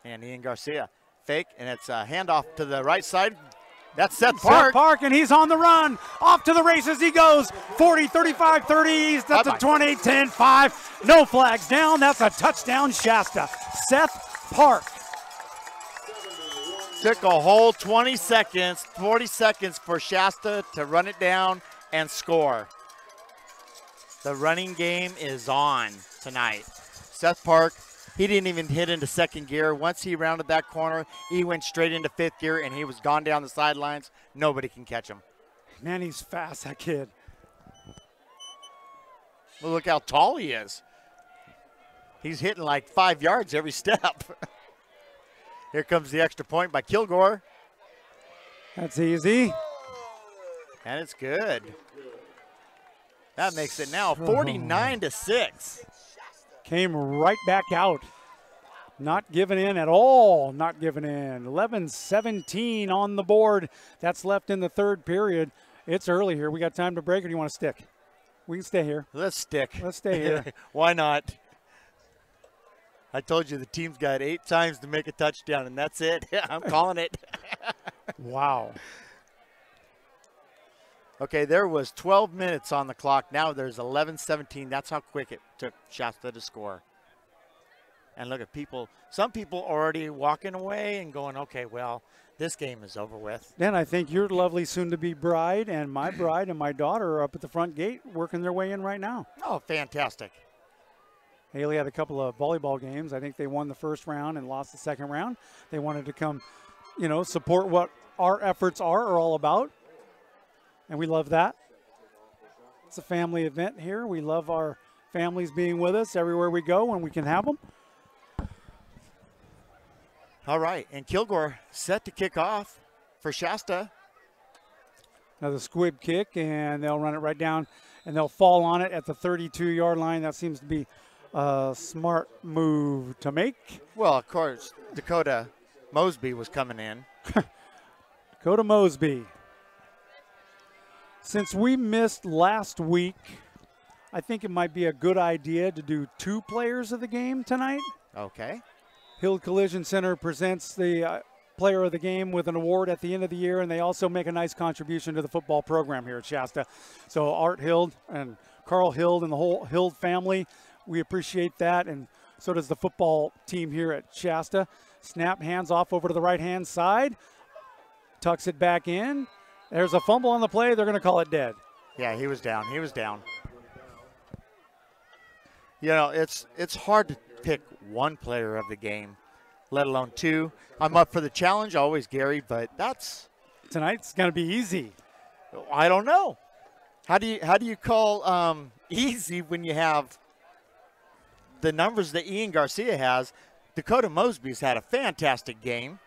And Ian Garcia, fake, and it's a handoff to the right side. That's Seth Park. Seth Park, and he's on the run. Off to the races he goes. 40, 35, 30. That's a 20, 10, 5. No flags down. That's a touchdown, Shasta. Seth Park. Took a whole 20 seconds, 40 seconds for Shasta to run it down and score. The running game is on tonight. Seth Park, he didn't even hit into second gear. Once he rounded that corner, he went straight into fifth gear, and he was gone down the sidelines. Nobody can catch him. Man, he's fast, that kid. Well, look how tall he is. He's hitting like 5 yards every step. Here comes the extra point by Kilgore. That's easy. And it's good. That makes it now 49-6. Came right back out. Not giving in at all. Not giving in. 11-17 on the board. That's left in the third period. It's early here. We got time to break, or do you want to stick? We can stay here. Let's stick. Let's stay here. Why not? I told you the team's got 8 times to make a touchdown, and that's it. I'm calling it. Wow. Okay, there was 12 minutes on the clock. Now there's 11-17. That's how quick it took Shasta to score. And look at people. Some people already walking away and going, okay, well, this game is over with. Dan, I think your lovely soon-to-be bride and my bride and my daughter are up at the front gate working their way in right now. Oh, fantastic. Haley had a couple of volleyball games. I think they won the first round and lost the second round. They wanted to come, you know, support what our efforts are all about. And we love that. It's a family event here. We love our families being with us everywhere we go when we can have them. All right, and Kilgore set to kick off for Shasta. Another squib kick, and they'll run it right down, and they'll fall on it at the 32-yard line. That seems to be a smart move to make. Well, of course, Dakota Mosby was coming in. Dakota Mosby. Since we missed last week, I think it might be a good idea to do 2 players of the game tonight. Okay. Hill Collision Center presents the player of the game with an award at the end of the year, and they also make a nice contribution to the football program here at Shasta. So Art Hild and Carl Hild and the whole Hild family, we appreciate that, and so does the football team here at Shasta. Snap, hands off over to the right-hand side. Tucks it back in. There's a fumble on the play. They're going to call it dead. Yeah, he was down. He was down. You know, it's hard to pick one player of the game, let alone 2. I'm up for the challenge always, Gary, but that's tonight's going to be easy. I don't know. How do you call easy when you have the numbers that Ian Garcia has? Dakota Mosby's had a fantastic game.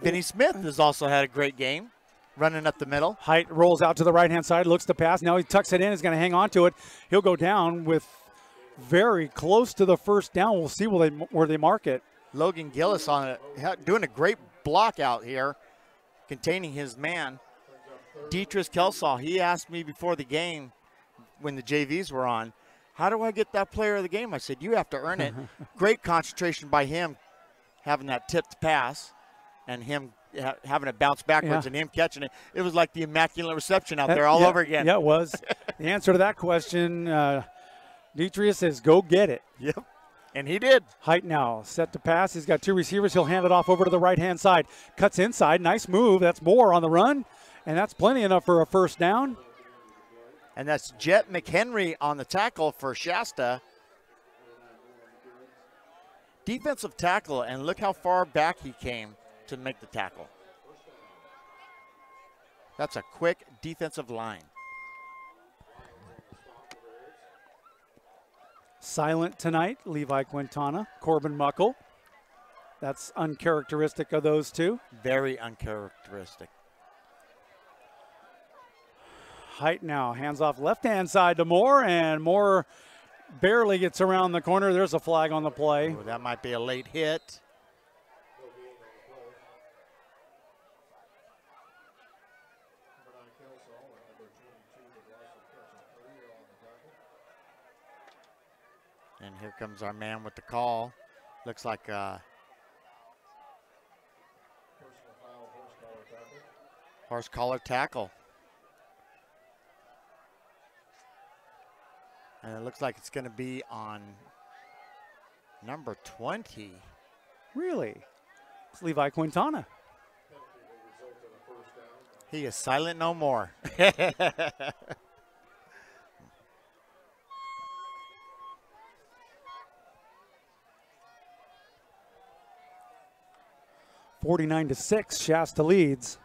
Vinny Smith has also had a great game, running up the middle. Height rolls out to the right-hand side, looks to pass. Now he tucks it in, is going to hang on to it. He'll go down with very close to the first down. We'll see where they mark it. Logan Gillis on it, doing a great block out here, containing his man. Dietrich Kelsaw, he asked me before the game when the JVs were on, how do I get that player of the game? I said, you have to earn it. Great concentration by him, having that tipped pass and him having it bounce backwards and him catching it. It was like the immaculate reception out there all over again. Yeah, it was. The answer to that question, Dietrich says, go get it. Yep, and he did. Height now set to pass. He's got 2 receivers. He'll hand it off over to the right-hand side. Cuts inside. Nice move. That's Moore on the run, and that's plenty enough for a first down. And that's Jet McHenry on the tackle for Shasta. Defensive tackle, and look how far back he came to make the tackle. That's a quick defensive line. Silent tonight, Levi Quintana, Corbin Muckle. That's uncharacteristic of those two. Very uncharacteristic. Height now hands off left-hand side to Moore, and Moore barely gets around the corner. There's a flag on the play. Ooh, that might be a late hit. And here comes our man with the call. Looks like horse collar tackle. And it looks like it's going to be on number 20. Really? It's Levi Quintana. He is silent no more. 49-6, Shasta leads.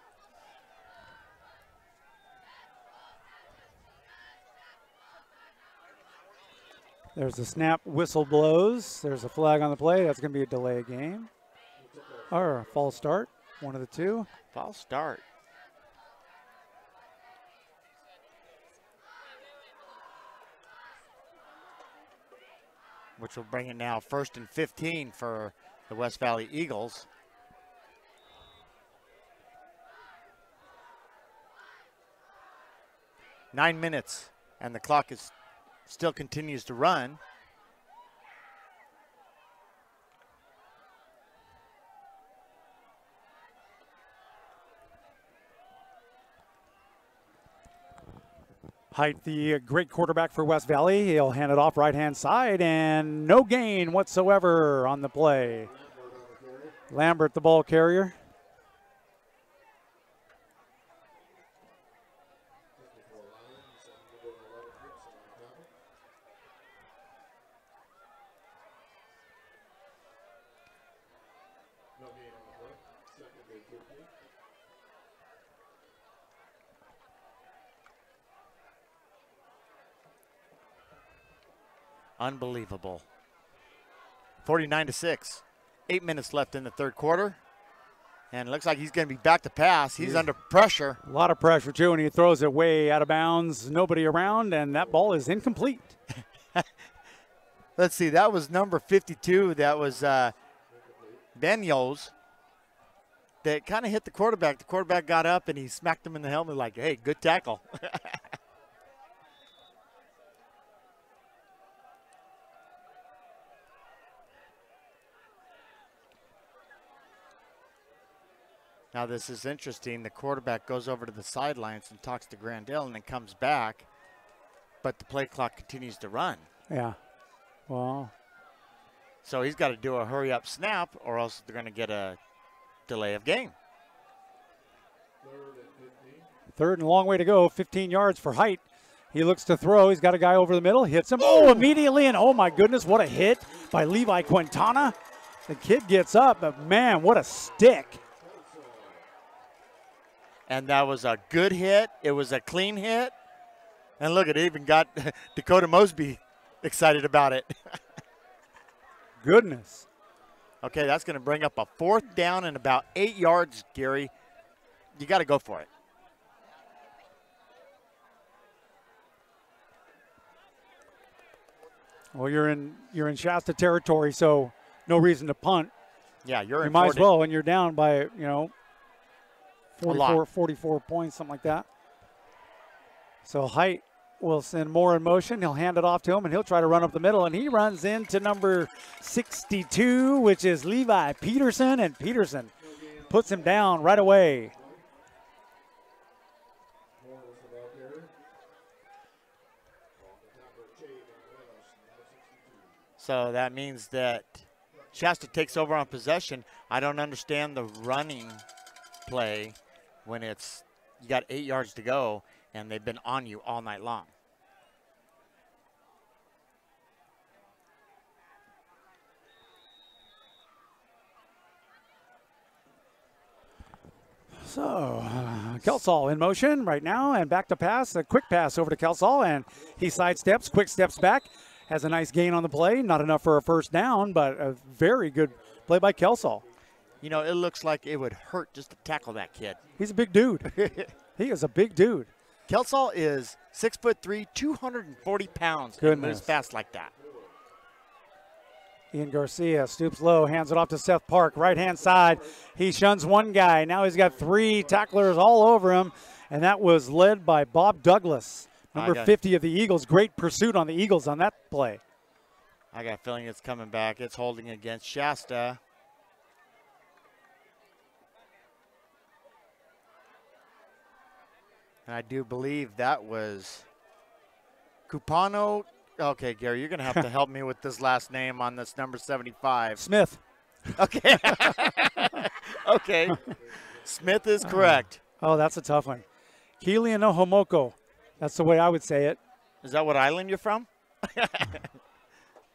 There's a snap, whistle blows. There's a flag on the play. That's going to be a delay game. Or a false start, one of the two. False start. Which will bring it now 1st and 15 for the West Valley Eagles. Nine minutes, and the clock is still continues to run. Height, the great quarterback for West Valley. He'll hand it off right-hand side, and no gain whatsoever on the play. Lambert, the ball carrier. Unbelievable. 49-6. 8 minutes left in the third quarter. And it looks like he's going to be back to pass. He's under pressure. A lot of pressure, too, and he throws it way out of bounds. Nobody around, and that ball is incomplete. Let's see. That was number 52. That was Benyos. That kind of hit the quarterback. The quarterback got up, and he smacked him in the helmet like, hey, good tackle. Now this is interesting. The quarterback goes over to the sidelines and talks to Grandel and then comes back, but the play clock continues to run. Yeah. Well. So he's got to do a hurry-up snap or else they're going to get a delay of game. Third and a long way to go. 15 yards for Height. He looks to throw. He's got a guy over the middle. Hits him. Oh, immediately. And oh, my goodness, what a hit by Levi Quintana. The kid gets up, but, man, what a stick. And that was a good hit. It was a clean hit. And look, it even got Dakota Mosby excited about it. Goodness. Okay, that's going to bring up a 4th down and about 8 yards, Gary. You got to go for it. Well, you're in Shasta territory, so no reason to punt. Yeah, you might as well when you're down by, 44 points, something like that. So Height will send Moore in motion. He'll hand it off to him, and he'll try to run up the middle, and he runs into number 62, which is Levi Peterson, and Peterson puts him down right away. So that means that Shasta takes over on possession. I don't understand the running play when it's you got 8 yards to go and they've been on you all night long. So Kelsall in motion right now and back to pass, a quick pass over to Kelsall, and he sidesteps, quick steps back, has a nice gain on the play. Not enough for a first down, but a very good play by Kelsall. You know, it looks like it would hurt just to tackle that kid. He's a big dude. He is a big dude. Kelsall is 6'3", 240 pounds. And Goodness. moves fast like that. Ian Garcia stoops low, hands it off to Seth Park, right-hand side. He shuns one guy. Now he's got 3 tacklers all over him, and that was led by Bob Douglas, number 50 of the Eagles. Great pursuit on the Eagles on that play. I got a feeling it's coming back. It's holding against Shasta. And I do believe that was Cupano. Okay, Gary, you're going to have to help me with this last name on this number 75. Smith. Okay. Okay. Smith is correct. Oh, that's a tough one. Kilian Ohomoko. That's the way I would say it. Is that what island you're from?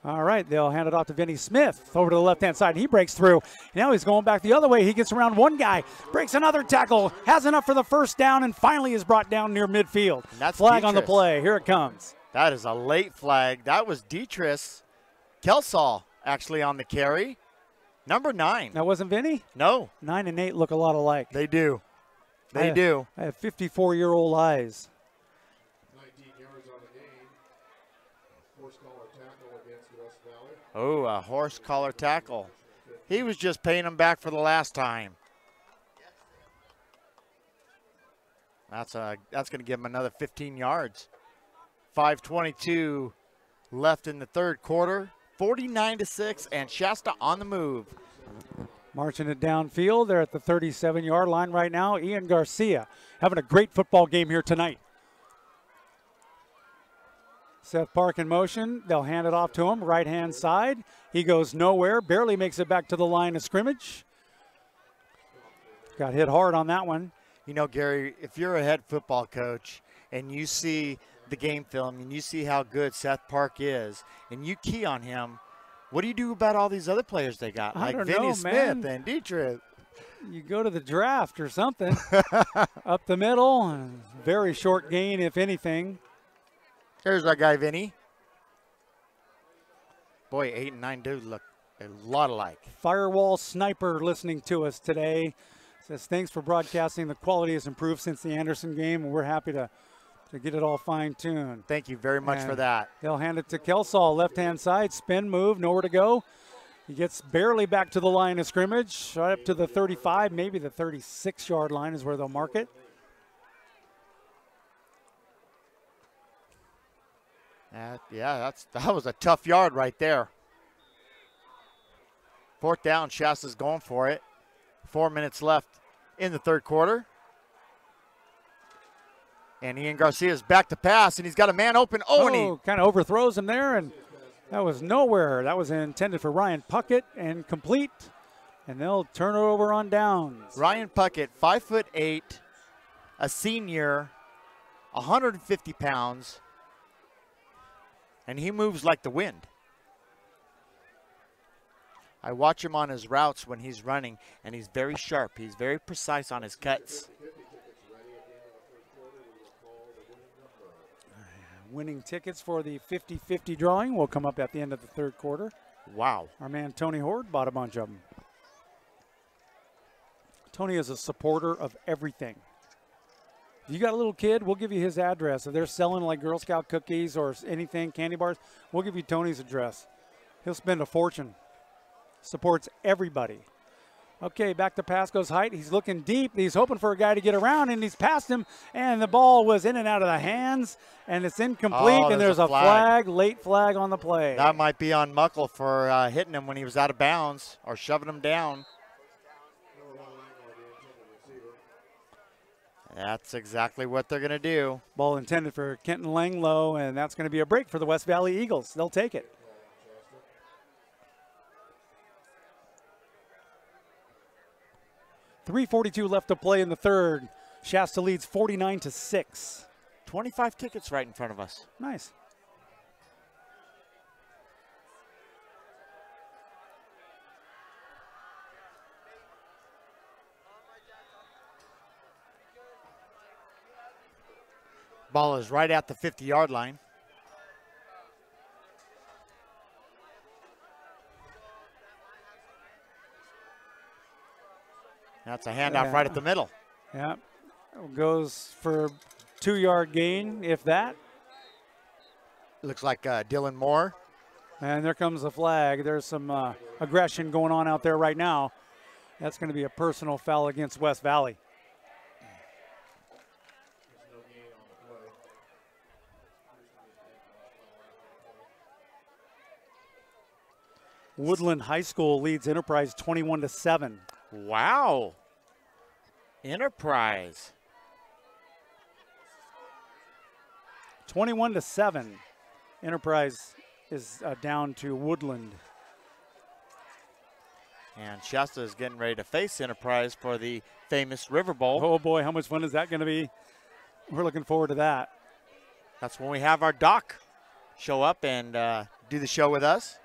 All right, they'll hand it off to Vinny Smith over to the left-hand side. He breaks through. Now he's going back the other way. He gets around one guy, breaks another tackle, has enough for the first down, and finally is brought down near midfield. That's flag on the Dietrich. play. Here it comes. That is a late flag. That was Dietrich Kelsall actually on the carry. Number 9. That wasn't Vinny? No. 9 and 8 look a lot alike. They do. They do. I have 54-year-old eyes. 19 yards on the game. Horse collar tackle against West Valley. Oh, a horse collar tackle. He was just paying him back for the last time. That's going to give him another 15 yards. 5:22 left in the third quarter. 49-6, and Shasta on the move. Marching it downfield. They're at the 37-yard line right now. Ian Garcia having a great football game here tonight. Seth Park in motion. They'll hand it off to him. Right-hand side. He goes nowhere. Barely makes it back to the line of scrimmage. Got hit hard on that one. You know, Gary, if you're a head football coach and you see the game film and you see how good Seth Park is and you key on him, what do you do about all these other players they got? I Like don't Vinny know, Smith man. and Dietrich. You go to the draft or something. Up the middle. And very short gain, if anything. There's our guy, Vinny. Boy, 8 and 9 do look a lot alike. Firewall Sniper listening to us today. Says, thanks for broadcasting. The quality has improved since the Anderson game, and we're happy to get it all fine-tuned. Thank you very much for that. They'll hand it to Kelsall, left-hand side, spin move, nowhere to go. He gets barely back to the line of scrimmage, right up to the 35, maybe the 36-yard line is where they'll mark it. That was a tough yard right there. 4th down, Shasta's going for it. 4 minutes left in the third quarter. And Ian Garcia's back to pass, and he's got a man open. And he kind of overthrows him there, and that was nowhere. That was intended for Ryan Puckett and complete, and they'll turn it over on downs. Ryan Puckett, 5'8", a senior, 150 pounds, and he moves like the wind. I watch him on his routes when he's running, and he's very sharp. He's very precise on his cuts. Winning tickets for the 50-50 drawing will come up at the end of the third quarter. Wow. Our man Tony Horde bought a bunch of them. Tony is a supporter of everything. If you got a little kid, we'll give you his address. If they're selling like Girl Scout cookies or anything, candy bars, we'll give you Tony's address. He'll spend a fortune. Supports everybody. Okay, back to Pasco's height. He's looking deep. He's hoping for a guy to get around, and he's past him, and the ball was in and out of the hands, and it's incomplete, and there's a flag, late flag on the play. That might be on Muckle for hitting him when he was out of bounds or shoving him down. That's exactly what they're going to do. Ball intended for Kenton Langlow, and that's going to be a break for the West Valley Eagles. They'll take it. .342 left to play in the third. Shasta leads 49-6. 25 tickets right in front of us. Nice. Ball is right at the 50-yard line. That's a handoff right at the middle. Yeah, goes for 2-yard gain, if that. Looks like Dylan Moore. And there comes the flag. There's some aggression going on out there right now. That's going to be a personal foul against West Valley. Woodland High School leads Enterprise 21-7. Wow. Enterprise. 21-7. Enterprise is down to Woodland. And Shasta is getting ready to face Enterprise for the famous River Bowl. Oh boy, how much fun is that going to be? We're looking forward to that. That's when we have our doc show up and do the show with us.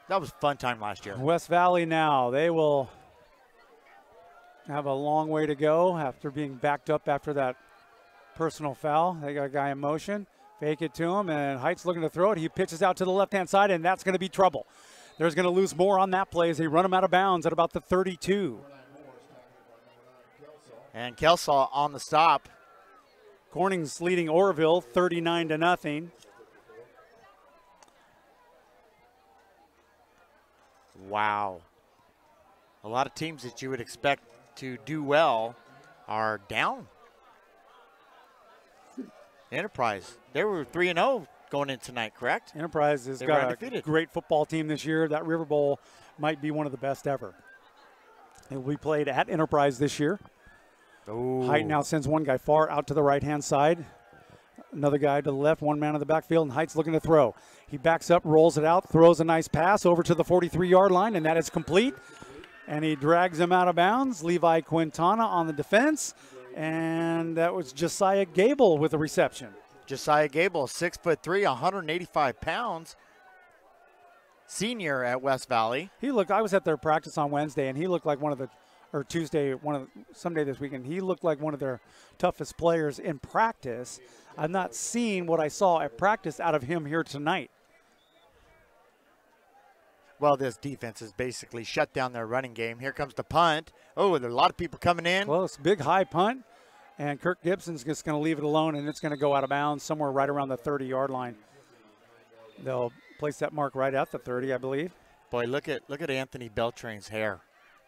That was a fun time last year. West Valley now, they will have a long way to go after being backed up after that personal foul. They got a guy in motion, fake it to him, and Heights looking to throw it. He pitches out to the left-hand side, and that's going to be trouble. There's going to lose more on that play as they run him out of bounds at about the 32. And Kelsall on the stop. Corning's leading Oroville 39-0. Wow. A lot of teams that you would expect to do well are down. Enterprise, they were 3-0 going in tonight, correct? Enterprise has got a great football team this year. That River Bowl might be one of the best ever. It will be played at Enterprise this year. Ooh. Height now sends one guy far out to the right-hand side. Another guy to the left, one man in the backfield, and Heights looking to throw. He backs up, rolls it out, throws a nice pass over to the 43-yard line, and that is complete. And he drags him out of bounds. Levi Quintana on the defense, and that was Josiah Gable with the reception. Josiah Gable, 6'3", 185 pounds. Senior at West Valley. He looked. I was at their practice on Wednesday, and he looked like one of the, or Tuesday, someday this weekend. He looked like one of their toughest players in practice. I've not seen what I saw at practice out of him here tonight. Well, this defense has basically shut down their running game. Here comes the punt. Oh, there are a lot of people coming in. Close, big high punt. And Kirk Gibson's just going to leave it alone, and it's going to go out of bounds somewhere right around the 30-yard line. They'll place that mark right at the 30, I believe. Boy, look at Anthony Beltrane's hair.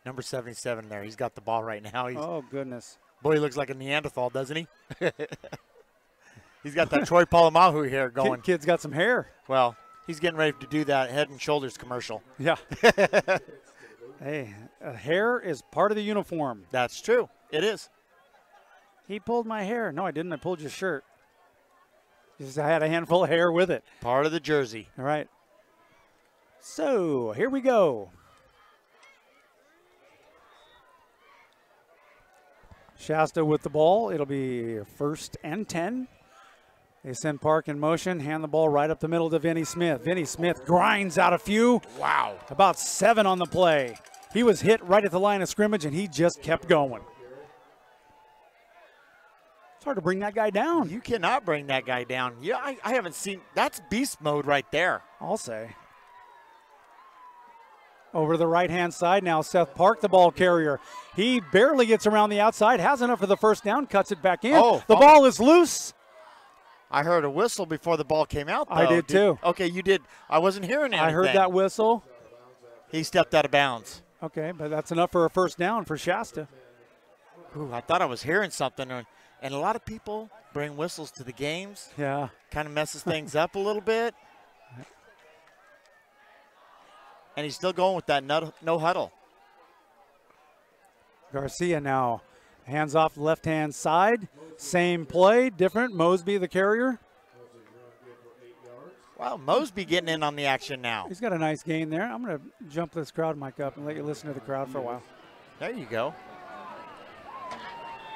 Number 77 there. He's got the ball right now. Oh, goodness. Boy, he looks like a Neanderthal, doesn't he? He's got that Troy Polamahu hair going. Kid's got some hair. Well, he's getting ready to do that Head and Shoulders commercial. Yeah. Hey, hair is part of the uniform. That's true. It is. He pulled my hair. No, I didn't. I pulled your shirt. Just I had a handful of hair with it. Part of the jersey. All right. So, here we go. Shasta with the ball. It'll be 1st and 10. They send Park in motion, hand the ball right up the middle to Vinny Smith. Vinny Smith grinds out a few. Wow. About 7 on the play. He was hit right at the line of scrimmage, and he just kept going. It's hard to bring that guy down. You cannot bring that guy down. Yeah, I haven't seen. That's beast mode right there. I'll say. Over to the right-hand side now, Seth Park, the ball carrier. He barely gets around the outside, has enough for the first down, cuts it back in. The ball is loose. I heard a whistle before the ball came out, though. I did too. Okay, you did. I wasn't hearing anything. I heard that whistle. He stepped out of bounds. Okay, but that's enough for a first down for Shasta. Ooh, I thought I was hearing something. And a lot of people bring whistles to the games. Yeah. Kind of messes things up a little bit. And he's still going with that no huddle. Garcia now hands off the left-hand side. Same play, different. Mosby, the carrier. Wow, Mosby getting in on the action now. He's got a nice gain there. I'm going to jump this crowd mic up and let you listen to the crowd for a while. There you go.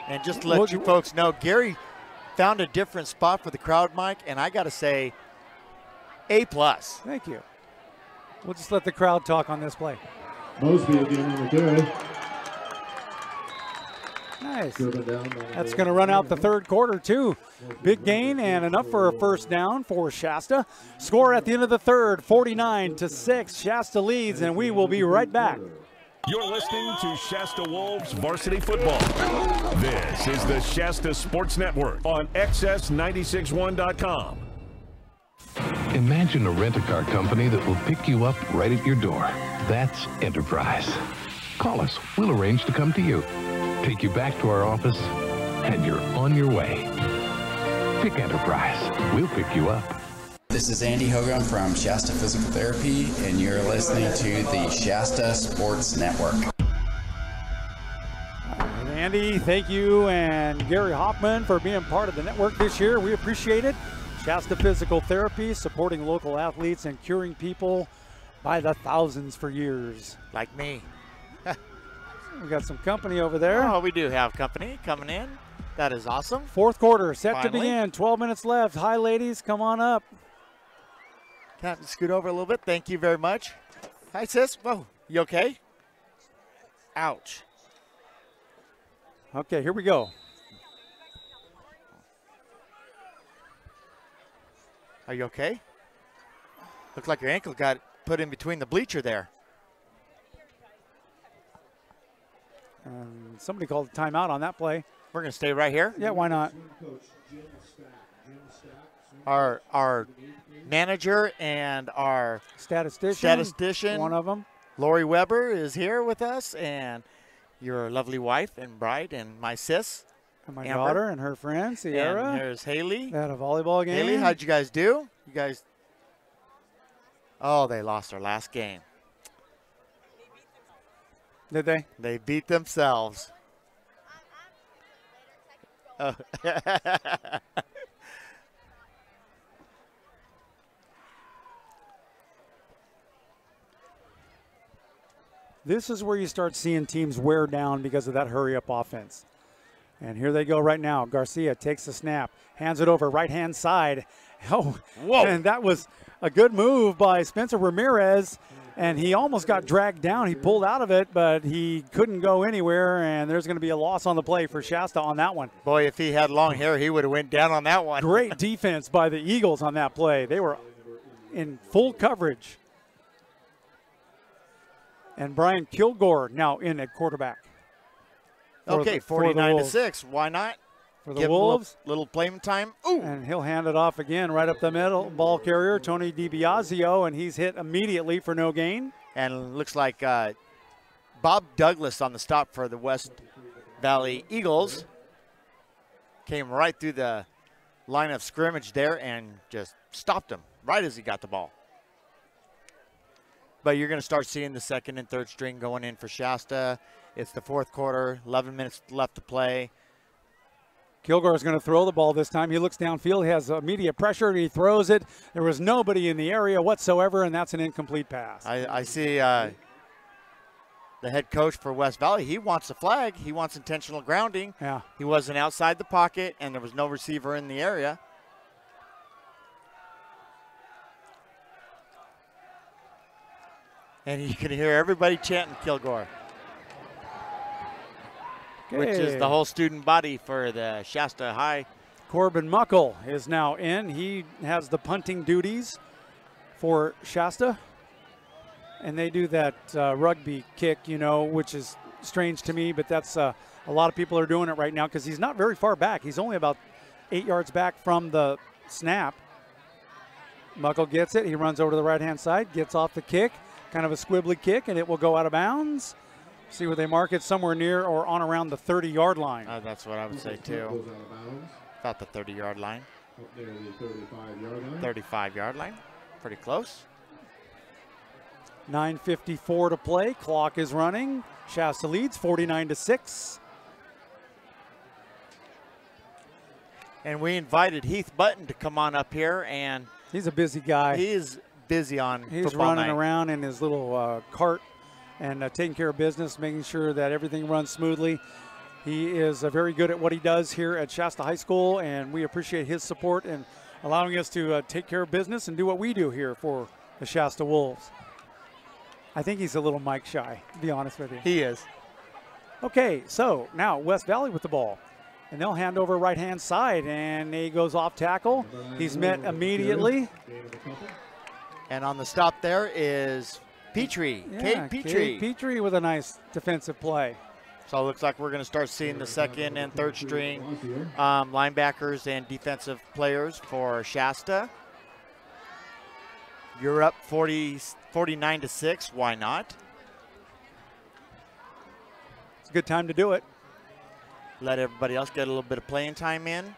And just to let you folks know, Gary found a different spot for the crowd mic, and I got to say, A+. Thank you. We'll just let the crowd talk on this play. Mosby again on the carry. Nice. That's going to run out the third quarter, too. Big gain and enough for a first down for Shasta. Score at the end of the third, 49-6. Shasta leads, and we will be right back. You're listening to Shasta Wolves Varsity Football. This is the Shasta Sports Network on XS961.com. Imagine a rent-a-car company that will pick you up right at your door. That's Enterprise. Call us. We'll arrange to come to you, take you back to our office, and you're on your way. Pick Enterprise. We'll pick you up. This is Andy Hogan from Shasta Physical Therapy, and you're listening to the Shasta Sports Network. Andy, thank you, and Gary Hoffman for being part of the network this year. We appreciate it. Shasta Physical Therapy, supporting local athletes and curing people by the thousands for years. Like me. We got some company over there. Oh, we do have company coming in. That is awesome. Fourth quarter set Finally. to begin. 12 minutes left. Hi, ladies. Come on up. Captain, scoot over a little bit. Thank you very much. Hi, sis. Whoa, you okay? Ouch. Okay, here we go. Are you okay? Looks like your ankle got put in between the bleacher there. Somebody called a timeout on that play. We're going to stay right here. Yeah, why not? Our manager and our statistician, one of them, Lori Weber, is here with us, and your lovely wife and bride, and my sis, and my Amber. daughter and her friend Sierra. And there's Haley. They had a volleyball game. Haley, how'd you guys do? You guys? Oh, they lost their last game. Did they? They beat themselves. Oh. This is where you start seeing teams wear down because of that hurry-up offense. And here they go right now. Garcia takes the snap, hands it over right-hand side. Oh, whoa. And that was a good move by Spencer Ramirez, and he almost got dragged down. He pulled out of it, but he couldn't go anywhere, and there's going to be a loss on the play for Shasta on that one. Boy, if he had long hair, he would have went down on that one. Great defense by the Eagles on that play. They were in full coverage. And Brian Kilgore now in at quarterback. Okay, 49-6. Why not? For the Give Wolves. Him a little playing time. Ooh. And he'll hand it off again right up the middle. Ball carrier, Tony DiBiasio, and he's hit immediately for no gain. And it looks like Bob Douglas on the stop for the West Valley Eagles. Came right through the line of scrimmage there and just stopped him right as he got the ball. But you're going to start seeing the second and third string going in for Shasta. It's the fourth quarter, 11 minutes left to play. Kilgore is going to throw the ball this time. He looks downfield. He has immediate pressure, and he throws it. There was nobody in the area whatsoever, and that's an incomplete pass. I see the head coach for West Valley. He wants a flag. He wants intentional grounding. Yeah. He wasn't outside the pocket, and there was no receiver in the area. And you can hear everybody chanting Kilgore, which is the whole student body for the Shasta High. Corbin Muckle is now in. He has the punting duties for Shasta. And they do that rugby kick, you know, which is strange to me, but that's a lot of people are doing it right now because he's not very far back. He's only about 8 yards back from the snap. Muckle gets it. He runs over to the right-hand side, gets off the kick. Kind of a squibbly kick, and it will go out of bounds. See where they mark it, somewhere near or on around the 30-yard line. That's what I would say, too. About the 30-yard line. Up near the 35-yard line. 35-yard line. Pretty close. 9:54 to play. Clock is running. Shasta leads 49-6. And we invited Heath Button to come on up here, and he's a busy guy. He is busy on He's football running night. around in his little cart and taking care of business, making sure that everything runs smoothly. He is very good at what he does here at Shasta High School, and we appreciate his support and allowing us to take care of business and do what we do here for the Shasta Wolves. I think he's a little mic shy, to be honest with you. He is. Okay, so now West Valley with the ball. And they'll hand over right-hand side, and he goes off tackle. He's met immediately. And on the stop there is Petrie, Yeah, Kate Petrie. Kate Petrie with a nice defensive play. So it looks like we're going to start seeing the second and third string linebackers and defensive players for Shasta. You're up 49-6. Why not? It's a good time to do it. Let everybody else get a little bit of playing time in.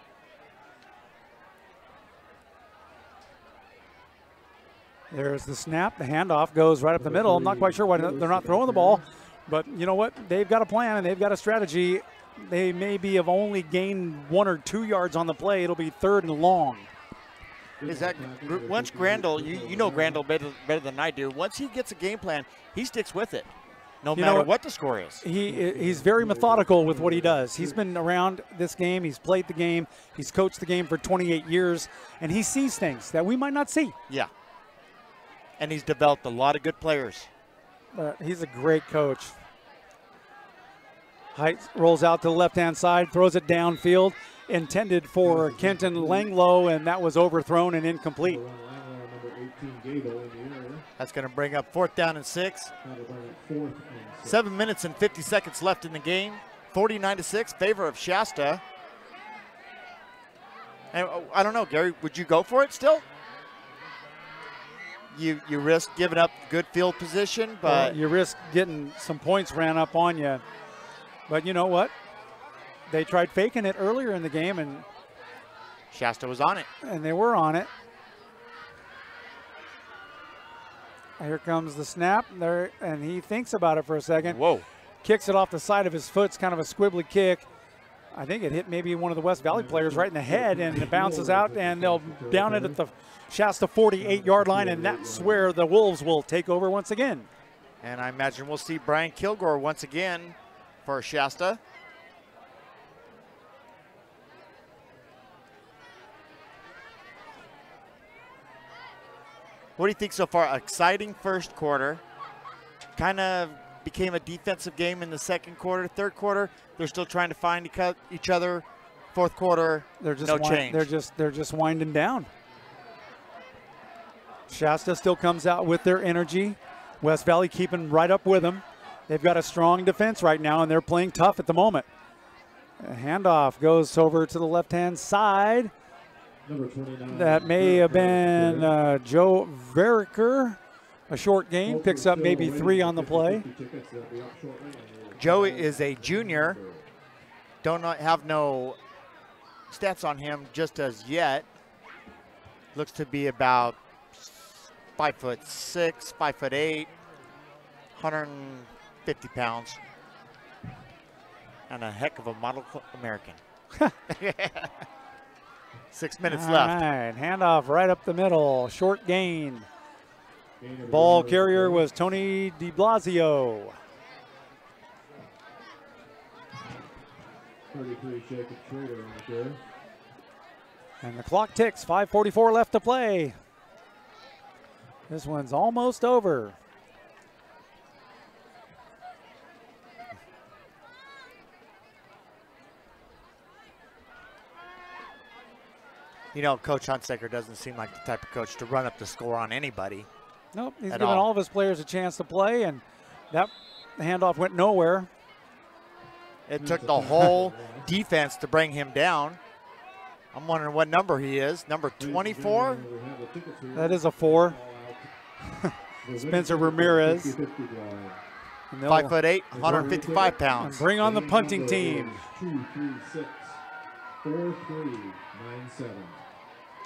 There's the snap. The handoff goes right up the middle. I'm not quite sure why they're not throwing the ball, but you know what? They've got a plan and they've got a strategy. They maybe have only gained 1 or 2 yards on the play. It'll be 3rd and long. Is that once Grandel? You know Grandel better than I do. Once he gets a game plan, he sticks with it, no matter what the score is. He's very methodical with what he does. He's been around this game. He's played the game. He's coached the game for 28 years, and he sees things that we might not see. Yeah. And he's developed a lot of good players. He's a great coach. Height rolls out to the left-hand side, throws it downfield, intended for Kenton Langlow, and that was overthrown and incomplete. That's going to bring up 4th down and 6. 7 minutes and 50 seconds left in the game. 49-6, favor of Shasta. And I don't know, Gary, would you go for it still? You risk giving up good field position, but well, you risk getting some points ran up on you. But you know what? They tried faking it earlier in the game, and Shasta was on it. And they were on it. Here comes the snap there, and he thinks about it for a second. Whoa. Kicks it off the side of his foot. It's kind of a squibbly kick. I think it hit maybe one of the West Valley players right in the head, and it bounces out, and they'll down it at the Shasta 48-yard line, and that's where the Wolves will take over once again. And I imagine we'll see Brian Kilgore once again for Shasta. What do you think so far? Exciting first quarter. Kind of became a defensive game in the second quarter. Third quarter, they're still trying to find each other. Fourth quarter, no change. They're just winding down. Shasta still comes out with their energy. West Valley keeping right up with them. They've got a strong defense right now, and they're playing tough at the moment. A handoff goes over to the left-hand side. That may have been Joe Veriker. A short gain, picks up maybe 3 on the play. Joe is a junior. Don't have no stats on him just as yet. Looks to be about 5'6", 5'8", 150 pounds, and a heck of a model American. 6 minutes left. All right, handoff right up the middle, short gain. Ball carrier was Tony DeBlasio. 33 Jacob Schrader right there. And the clock ticks, 5:44 left to play. This one's almost over. You know, Coach Hunsaker doesn't seem like the type of coach to run up the score on anybody. Nope, he's giving all of his players a chance to play, and that handoff went nowhere. It took the whole defense to bring him down. I'm wondering what number he is. Number 24? That is a 4. Spencer Ramirez. 5'8", 155 pounds. And bring on the punting team. 236 4397.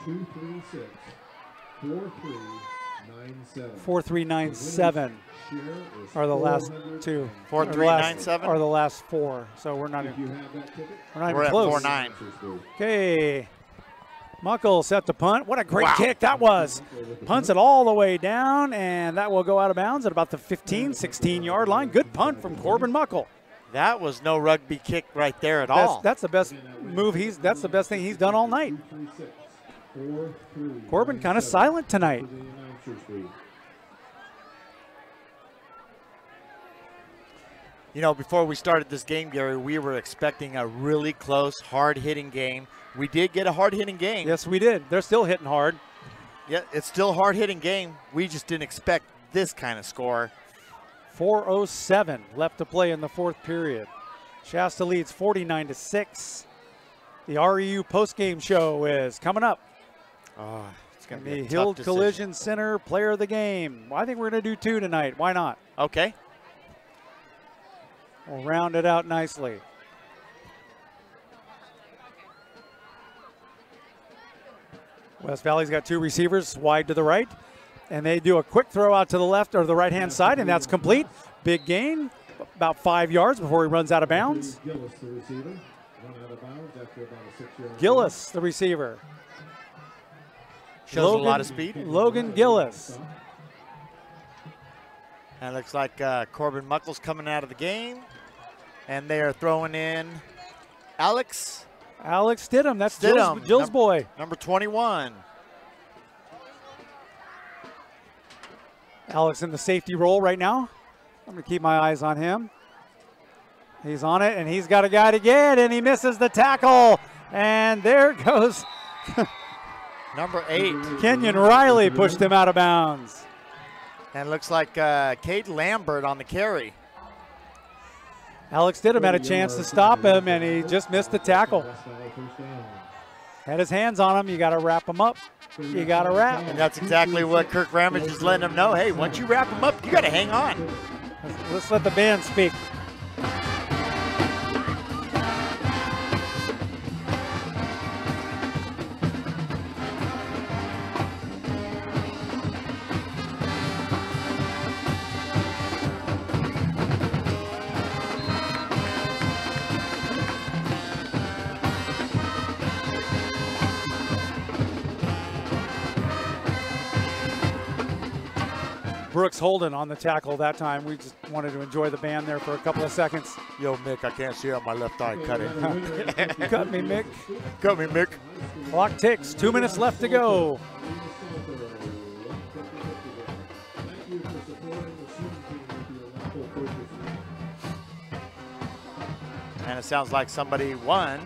236 4397. 4397 are the last 2. 4397 are the last 4. So we're not even at close. 4-9. Okay. Muckle set to punt. What a great kick that was. Punts it all the way down, and that will go out of bounds at about the 15, 16-yard line. Good punt from Corbin Muckle. That was no rugby kick right there at all. That's the best move. That's the best thing he's done all night. Corbin kind of silent tonight. You know, before we started this game, Gary, we were expecting a really close, hard-hitting game. We did get a hard-hitting game. Yes, we did. They're still hitting hard. Yeah, it's still a hard-hitting game. We just didn't expect this kind of score. 4:07 left to play in the fourth period. Shasta leads 49-6. The REU postgame show is coming up. Oh, it's going to be the a Hill tough Collision Center Player of the Game. Well, I think we're going to do 2 tonight. Why not? Okay. We'll round it out nicely. West Valley's got 2 receivers wide to the right, and they do a quick throw out to the left or the right-hand side, and that's complete. Big gain, about 5 yards before he runs out of bounds. Gillis, the receiver, run out of bounds after about a 6-yard. Gillis, the receiver. Shows a lot of speed. Logan Gillis. And it looks like Corbin Muckles coming out of the game. And they are throwing in Alex Stidham. That's Stidham, Jill's boy. Number 21. Alex in the safety role right now. I'm going to keep my eyes on him. He's on it, and he's got a guy to get, and he misses the tackle. And there goes Number 8. Kenyon Riley pushed him out of bounds. And it looks like Cade Lambert on the carry. Alex Stidham had a chance to stop him, and he just missed the tackle. Had his hands on him. You got to wrap him up. You got to wrap. And that's exactly what Kirk Ramage is letting him know. Hey, once you wrap him up, you got to hang on. Let's let the band speak. Brooks Holden on the tackle that time. We just wanted to enjoy the band there for a couple of seconds. Yo, Mick, I can't see out my left eye. Cut it. You cut me, Mick. Cut me, Mick. Clock ticks. 2 minutes left to go. And it sounds like somebody won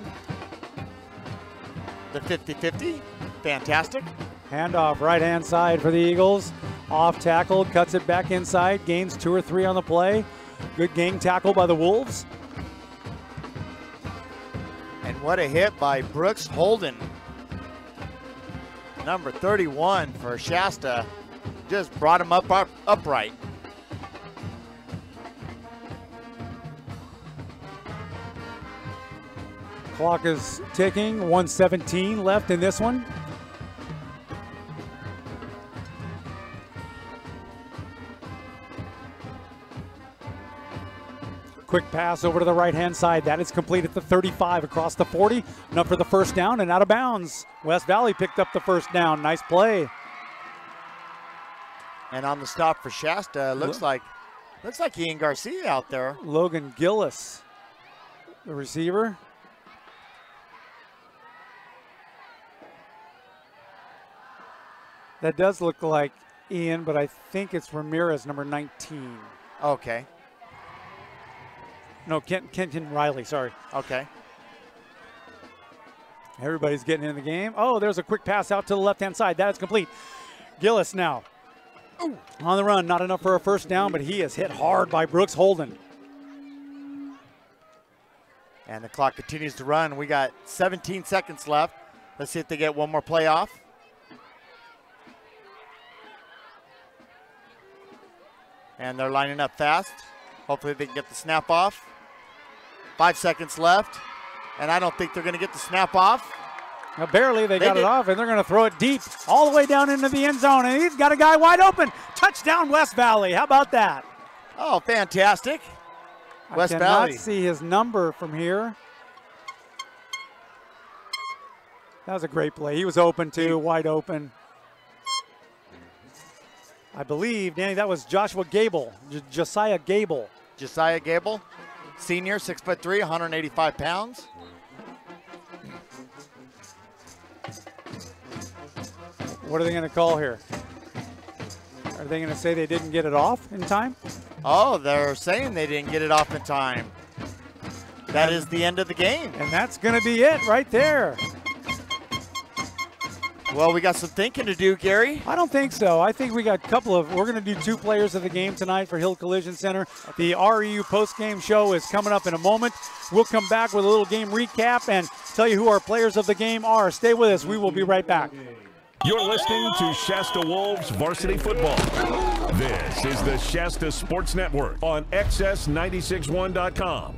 the 50-50. Fantastic. Handoff right-hand side for the Eagles. Off tackle, cuts it back inside, gains 2 or 3 on the play. Good gang tackle by the Wolves. And what a hit by Brooks Holden. Number 31 for Shasta. Just brought him up upright. Clock is ticking, 1:17 left in this one. Quick pass over to the right-hand side. That is complete at the 35 across the 40. Enough for the first down and out of bounds. West Valley picked up the first down. Nice play. And on the stop for Shasta, looks like Ian Garcia out there. Logan Gillis, the receiver. That does look like Ian, but I think it's Ramirez, number 19. Okay. No, Kenton Riley, sorry. Okay. Everybody's getting in the game. Oh, there's a quick pass out to the left-hand side. That is complete. Gillis now. Ooh. On the run, not enough for a first down, but he is hit hard by Brooks Holden. And the clock continues to run. We got 17 seconds left. Let's see if they get one more play off. And they're lining up fast. Hopefully they can get the snap off. 5 seconds left. And I don't think they're going to get the snap off. Now barely they got it off, and they're going to throw it deep all the way down into the end zone. And he's got a guy wide open. Touchdown West Valley. How about that? Oh, fantastic. West Valley. I cannot see his number from here. That was a great play. He was open too, wide open. I believe, Danny, that was Joshua Gable, Josiah Gable. Josiah Gable, senior, 6'3", 185 pounds. What are they going to call here? Are they going to say they didn't get it off in time? Oh, they're saying they didn't get it off in time. That is the end of the game. And that's going to be it right there. Well, we got some thinking to do, Gary. I don't think so. I think we got a couple of, we're going to do 2 players of the game tonight for Hill Collision Center. The REU post-game show is coming up in a moment. We'll come back with a little game recap and tell you who our players of the game are. Stay with us. We will be right back. You're listening to Shasta Wolves Varsity Football. This is the Shasta Sports Network on XS961.com.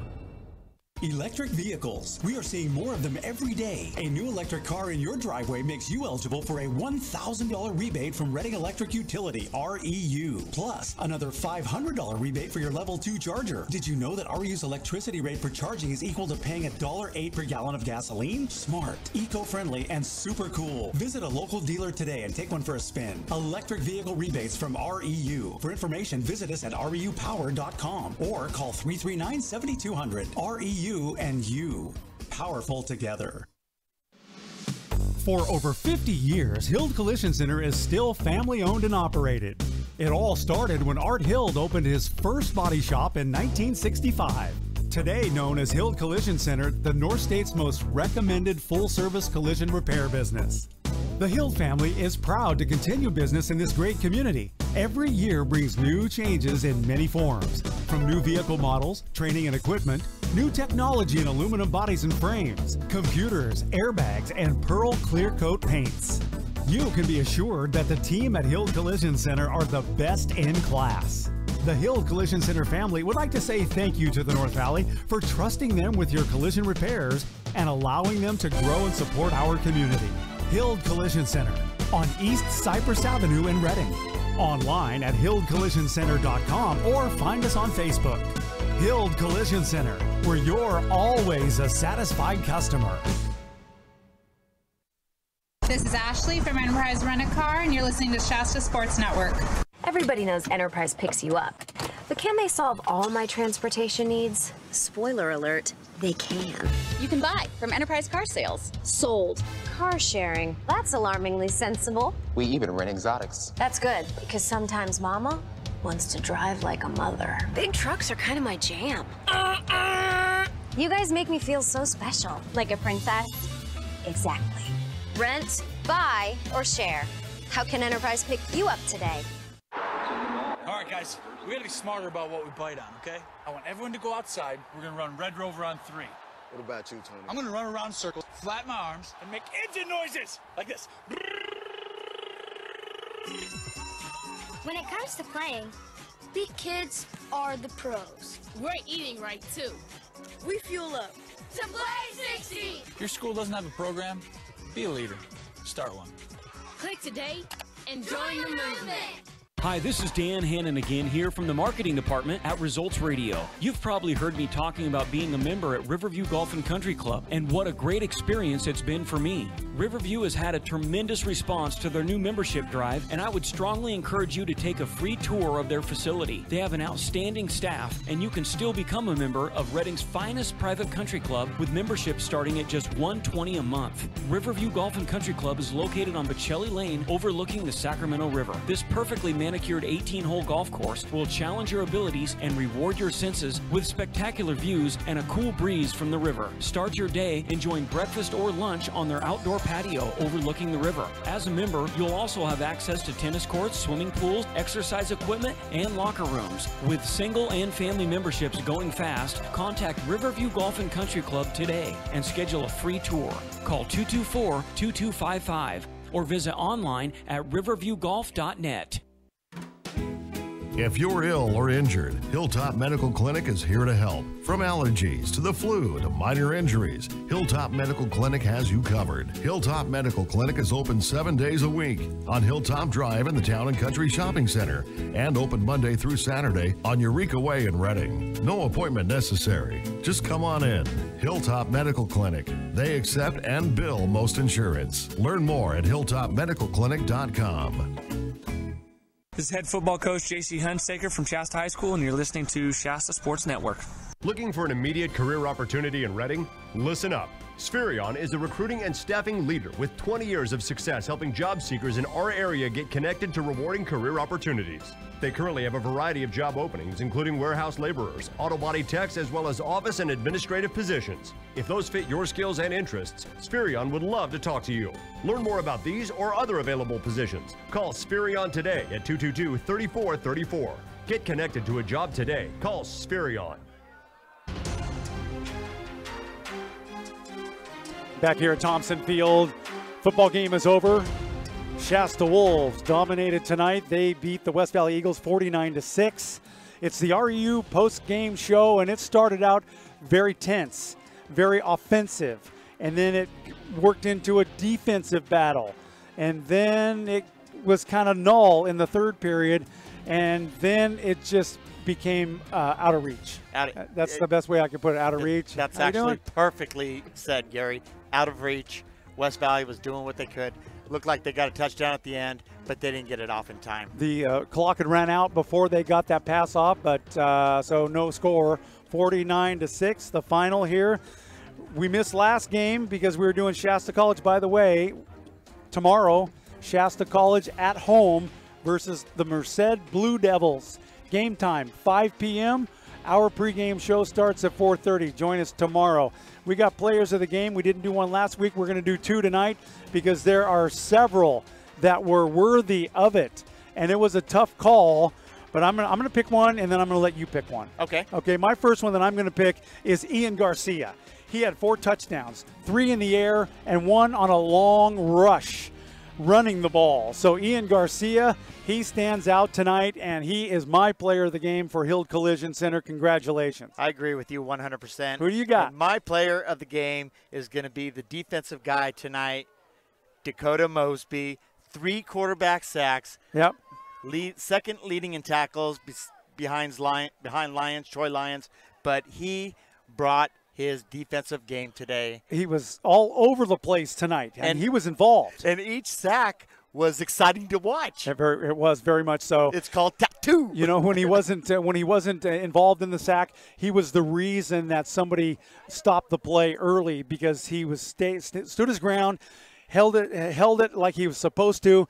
Electric vehicles. We are seeing more of them every day. A new electric car in your driveway makes you eligible for a $1,000 rebate from Reading Electric Utility, REU. Plus, another $500 rebate for your level 2 charger. Did you know that REU's electricity rate for charging is equal to paying $1.08 per gallon of gasoline? Smart, eco-friendly, and super cool. Visit a local dealer today and take one for a spin. Electric vehicle rebates from REU. For information, visit us at reupower.com or call 339-7200. REU and you, powerful together. For over 50 years, Hild Collision Center is still family owned and operated. It all started when Art Hild opened his first body shop in 1965. Today known as Hild Collision Center, the North State's most recommended full-service collision repair business. The Hild family is proud to continue business in this great community. Every year brings new changes in many forms, from new vehicle models, training and equipment, new technology in aluminum bodies and frames, computers, airbags, and Pearl Clear Coat paints. You can be assured that the team at Hild Collision Center are the best in class. The Hild Collision Center family would like to say thank you to the North Valley for trusting them with your collision repairs and allowing them to grow and support our community. Hild Collision Center on East Cypress Avenue in Reading. Online at hildcollisioncenter.com or find us on Facebook. Hild Collision Center, where you're always a satisfied customer. This is Ashley from Enterprise Rent-A-Car, and you're listening to Shasta Sports Network. Everybody knows Enterprise picks you up. But can they solve all my transportation needs? Spoiler alert, they can. You can buy from Enterprise Car Sales. Sold. Car sharing. That's alarmingly sensible. We even rent exotics. That's good, because sometimes Mama wants to drive like a mother. Big trucks are kind of my jam. You guys make me feel so special. Like a princess? Exactly. Rent, buy, or share. How can Enterprise pick you up today? All right, guys, we gotta be smarter about what we bite on, okay? I want everyone to go outside. We're gonna run Red Rover on 3. What about you, Tony? I'm gonna run around in circles, flatten my arms, and make engine noises like this. When it comes to playing, big kids are the pros. We're eating right, too. We fuel up to play 60. Your school doesn't have a program? Be a leader. Start one. Click today and join the movement. Hi, this is Dan Hannon again here from the marketing department at Results Radio. You've probably heard me talking about being a member at Riverview Golf and Country Club and what a great experience it's been for me. Riverview has had a tremendous response to their new membership drive, and I would strongly encourage you to take a free tour of their facility. They have an outstanding staff, and you can still become a member of Reading's finest private country club with membership starting at just $120 a month. Riverview Golf and Country Club is located on Bocelli Lane overlooking the Sacramento River. This perfectly manicured 18-hole golf course will challenge your abilities and reward your senses with spectacular views and a cool breeze from the river. Start your day enjoying breakfast or lunch on their outdoor patio overlooking the river. As a member, you'll also have access to tennis courts, swimming pools, exercise equipment, and locker rooms. With single and family memberships going fast, contact Riverview Golf and Country Club today and schedule a free tour. Call 224-2255 or visit online at riverviewgolf.net. If you're ill or injured, Hilltop Medical Clinic is here to help. From allergies to the flu to minor injuries, Hilltop Medical Clinic has you covered. Hilltop Medical Clinic is open 7 days a week on Hilltop Drive in the Town and Country Shopping Center and open Monday through Saturday on Eureka Way in Reading. No appointment necessary. Just come on in. Hilltop Medical Clinic. They accept and bill most insurance. Learn more at hilltopmedicalclinic.com. This is head football coach J.C. Hunsaker from Shasta High School, and you're listening to Shasta Sports Network. Looking for an immediate career opportunity in Reading? Listen up. Spherion is a recruiting and staffing leader with 20 years of success helping job seekers in our area get connected to rewarding career opportunities. They currently have a variety of job openings, including warehouse laborers, auto body techs, as well as office and administrative positions. If those fit your skills and interests, Spherion would love to talk to you. Learn more about these or other available positions. Call Spherion today at 222-3434. Get connected to a job today. Call Spherion. Back here at Thompson Field, football game is over. Shasta Wolves dominated tonight. They beat the West Valley Eagles 49-6. It's the REU post-game show, and it started out very tense, very offensive, and then it worked into a defensive battle. And then it was kind of null in the third period, and then it just became out of reach. That's the best way I can put it, out of reach. That's actually perfectly said, Gary. Out of reach. West Valley was doing what they could. Looked like they got a touchdown at the end, but they didn't get it off in time. The clock had ran out before they got that pass off, but so no score. 49-6, the final here. We missed last game because we were doing Shasta College. By the way, tomorrow, Shasta College at home versus the Merced Blue Devils. Game time, 5 p.m. Our pregame show starts at 4:30. Join us tomorrow. We got players of the game. We didn't do one last week. We're going to do two tonight because there are several that were worthy of it. And it was a tough call, but I'm going to pick one, and then I'm going to let you pick one. Okay. Okay, my first one that I'm going to pick is Ian Garcia. He had 4 touchdowns, 3 in the air, and 1 on a long rush running the ball. So Ian Garcia, he stands out tonight, and he is my player of the game for Hill Collision Center. Congratulations. I agree with you 100%. Who do you got? And my player of the game is going to be the defensive guy tonight, Dakota Mosby. 3 quarterback sacks. Yep. Second leading in tackles behind Troy Lyons, but he brought his defensive game today. He was all over the place tonight, and he was involved. And each sack was exciting to watch. It was very much so. It's called tattoo. You know, when he wasn't involved in the sack, he was the reason that somebody stopped the play early because he was stood his ground, held it like he was supposed to.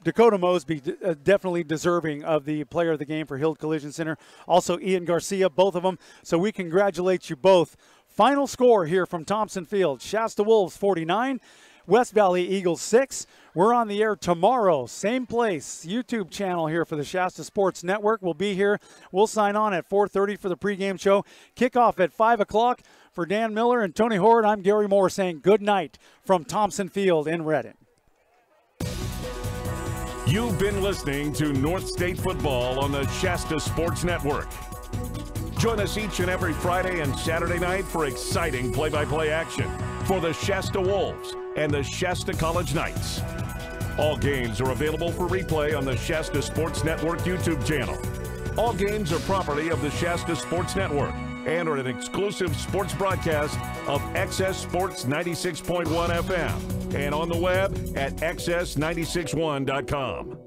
Dakota Mosby definitely deserving of the player of the game for Hill Collision Center. Also Ian Garcia, both of them. So we congratulate you both. Final score here from Thompson Field. Shasta Wolves 49, West Valley Eagles 6. We're on the air tomorrow, same place, YouTube channel here for the Shasta Sports Network. We'll be here. We'll sign on at 4:30 for the pregame show. Kickoff at 5 o'clock. For Dan Miller and Tony Horde, I'm Gary Moore saying good night from Thompson Field in Reading. You've been listening to North State Football on the Shasta Sports Network. Join us each and every Friday and Saturday night for exciting play-by-play action for the Shasta Wolves and the Shasta College Knights. All games are available for replay on the Shasta Sports Network YouTube channel. All games are property of the Shasta Sports Network and are an exclusive sports broadcast of XS Sports 96.1 FM and on the web at xs961.com.